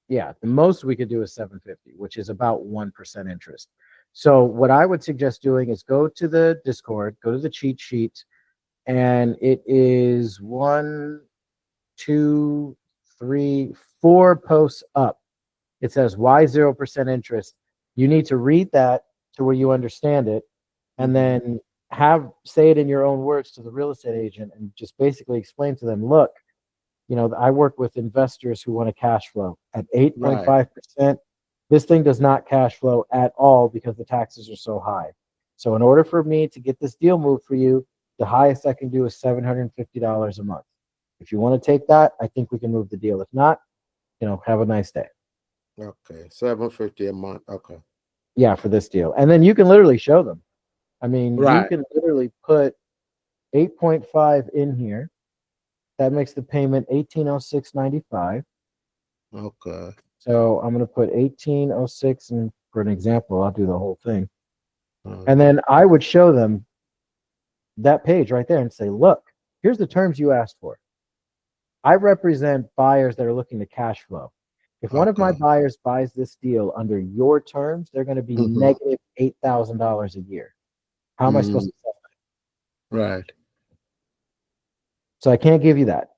Yeah, the most we could do is 750, which is about 1% interest. So what I would suggest doing is go to the Discord, go to the cheat sheet, and it is 1, 2, 3, 4 posts up. It says why 0% interest. You need to read that to where you understand it, and then say it in your own words to the real estate agent, and just basically explain to them, look, I work with investors who want a cash flow at 8.5%. This thing does not cash flow at all because the taxes are so high. So in order for me to get this deal moved for you, the highest I can do is $750 a month. If you want to take that, I think we can move the deal. If not, have a nice day. Okay, $750 a month. Okay. Yeah, for this deal. And then you can literally show them. I mean, you Right. can literally put 8.5 in here. That makes the payment $1,806.95. Okay. So I'm going to put 1806, and for an example, I'll do the whole thing. And then I would show them that page right there and say, look, here's the terms you asked for. I represent buyers that are looking to cash flow. If one of my buyers buys this deal under your terms, they're going to be negative $8,000 a year. How am I supposed to sell that? Right. So I can't give you that.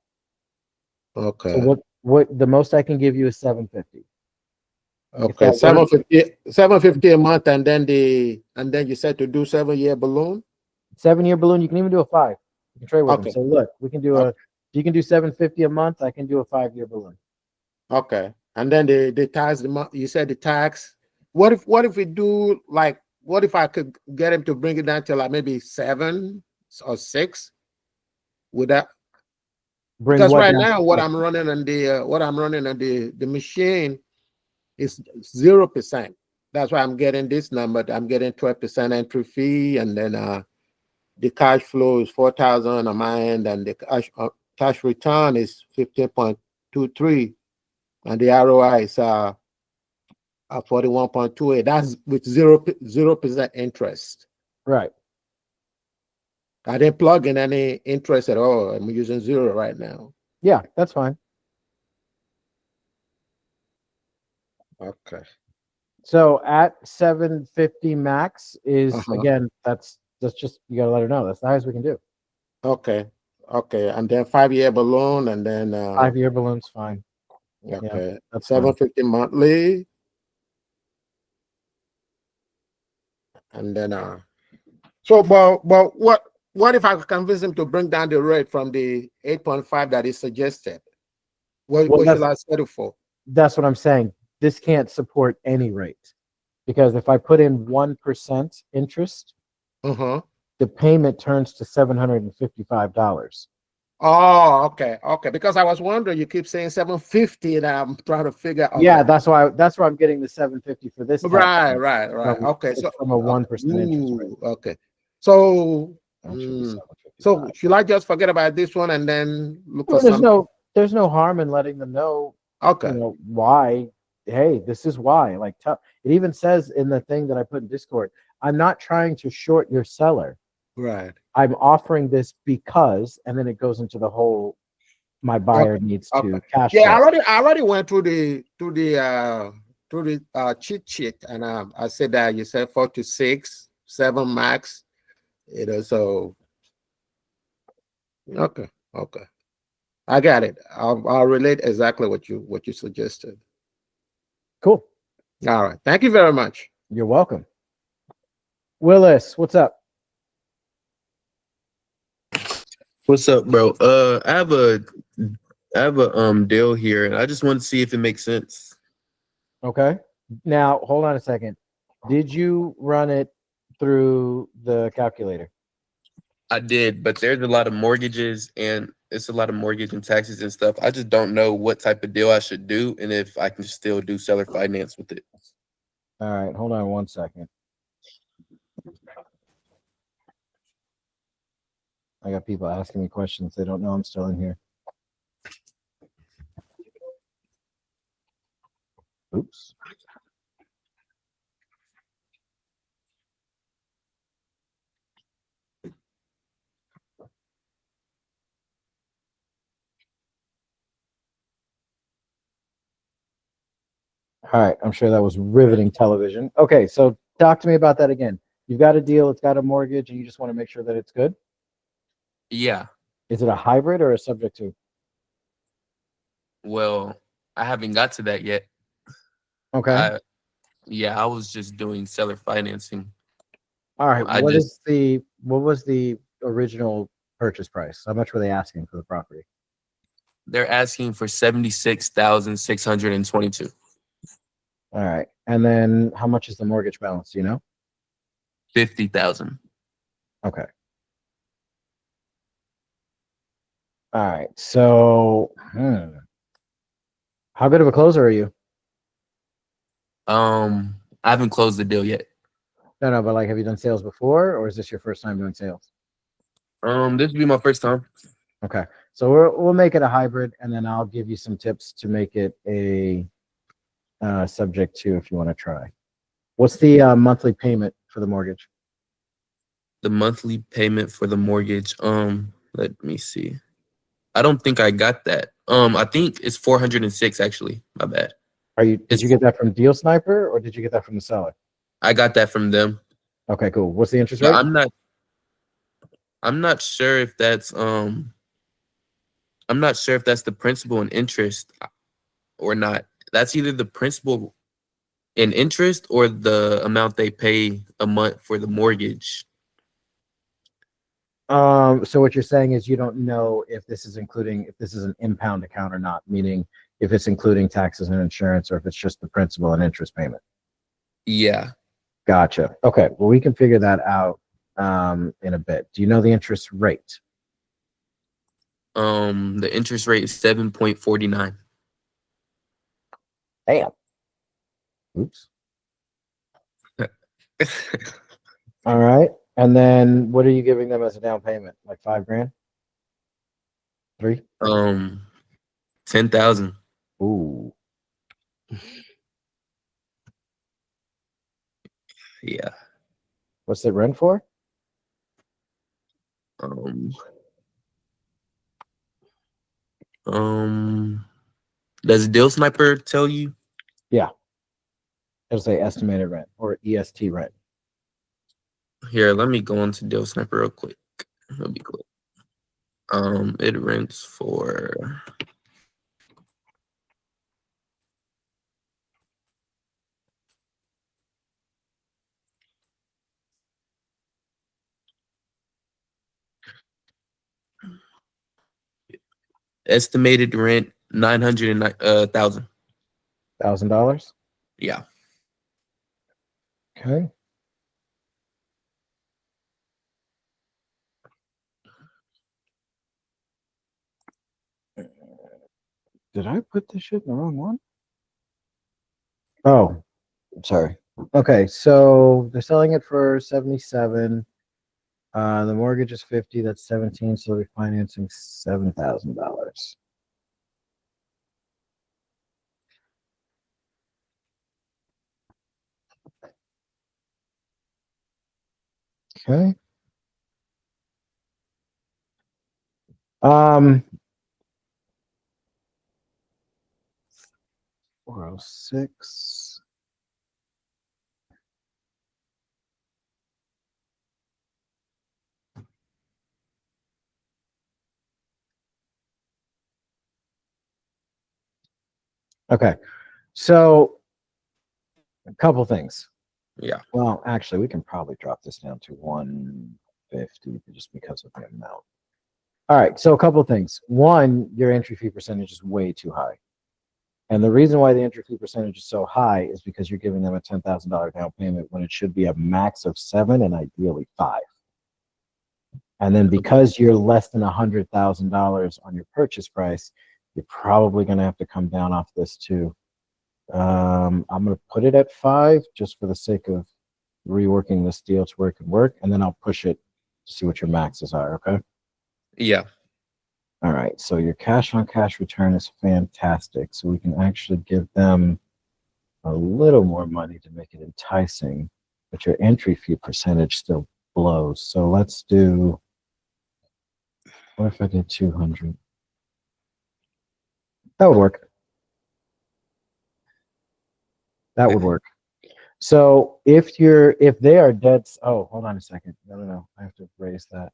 Okay. So what the most I can give you is $750. Okay, $750 a month, and then you said to do 7-year balloon. 7-year balloon. You can even do a 5. You can trade with them. Okay. Say, look, we can do you can do $750 a month. I can do a 5-year balloon. Okay. And then the tax, you said the tax. What if we do like, what if I could get him to bring it down to like maybe 7 or 6? Would that, Bring because what right down? now what I'm running on the machine is 0%. That's why I'm getting this number. I'm getting 12% entry fee, and then the cash flow is 4,000 on my end, and the cash return is 15.23, and the ROI is 41.28. That's with 0% interest. Right. I didn't plug in any interest at all. I'm using 0 right now. Yeah, that's fine. Okay. So at 750 max is Uh-huh. again, that's just, you gotta let her know that's the highest we can do. Okay. Okay. And then 5-year balloon, and then 5-year balloon's fine. okay. Yeah, that's fine. 750 monthly. And then so but what if I convince him to bring down the rate from the 8.5 that is suggested? What Well, should I settle for? that's what I'm saying. This can't support any rate because if I put in 1% interest, Uh-huh. the payment turns to $755. Oh, okay. Okay. Because I was wondering, you keep saying 750, and I'm trying to figure out. Yeah, that's why I'm getting the 750 for this tax Right. from, Okay. So from a 1% interest rate. okay. So That should be so 755. should I just forget about this one and then look for Well, something? there's no harm in letting them know, Okay. you know, why. Hey, this is why. Like, it even says in the thing that I put in Discord, I'm not trying to short your seller. Right. I'm offering this because, and then it goes into the whole, my buyer needs to cash flow. Yeah, I already went through the cheat sheet, and I said that you said 4 to 6, 7 max. You know, so okay. I got it. I'll relate exactly what you suggested. Cool. All right. Thank you very much. You're welcome. Willis, what's up? What's up, bro? I have a deal here, and I just want to see if it makes sense. Okay. Now, hold on a second. Did you run it through the calculator? I did, but there's a lot of mortgages, and it's a lot of mortgage and taxes and stuff. I just don't know what type of deal I should do, and if I can still do seller finance with it. All right, hold on one second. I got people asking me questions. They don't know I'm still in here. Oops. All right, I'm sure that was riveting television. Okay, so talk to me about that again. You've got a deal, it's got a mortgage, and you just want to make sure that it's good? Yeah. Is it a hybrid or a subject to? Well, I haven't got to that yet. Okay. I was just doing seller financing. All right. What was the original purchase price? How much were they asking for the property? They're asking for 76,622. All right. And then how much is the mortgage balance? Do you know? 50,000. Okay. All right. So, how good of a closer are you? I haven't closed the deal yet. No, but like, have you done sales before, or is this your first time doing sales? This will be my first time. Okay. So we'll make it a hybrid, and then I'll give you some tips to make it a subject to if you want to try. What's the monthly payment for the mortgage? The monthly payment for the mortgage, let me see. I don't think I got that. I think it's 406 actually. My bad. Did you get that from Deal Sniper, or did you get that from the seller? I got that from them. Okay, cool. What's the interest But rate? I'm not sure if that's the principal and interest or not. That's either the principal and interest or the amount they pay a month for the mortgage. So what you're saying is you don't know if this is an impound account or not, meaning if it's including taxes and insurance or if it's just the principal and interest payment. Yeah. Gotcha. Okay. Well, we can figure that out in a bit. Do you know the interest rate? The interest rate is 7.49. Damn. Oops. All right. And then what are you giving them as a down payment? Like $5,000? 3? 10,000. Ooh. Yeah. What's it rent for? Does Deal Sniper tell you? Yeah. It'll say estimated rent or EST rent. Here, let me go into Deal Sniper real quick. It'll be quick. It rents for estimated rent 900,000. $1,000? Yeah. Okay. Did I put this shit in the wrong one? Oh, sorry. Okay, so they're selling it for 77. The mortgage is 50. That's 17. So they're financing $7,000. Okay. 406. Okay, so a couple things. Yeah. Well, actually, we can probably drop this down to 150 just because of the amount. All right, so a couple things. One, your entry fee percentage is way too high. And the reason why the entry fee percentage is so high is because you're giving them a $10,000 down payment when it should be a max of 7 and ideally 5. And then because you're less than $100,000 on your purchase price, you're probably going to have to come down off this too. I'm going to put it at 5 just for the sake of reworking this deal to where it can work, and then I'll push it to see what your maxes are. Okay. Yeah. All right. So your cash on cash return is fantastic. So we can actually give them a little more money to make it enticing, but your entry fee percentage still blows. So let's do. What if I did 200? That would work. That would work. So if they are dead, oh, hold on a second. No. I have to raise that.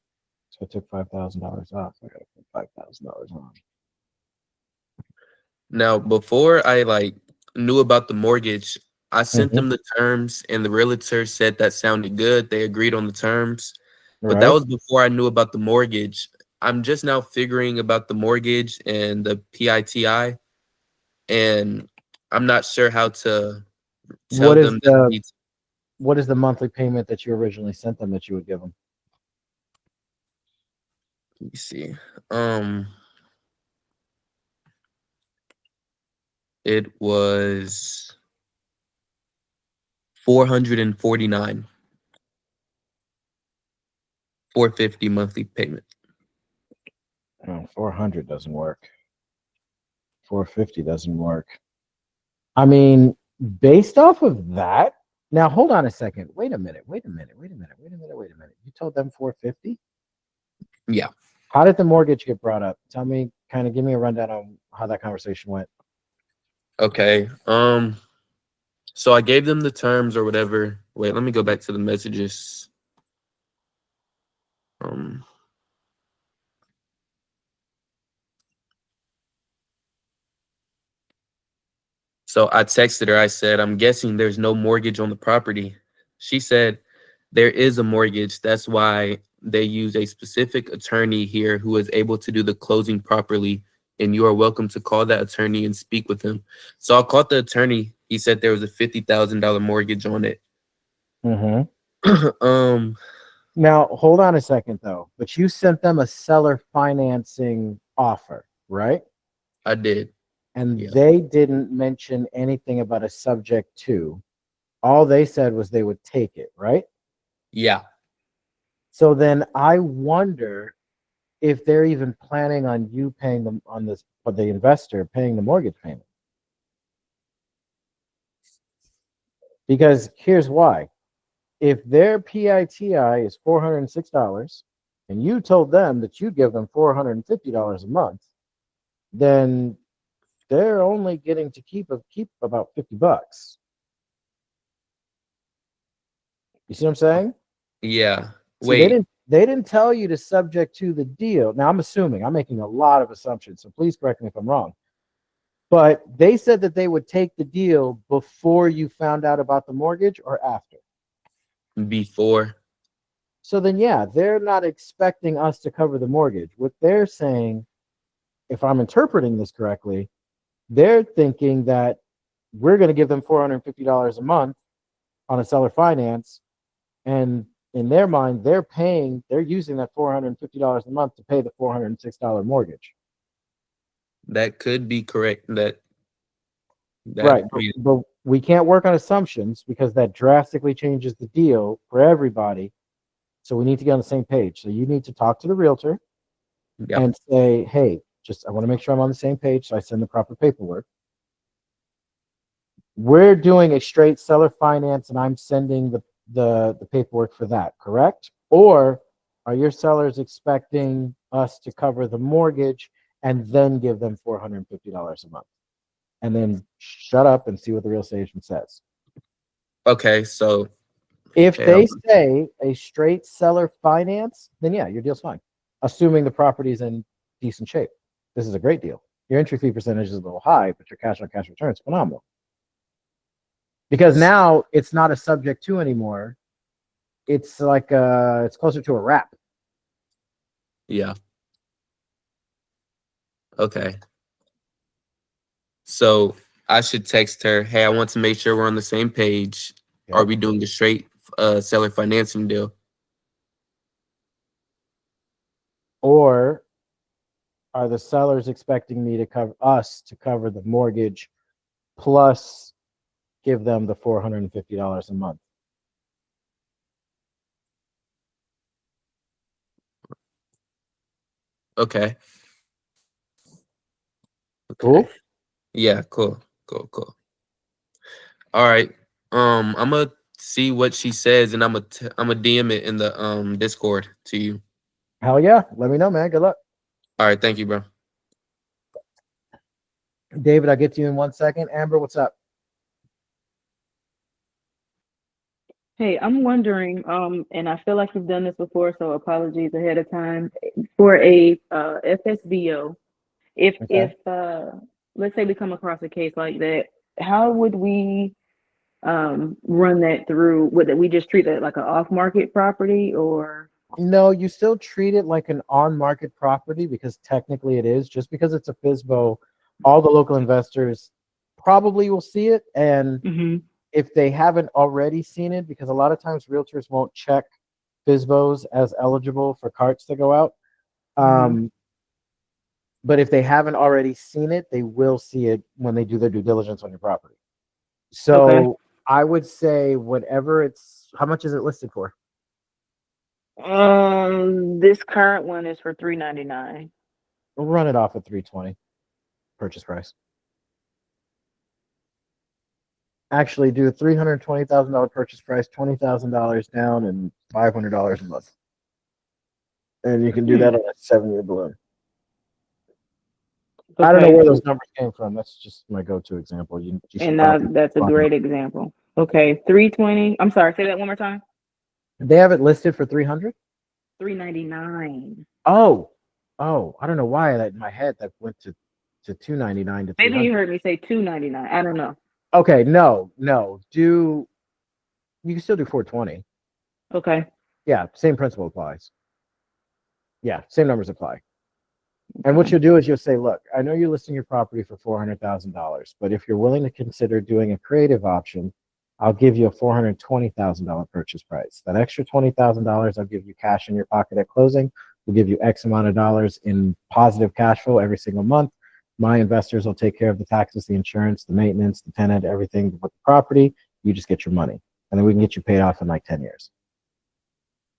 So I took $5,000 off. I gotta put $5,000 on. Now, before I knew about the mortgage, I sent Mhm. them the terms and the realtor said that sounded good. They agreed on the terms. But that Right. was before I knew about the mortgage. I'm just now figuring about the mortgage and the PITI, and I'm not sure how to tell What is them that I the need to. what is the monthly payment that you originally sent them that you would give them? Let me see. It was 449, 450 monthly payment. Oh, 400 doesn't work. 450 doesn't work. I mean, based off of that, now hold on a second. Wait a minute. You told them 450? Yeah. How did the mortgage get brought up? Tell me, kind of give me a rundown on how that conversation went. Okay. So I gave them the terms or whatever. Wait, let me go back to the messages. So I texted her. I said, I'm guessing there's no mortgage on the property. She said, there is a mortgage. That's why they use a specific attorney here who is able to do the closing properly, and you are welcome to call that attorney and speak with him. So I called the attorney. He said there was a $50,000 mortgage on it. Mm-hmm. Now, hold on a second, though. But you sent them a seller financing offer, right? I did. And Yeah. they didn't mention anything about a subject to. All they said was they would take it, right? Yeah. So then I wonder if they're even planning on you paying them on this, or the investor paying the mortgage payment. Because here's why. If their PITI is $406 and you told them that you give them $450 a month, then they're only getting to keep about $50. You see what I'm saying? Yeah. See, Wait. they didn't tell you to subject to the deal. Now I'm assuming, I'm making a lot of assumptions, so please correct me if I'm wrong. But they said that they would take the deal before you found out about the mortgage or after. Before. So then, yeah, they're not expecting us to cover the mortgage. What they're saying, if I'm interpreting this correctly, they're thinking that we're going to give them $450 a month on a seller finance. And in their mind, they're using that $450 a month to pay the $406 mortgage. That could be correct. Right. But we can't work on assumptions because that drastically changes the deal for everybody. So we need to get on the same page. So you need to talk to the realtor and say, hey, I want to make sure I'm on the same page. So I send the proper paperwork. We're doing a straight seller finance and I'm sending the paperwork for that, correct? Or are your sellers expecting us to cover the mortgage and then give them $450 a month? And then shut up and see what the real estate agent says. Okay, so if they say a straight seller finance, then yeah, your deal's fine. Assuming the property's in decent shape. This is a great deal. Your entry fee percentage is a little high, but your cash on cash return is phenomenal. Because now it's not a subject to anymore. It's like it's closer to a wrap. Yeah. Okay. So I should text her, hey, I want to make sure we're on the same page. Yep. Are we doing the straight seller financing deal? Or are the sellers expecting me to cover the mortgage plus give them the $450 a month? Okay. Cool. Yeah, cool. All right. I'm gonna see what she says and I'm gonna DM it in the Discord to you. Hell yeah. Let me know, man. Good luck. All right, thank you, bro. David, I'll get to you in 1 second. Amber, what's up? Hey, I'm wondering, and I feel like you've done this before, so apologies ahead of time. For a FSBO, if let's say we come across a case like that, how would we run that through? Would we just treat it like an off-market property, or? No, you still treat it like an on-market property because technically it is. Just because it's a FSBO, all the local investors probably will see it. And if they haven't already seen it, because a lot of times realtors won't check FSBOs as eligible for carts to go out. But if they haven't already seen it, they will see it when they do their due diligence on your property. So I would say whatever how much is it listed for? This current one is for $399. We'll run it off at $320 purchase price. Actually, do a $320,000 purchase price, $20,000 down, and $500 a month. And you can do that on a 7-year balloon. I don't know where those numbers came from. That's just my go-to example. That's a great example. Okay, 320. I'm sorry, say that one more time. They have it listed for 300. $399. Oh, I don't know why that in my head that went to $299 to $300. Maybe you heard me say $299. I don't know. Okay, no. You can still do $420. Okay. Yeah, same principle applies. Yeah, same numbers apply. And what you'll do is you'll say, look, I know you're listing your property for $400,000, but if you're willing to consider doing a creative option, I'll give you a $420,000 purchase price. That extra $20,000, I'll give you cash in your pocket at closing. We'll give you X amount of dollars in positive cash flow every single month. My investors will take care of the taxes, the insurance, the maintenance, the tenant, everything with the property. You just get your money. And then we can get you paid off in like 10 years.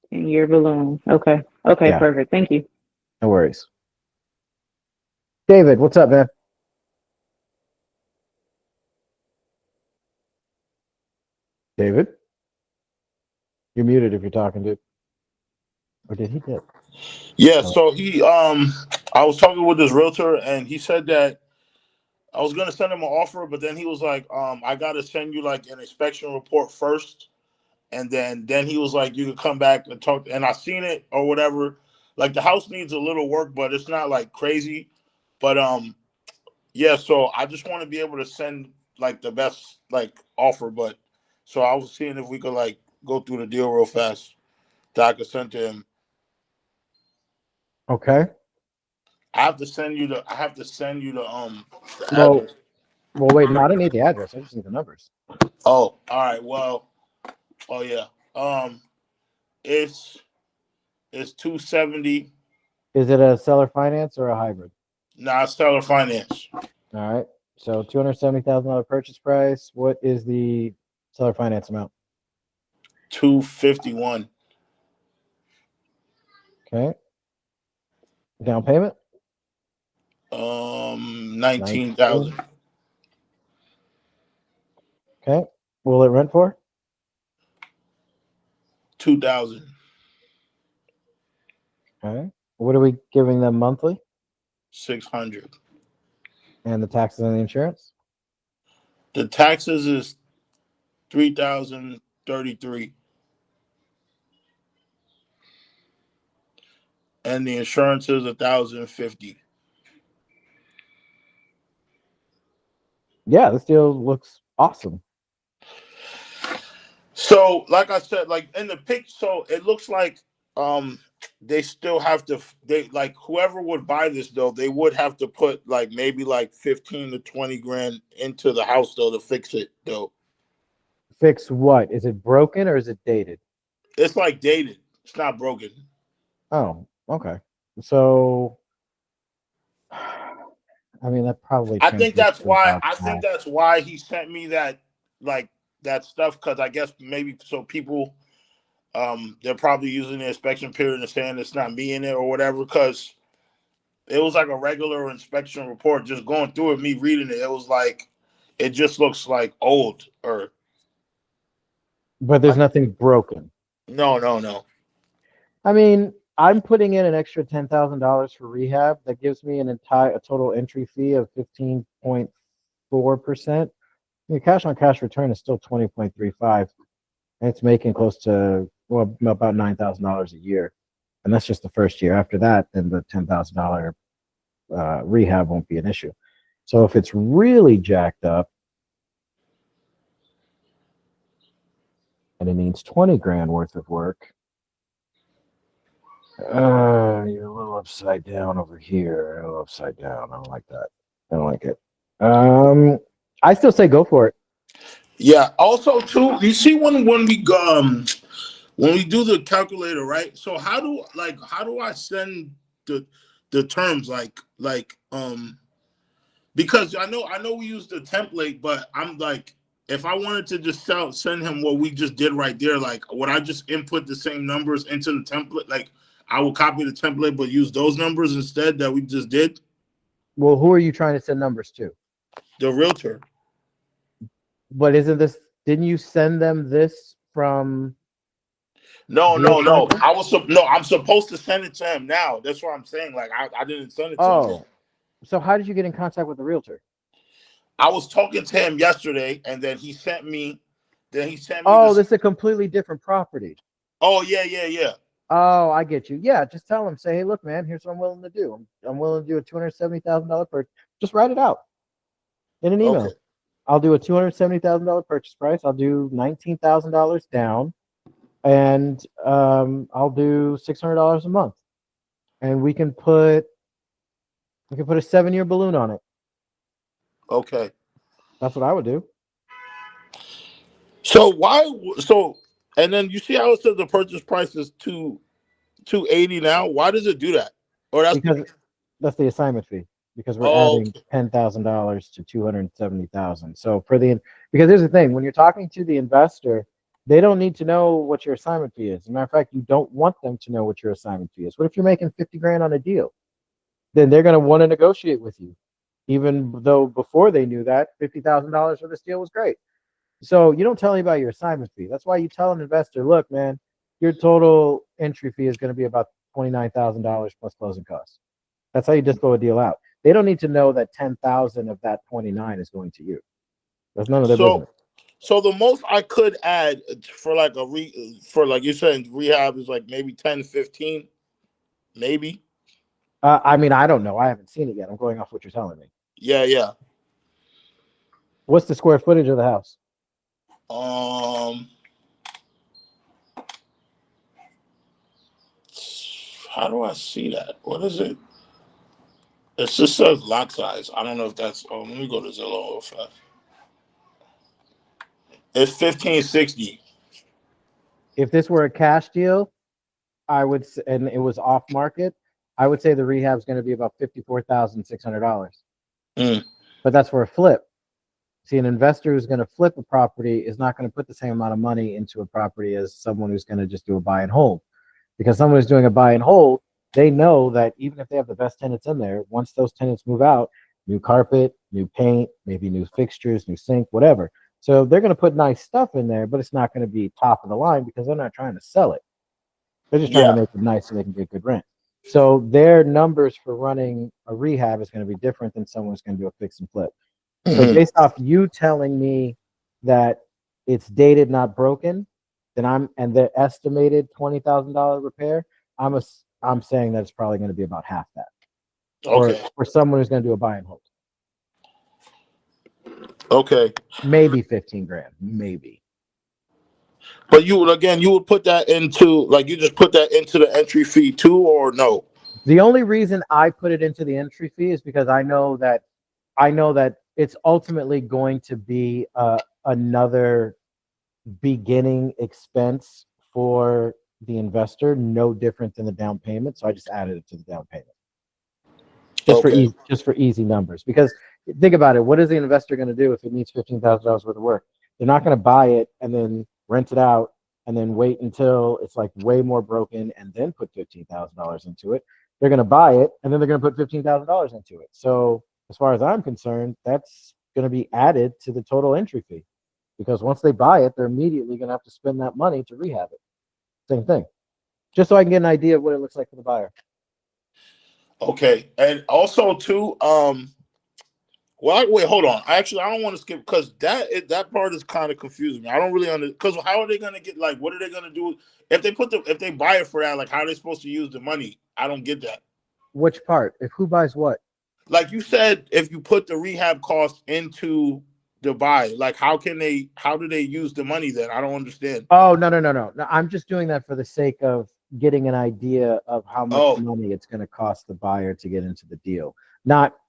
In year balloon. Okay. Okay, Yeah. perfect. Thank you. No worries. David, what's up, man? David? You're muted if you're talking, dude. Or did he dip? Yeah, Oh. so I was talking with this realtor and he said that I was gonna send him an offer, but then he was like, I gotta send you like an inspection report first. And then he was like, you could come back and talk. And I seen it or whatever. Like the house needs a little work, but it's not like crazy. But yeah, so I just want to be able to send like the best like offer. But so I was seeing if we could like go through the deal real fast that I could send to him. Okay. I have to send you the Well, address. wait, no, I don't need the address. I just need the numbers. Oh, all right. Well, oh yeah. It's 270. Is it a seller finance or a hybrid? Nah, seller finance. All right. So $270,000 purchase price. What is the seller finance amount? 251. Okay. Down payment? 19,000. Okay. Will it rent for? 2,000. Okay. What are we giving them monthly? 600. And the taxes and the insurance? The taxes is 3,033. And the insurance is 1,050. Yeah, this deal looks awesome. So, like I said, like in the pic, so it looks like they still have to like whoever would buy this though, they would have to put like maybe like 15 to 20 grand into the house though to fix it though. Fix what? Is it broken or is it dated? It's like dated. It's not broken. Oh, okay. So, I mean, that probably. I think that's why. I translates think that's why he sent me that, like that stuff, because I guess maybe so people, they're probably using the inspection period and saying it's not me in it or whatever. Because it was like a regular inspection report. Just going through it, me reading it, it was like, it just looks like old or. But there's nothing broken. No. I mean, I'm putting in an extra $10,000 for rehab. That gives me a total entry fee of 15.4%. Your cash on cash return is still 20.35. And it's making close to about $9,000 a year. And that's just the first year. After that, then the $10,000 rehab won't be an issue. So if it's really jacked up and it needs 20 grand worth of work, you're a little upside down over here. A little upside down. I don't like that. I don't like it. I still say go for it. Yeah. Also, too, you see when we go when we do the calculator, right? So how do I send the terms because I know we use the template, but I'm like, if I wanted to just send him what we just did right there, like would I just input the same numbers into the template? Like I will copy the template but use those numbers instead that we just did? Well, who are you trying to send numbers to? The realtor. But didn't you send them this from? No. I'm supposed to send it to him now. That's what I'm saying. Like I didn't send it to him. Oh, so how did you get in contact with the realtor? I was talking to him yesterday, and then he sent me. Oh, this is a completely different property. Oh yeah. Oh, I get you. Yeah, just tell him. Say, hey, look, man, here's what I'm willing to do. I'm willing to do a $270,000 purchase. Just write it out in an email. Okay. I'll do a $270,000 purchase price. I'll do $19,000 down, and I'll do $600 a month. and we can put a 7-year balloon on it. Okay. That's what I would do. So why? So and then you see how it says the purchase price is 280 now. Why does it do that? Or Because that's the assignment fee. Because we're adding $10,000 to 270,000. So because here's the thing, when you're talking to the investor, they don't need to know what your assignment fee is. As a matter of fact, you don't want them to know what your assignment fee is. What if you're making 50 grand on a deal? Then they're going to want to negotiate with you, even though before they knew that $50,000 for this deal was great. So you don't tell anybody your assignment fee. That's why you tell an investor, look, man, your total entry fee is going to be about $29,000 plus closing costs. That's how you just go a deal out. They don't need to know that 10,000 of that 29 is going to you. That's none of their business. So the most I could add for like for like you said rehab is like maybe 10, 15, maybe. I mean, I don't know. I haven't seen it yet. I'm going off what you're telling me. Yeah. What's the square footage of the house? How do I see that? What is it? It just says lot size. I don't know if that's. Oh, let me go to Zillow real fast. It's 1560. If this were a cash deal, and it was off market, I would say the rehab is going to be about $54,600. But that's for a flip. See, an investor who's going to flip a property is not going to put the same amount of money into a property as someone who's going to just do a buy and hold. Because someone who's doing a buy and hold, they know that even if they have the best tenants in there, once those tenants move out, new carpet, new paint, maybe new fixtures, new sink, whatever. So they're going to put nice stuff in there, but it's not going to be top of the line because they're not trying to sell it. They're just trying to make it nice so they can get good rent. So their numbers for running a rehab is going to be different than someone who's going to do a fix and flip. So based off you telling me that it's dated, not broken, then and the estimated $20,000 repair, I'm saying that it's probably going to be about half that. Okay. For someone who's going to do a buy and hold. Okay. Maybe 15 grand, maybe. But you would put that into you just put that into the entry fee too, or no? The only reason I put it into the entry fee is because I know that it's ultimately going to be another beginning expense for the investor, no different than the down payment. So I just added it to the down payment. Just for easy numbers. Because think about it, what is the investor going to do if it needs $15,000 worth of work? They're not going to buy it and then rent it out and then wait until it's like way more broken and then put $15,000 into it. They're going to buy it and then they're going to put $15,000 into it. So as far as I'm concerned, that's going to be added to the total entry fee, because once they buy it, they're immediately going to have to spend that money to rehab it. Same thing. Just so I can get an idea of what it looks like for the buyer. Okay. And also too, wait, hold on. Actually, I don't want to skip because that part is kind of confusing me. I don't really understand, because how are they going to get, what are they going to do if they buy it for that? Like, how are they supposed to use the money? I don't get that. Which part? If who buys what? Like you said, if you put the rehab cost into the buy, how do they use the money then? I don't understand. Oh, no. I'm just doing that for the sake of getting an idea of how much money it's going to cost the buyer to get into the deal.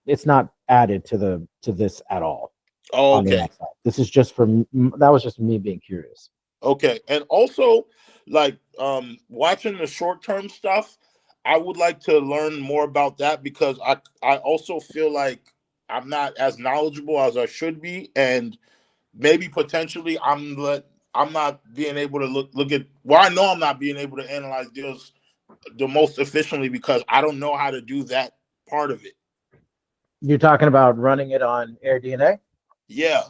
It's not added to this at all. Oh, okay. This is just that was just me being curious. Okay. And also, watching the short-term stuff, I would like to learn more about that, because I also feel like I'm not as knowledgeable as I should be, and maybe potentially I'm not being able to look at. Well, I know I'm not being able to analyze deals the most efficiently because I don't know how to do that part of it. You're talking about running it on AirDNA? Yeah.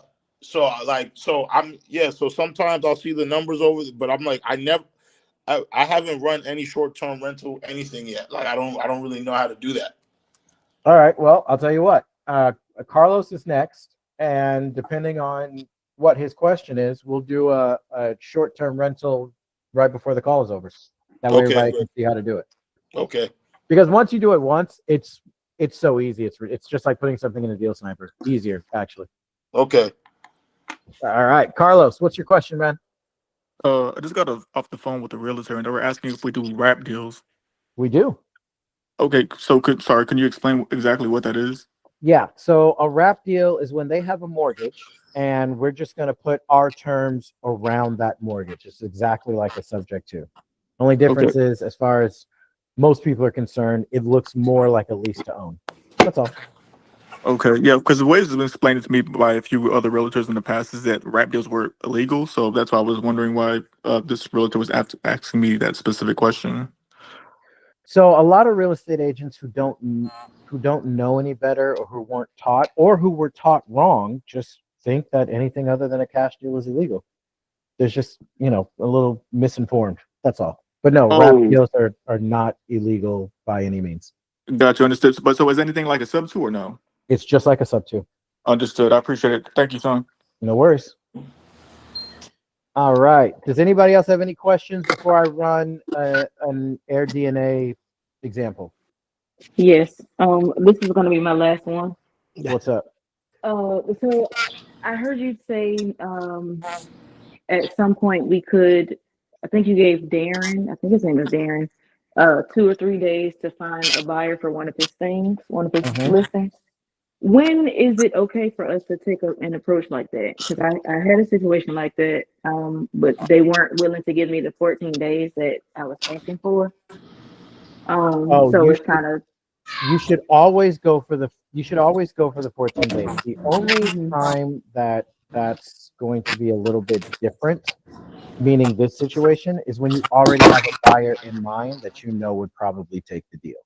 So So sometimes I'll see the numbers over, but I'm like, I haven't run any short-term rental anything yet. I don't really know how to do that. All right. Well, I'll tell you what. Carlos is next, and depending on what his question is, we'll do a short-term rental right before the call is over. That way, everybody can see how to do it. Okay. Because once you do it once, it's so easy. It's just like putting something in a deal sniper. Easier, actually. Okay. All right, Carlos, what's your question, man? I just got off the phone with the realtor, and they were asking if we do wrap deals. We do. Okay, so can you explain exactly what that is? Yeah. So a wrap deal is when they have a mortgage and we're just going to put our terms around that mortgage. It's exactly like a subject to. Only difference is, as far as most people are concerned, it looks more like a lease to own. That's all. Okay, yeah, because the way it's been explained to me by a few other realtors in the past is that wrap deals were illegal. So that's why I was wondering why this realtor was asking me that specific question. So a lot of real estate agents who don't know any better, or who weren't taught, or who were taught wrong, just think that anything other than a cash deal is illegal. There's just, a little misinformed. That's all. But no, wrap Oh, deals are not illegal by any means. got you, understood. But so is anything like a sub two or no? It's just like a sub two. Understood. I appreciate it. Thank you, son. No worries. All right. Does anybody else have any questions before I run an AirDNA example? Yes. This is gonna be my last one. What's up? So I heard you say at some point we could, I think you gave Darren, I think his name is Darren, 2 or 3 days to find a buyer for one of his things, one of his listings. When is it okay for us to take an approach like that? Because I had a situation like that, but they weren't willing to give me the 14 days that I was asking for. So it's kind of. You should always go for the 14 days. The only time that's going to be a little bit different, meaning this situation, is when you already have a buyer in mind that would probably take the deal.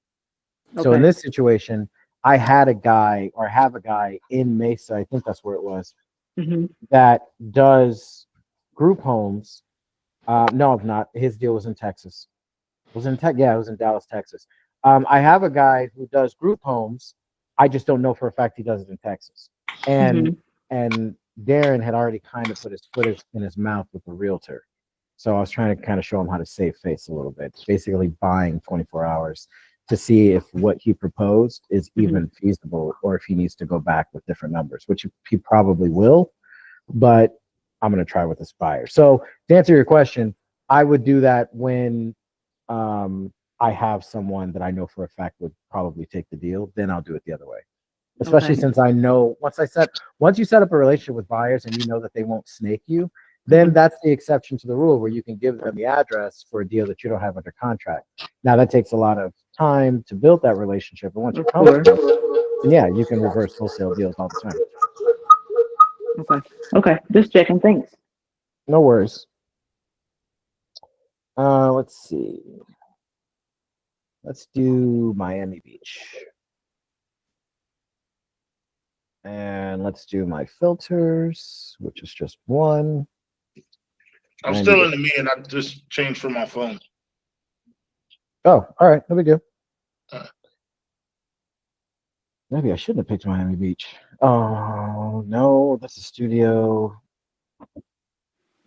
So in this situation, I had a guy, or have a guy in Mesa, I think that's where it was, that does group homes. No, not. His deal was in Texas. It was in Dallas, Texas. I have a guy who does group homes. I just don't know for a fact he does it in Texas. And Darren had already kind of put his foot in his mouth with the realtor. So I was trying to kind of show him how to save face a little bit, basically buying 24 hours to see if what he proposed is even feasible, or if he needs to go back with different numbers, which he probably will, but I'm going to try with this buyer. So to answer your question, I would do that when I have someone that I know for a fact would probably take the deal. Then I'll do it the other way. Especially since I know once you set up a relationship with buyers and you know that they won't snake you, then that's the exception to the rule, where you can give them the address for a deal that you don't have under contract. Now that takes a lot of time to build that relationship, but once you're comfortable, then yeah, you can reverse wholesale deals all the time. Okay. Just checking. Thanks. No worries. Let's see. Let's do Miami Beach. And let's do my filters, which is just one. I'm still in the meeting. I just changed from my phone. Oh, all right. No big deal. Maybe I shouldn't have picked Miami Beach. Oh, no. That's a studio.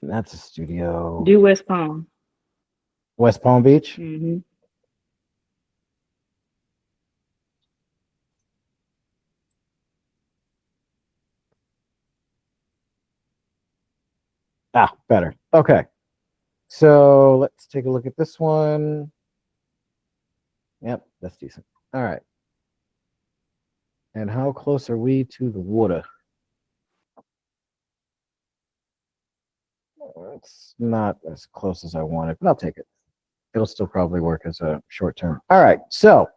That's a studio. Do West Palm. West Palm Beach? Ah, better. Okay. So let's take a look at this one. Yep, that's decent. All right. And how close are we to the water? It's not as close as I wanted, but I'll take it. It'll still probably work as a short term. All right. So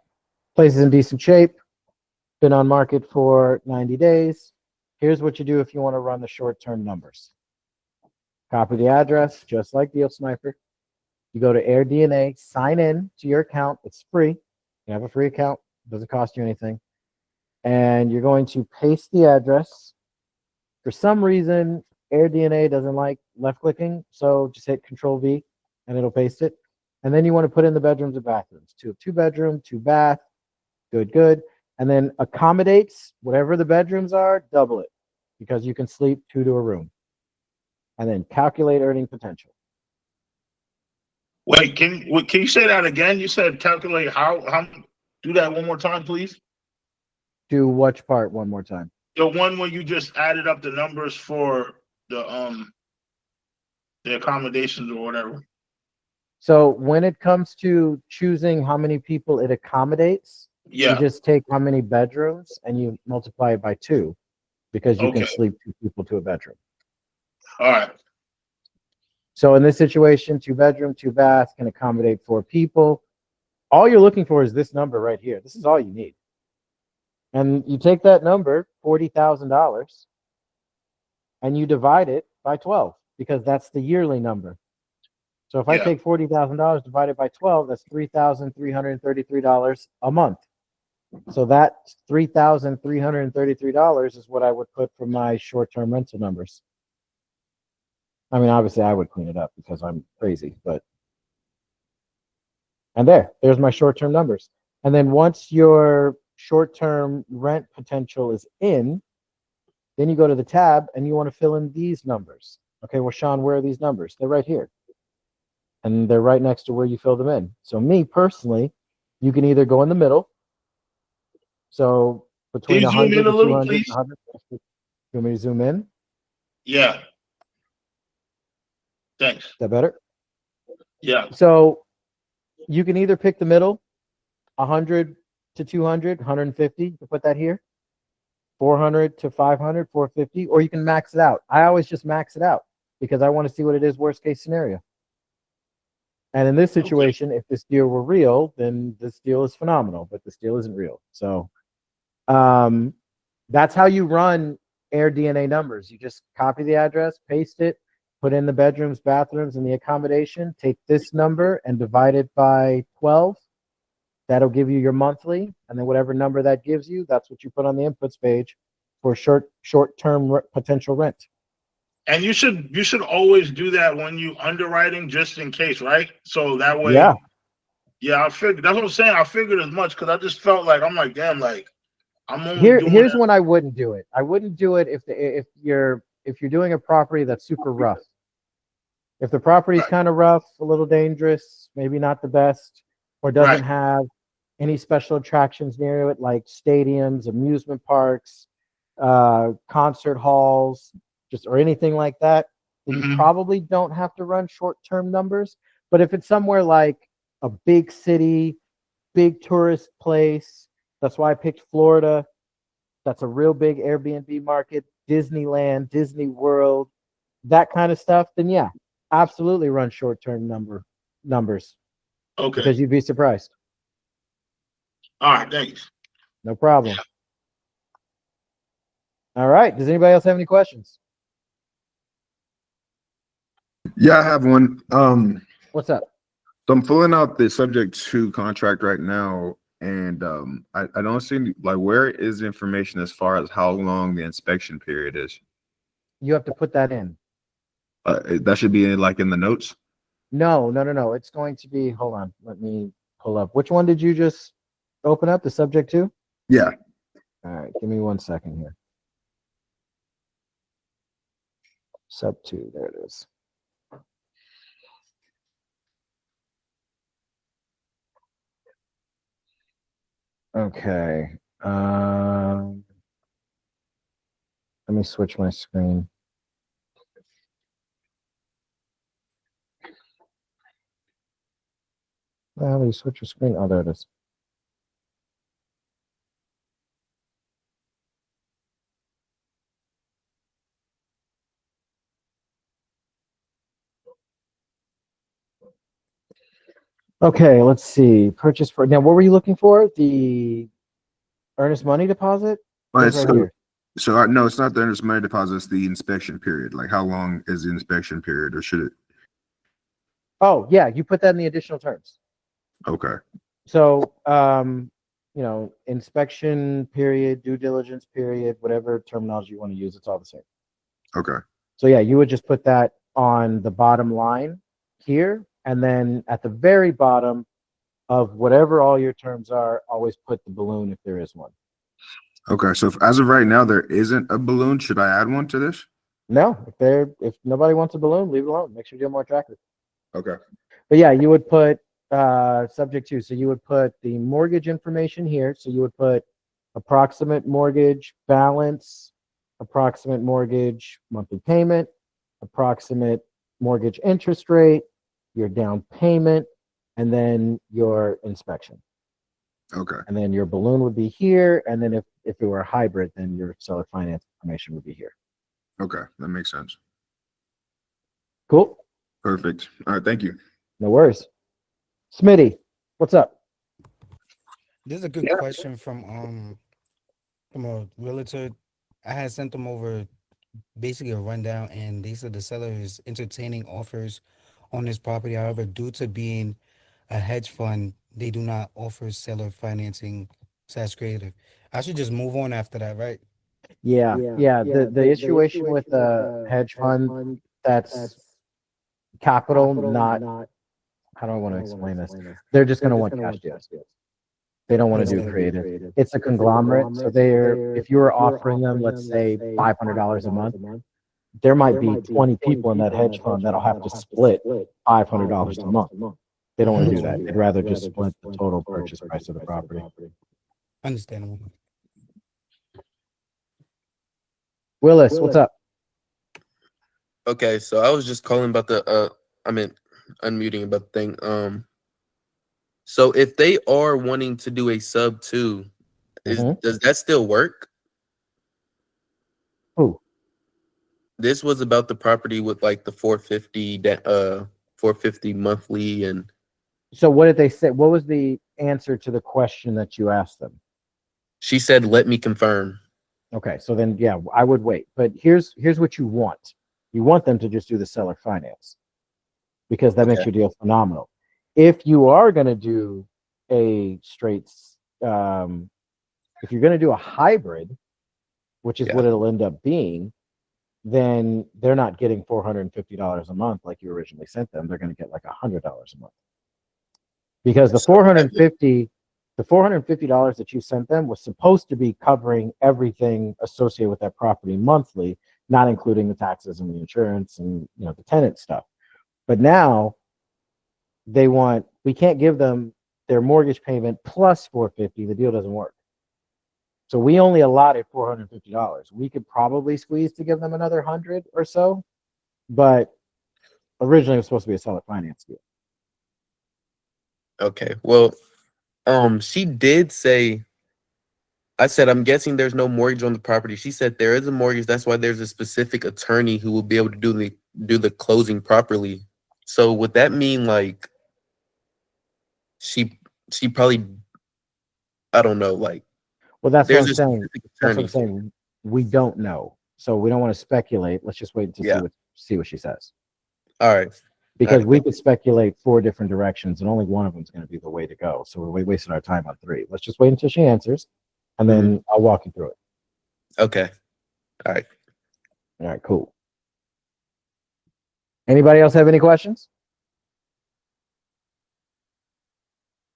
place is in decent shape. Been on market for 90 days. Here's what you do if you want to run the short term numbers. Copy the address, just like Deal Sniper. You go to AirDNA, sign in to your account. It's free. You have a free account. Doesn't cost you anything. And you're going to paste the address. For some reason, AirDNA doesn't like left clicking, so just hit Control V and it'll paste it. And then you want to put in the bedrooms and bathrooms. 2 bedroom, 2 bath. Good. And then accommodates whatever the bedrooms are, double it, because you can sleep 2 to a room. And then calculate earning potential. Wait, can you say that again? You said calculate how? Do that one more time, please. Do which part one more time? The one where you just added up the numbers for the accommodations or whatever. So when it comes to choosing how many people it accommodates, you Yeah. just take how many bedrooms and you multiply it by 2 because you can Okay. sleep 2 people to a bedroom. All right. So in this situation, 2 bedroom, 2 bath can accommodate 4 people. All you're looking for is this number right here. This is all you need. And you take that number, $40,000, and you divide it by 12 because that's the yearly number. So if I Yeah. take $40,000 divided by 12, that's $3,333 a month. So that $3,333 is what I would put for my short-term rental numbers. I mean, obviously I would clean it up because I'm crazy, but and there's my short-term numbers. And then once your short-term rent potential is in, then you go to the tab and you want to fill in these numbers. Okay, well, Sean, where are these numbers? They're right here. And they're right next to where you fill them in. So me personally, you can either go in the middle. So Can between you zoom 100 in a and little, 200 and please? 150. You want me to zoom in? Is Yeah. Thanks. that better? Yeah. So you can either pick the middle, 100 to 200, 150, you can put that here. 400 to 500, 450, or you can max it out. I always just max it out because I want to see what it is worst case scenario. And in this situation, if this deal were real, then this deal is phenomenal, but this deal isn't real. So that's how you run AirDNA numbers. You just copy the address, paste it, put in the bedrooms, bathrooms, and the accommodation, take this number and divide it by 12. That'll give you your monthly, and then whatever number that gives you, that's what you put on the inputs page for short-term potential rent. And you should always do that when you underwriting, just in case, right? So that way, Yeah. I figured that's what I'm saying. I figured as much because I just felt like I'm like, damn, like I'm only doing Here's that. when I wouldn't do it. I wouldn't do it if you're doing a property that's super rough. If the property's kind of rough, a little dangerous, maybe not the best, or doesn't have any special attractions near it, like stadiums, amusement parks, concert halls, just or anything like that, then you probably don't have to run short-term numbers. But if it's somewhere like a big city, big tourist place, that's why I picked Florida. That's a real big Airbnb market, Disneyland, Disney World, that kind of stuff. Then yeah, absolutely run short-term numbers. Okay. Because you'd be surprised. All right, thanks. No problem. All right. Does anybody else have any questions? Yeah, I have one. What's up? So I'm filling out the subject to contract right now, and I don't see like where is the information as far as how long the inspection period is. You have to put that in. That should be in, like in the notes. No. It's going to be. Hold on. Let me pull up. Which one did you just open up? The subject to? Yeah. All right. Give me 1 second here. Sub 2. There it is. Okay. Let me switch my screen. How do you switch your screen? Oh, there it is. Okay, let's see. Purchase for now. What were you looking for? The earnest money deposit? It's right here. So no, it's not the earnest money deposit. It's the inspection period. Like how long is the inspection period, or should it? Oh yeah, you put that in the additional terms. Okay. So inspection period, due diligence period, whatever terminology you want to use, it's all the same. Okay. So yeah, you would just put that on the bottom line here, and then at the very bottom of whatever all your terms are, always put the balloon if there is one. Okay. So as of right now, there isn't a balloon. Should I add one to this? No, if nobody wants a balloon, leave it alone. Make sure you do more attractive. Okay. But yeah, you would put subject to. So you would put the mortgage information here. So you would put approximate mortgage balance, approximate mortgage monthly payment, approximate mortgage interest rate, your down payment, and then your inspection. Okay. And then your balloon would be here. And then if it were a hybrid, then your seller finance information would be here. Okay. That makes sense. Cool. Perfect. All right. Thank you. No worries. Smitty, what's up? This is a good question from a realtor. I had sent them over basically a rundown, and they said the seller is entertaining offers on this property. However, due to being a hedge fund, they do not offer seller financing / creative. I should just move on after that, right? Yeah. The issue with a hedge fund, that's capital, not, how do I want to explain this? They're just going to want cash deals. They don't want to do creative. It's a conglomerate. So if you were offering them, let's say $500 a month, there might be 20 people in that hedge fund that'll have to split $500 a month. They don't want to do that. They'd rather just split the total purchase price of the property. Understandable. Willis, what's up? Okay, so I was just calling about unmuting about the thing. So if they are wanting to do a sub 2, does that still work? Who? This was about the property with like the 450 monthly. And so what did they say? What was the answer to the question that you asked them? She said, let me confirm. Okay, so then yeah, I would wait. But here's what you want. You want them to just do the seller finance, because that makes your deal phenomenal. If you are going to do a straight, if you're going to do a hybrid, which is what it'll end up being, then they're not getting $450 a month like you originally sent them. They're going to get like $100 a month, because the $450 that you sent them was supposed to be covering everything associated with that property monthly, not including the taxes and the insurance and the tenant stuff. But now we can't give them their mortgage payment plus $450. The deal doesn't work. So we only allotted $450. We could probably squeeze to give them another 100 or so, but originally it was supposed to be a seller finance deal. Okay, well, she did say, I said, I'm guessing there's no mortgage on the property. She said there is a mortgage. That's why there's a specific attorney who will be able to do the closing properly. So would that mean like she probably, I don't know, like, well, that's what I'm there's a saying. specific That's what attorney. I'm saying. We don't know, so we don't want to speculate. Let's just wait to see what she says. All right. Because we could speculate 4 different directions, and only one of them is going to be the way to go. So we're wasting our time on 3. Let's just wait until she answers, and then I'll walk you through it. Okay. All right. All right, cool. Anybody else have any questions?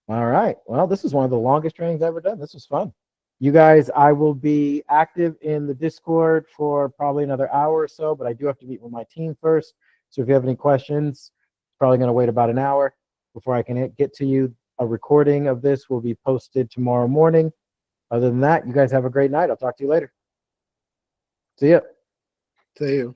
All right. Well, this is one of the longest trainings I've ever done. This was fun. You guys, I will be active in the Discord for probably another hour or so, but I do have to meet with my team first. So if you have any questions, probably going to wait about an hour before I can get to you. A recording of this will be posted tomorrow morning. Other than that, you guys have a great night. I'll talk to you later. See ya. See you.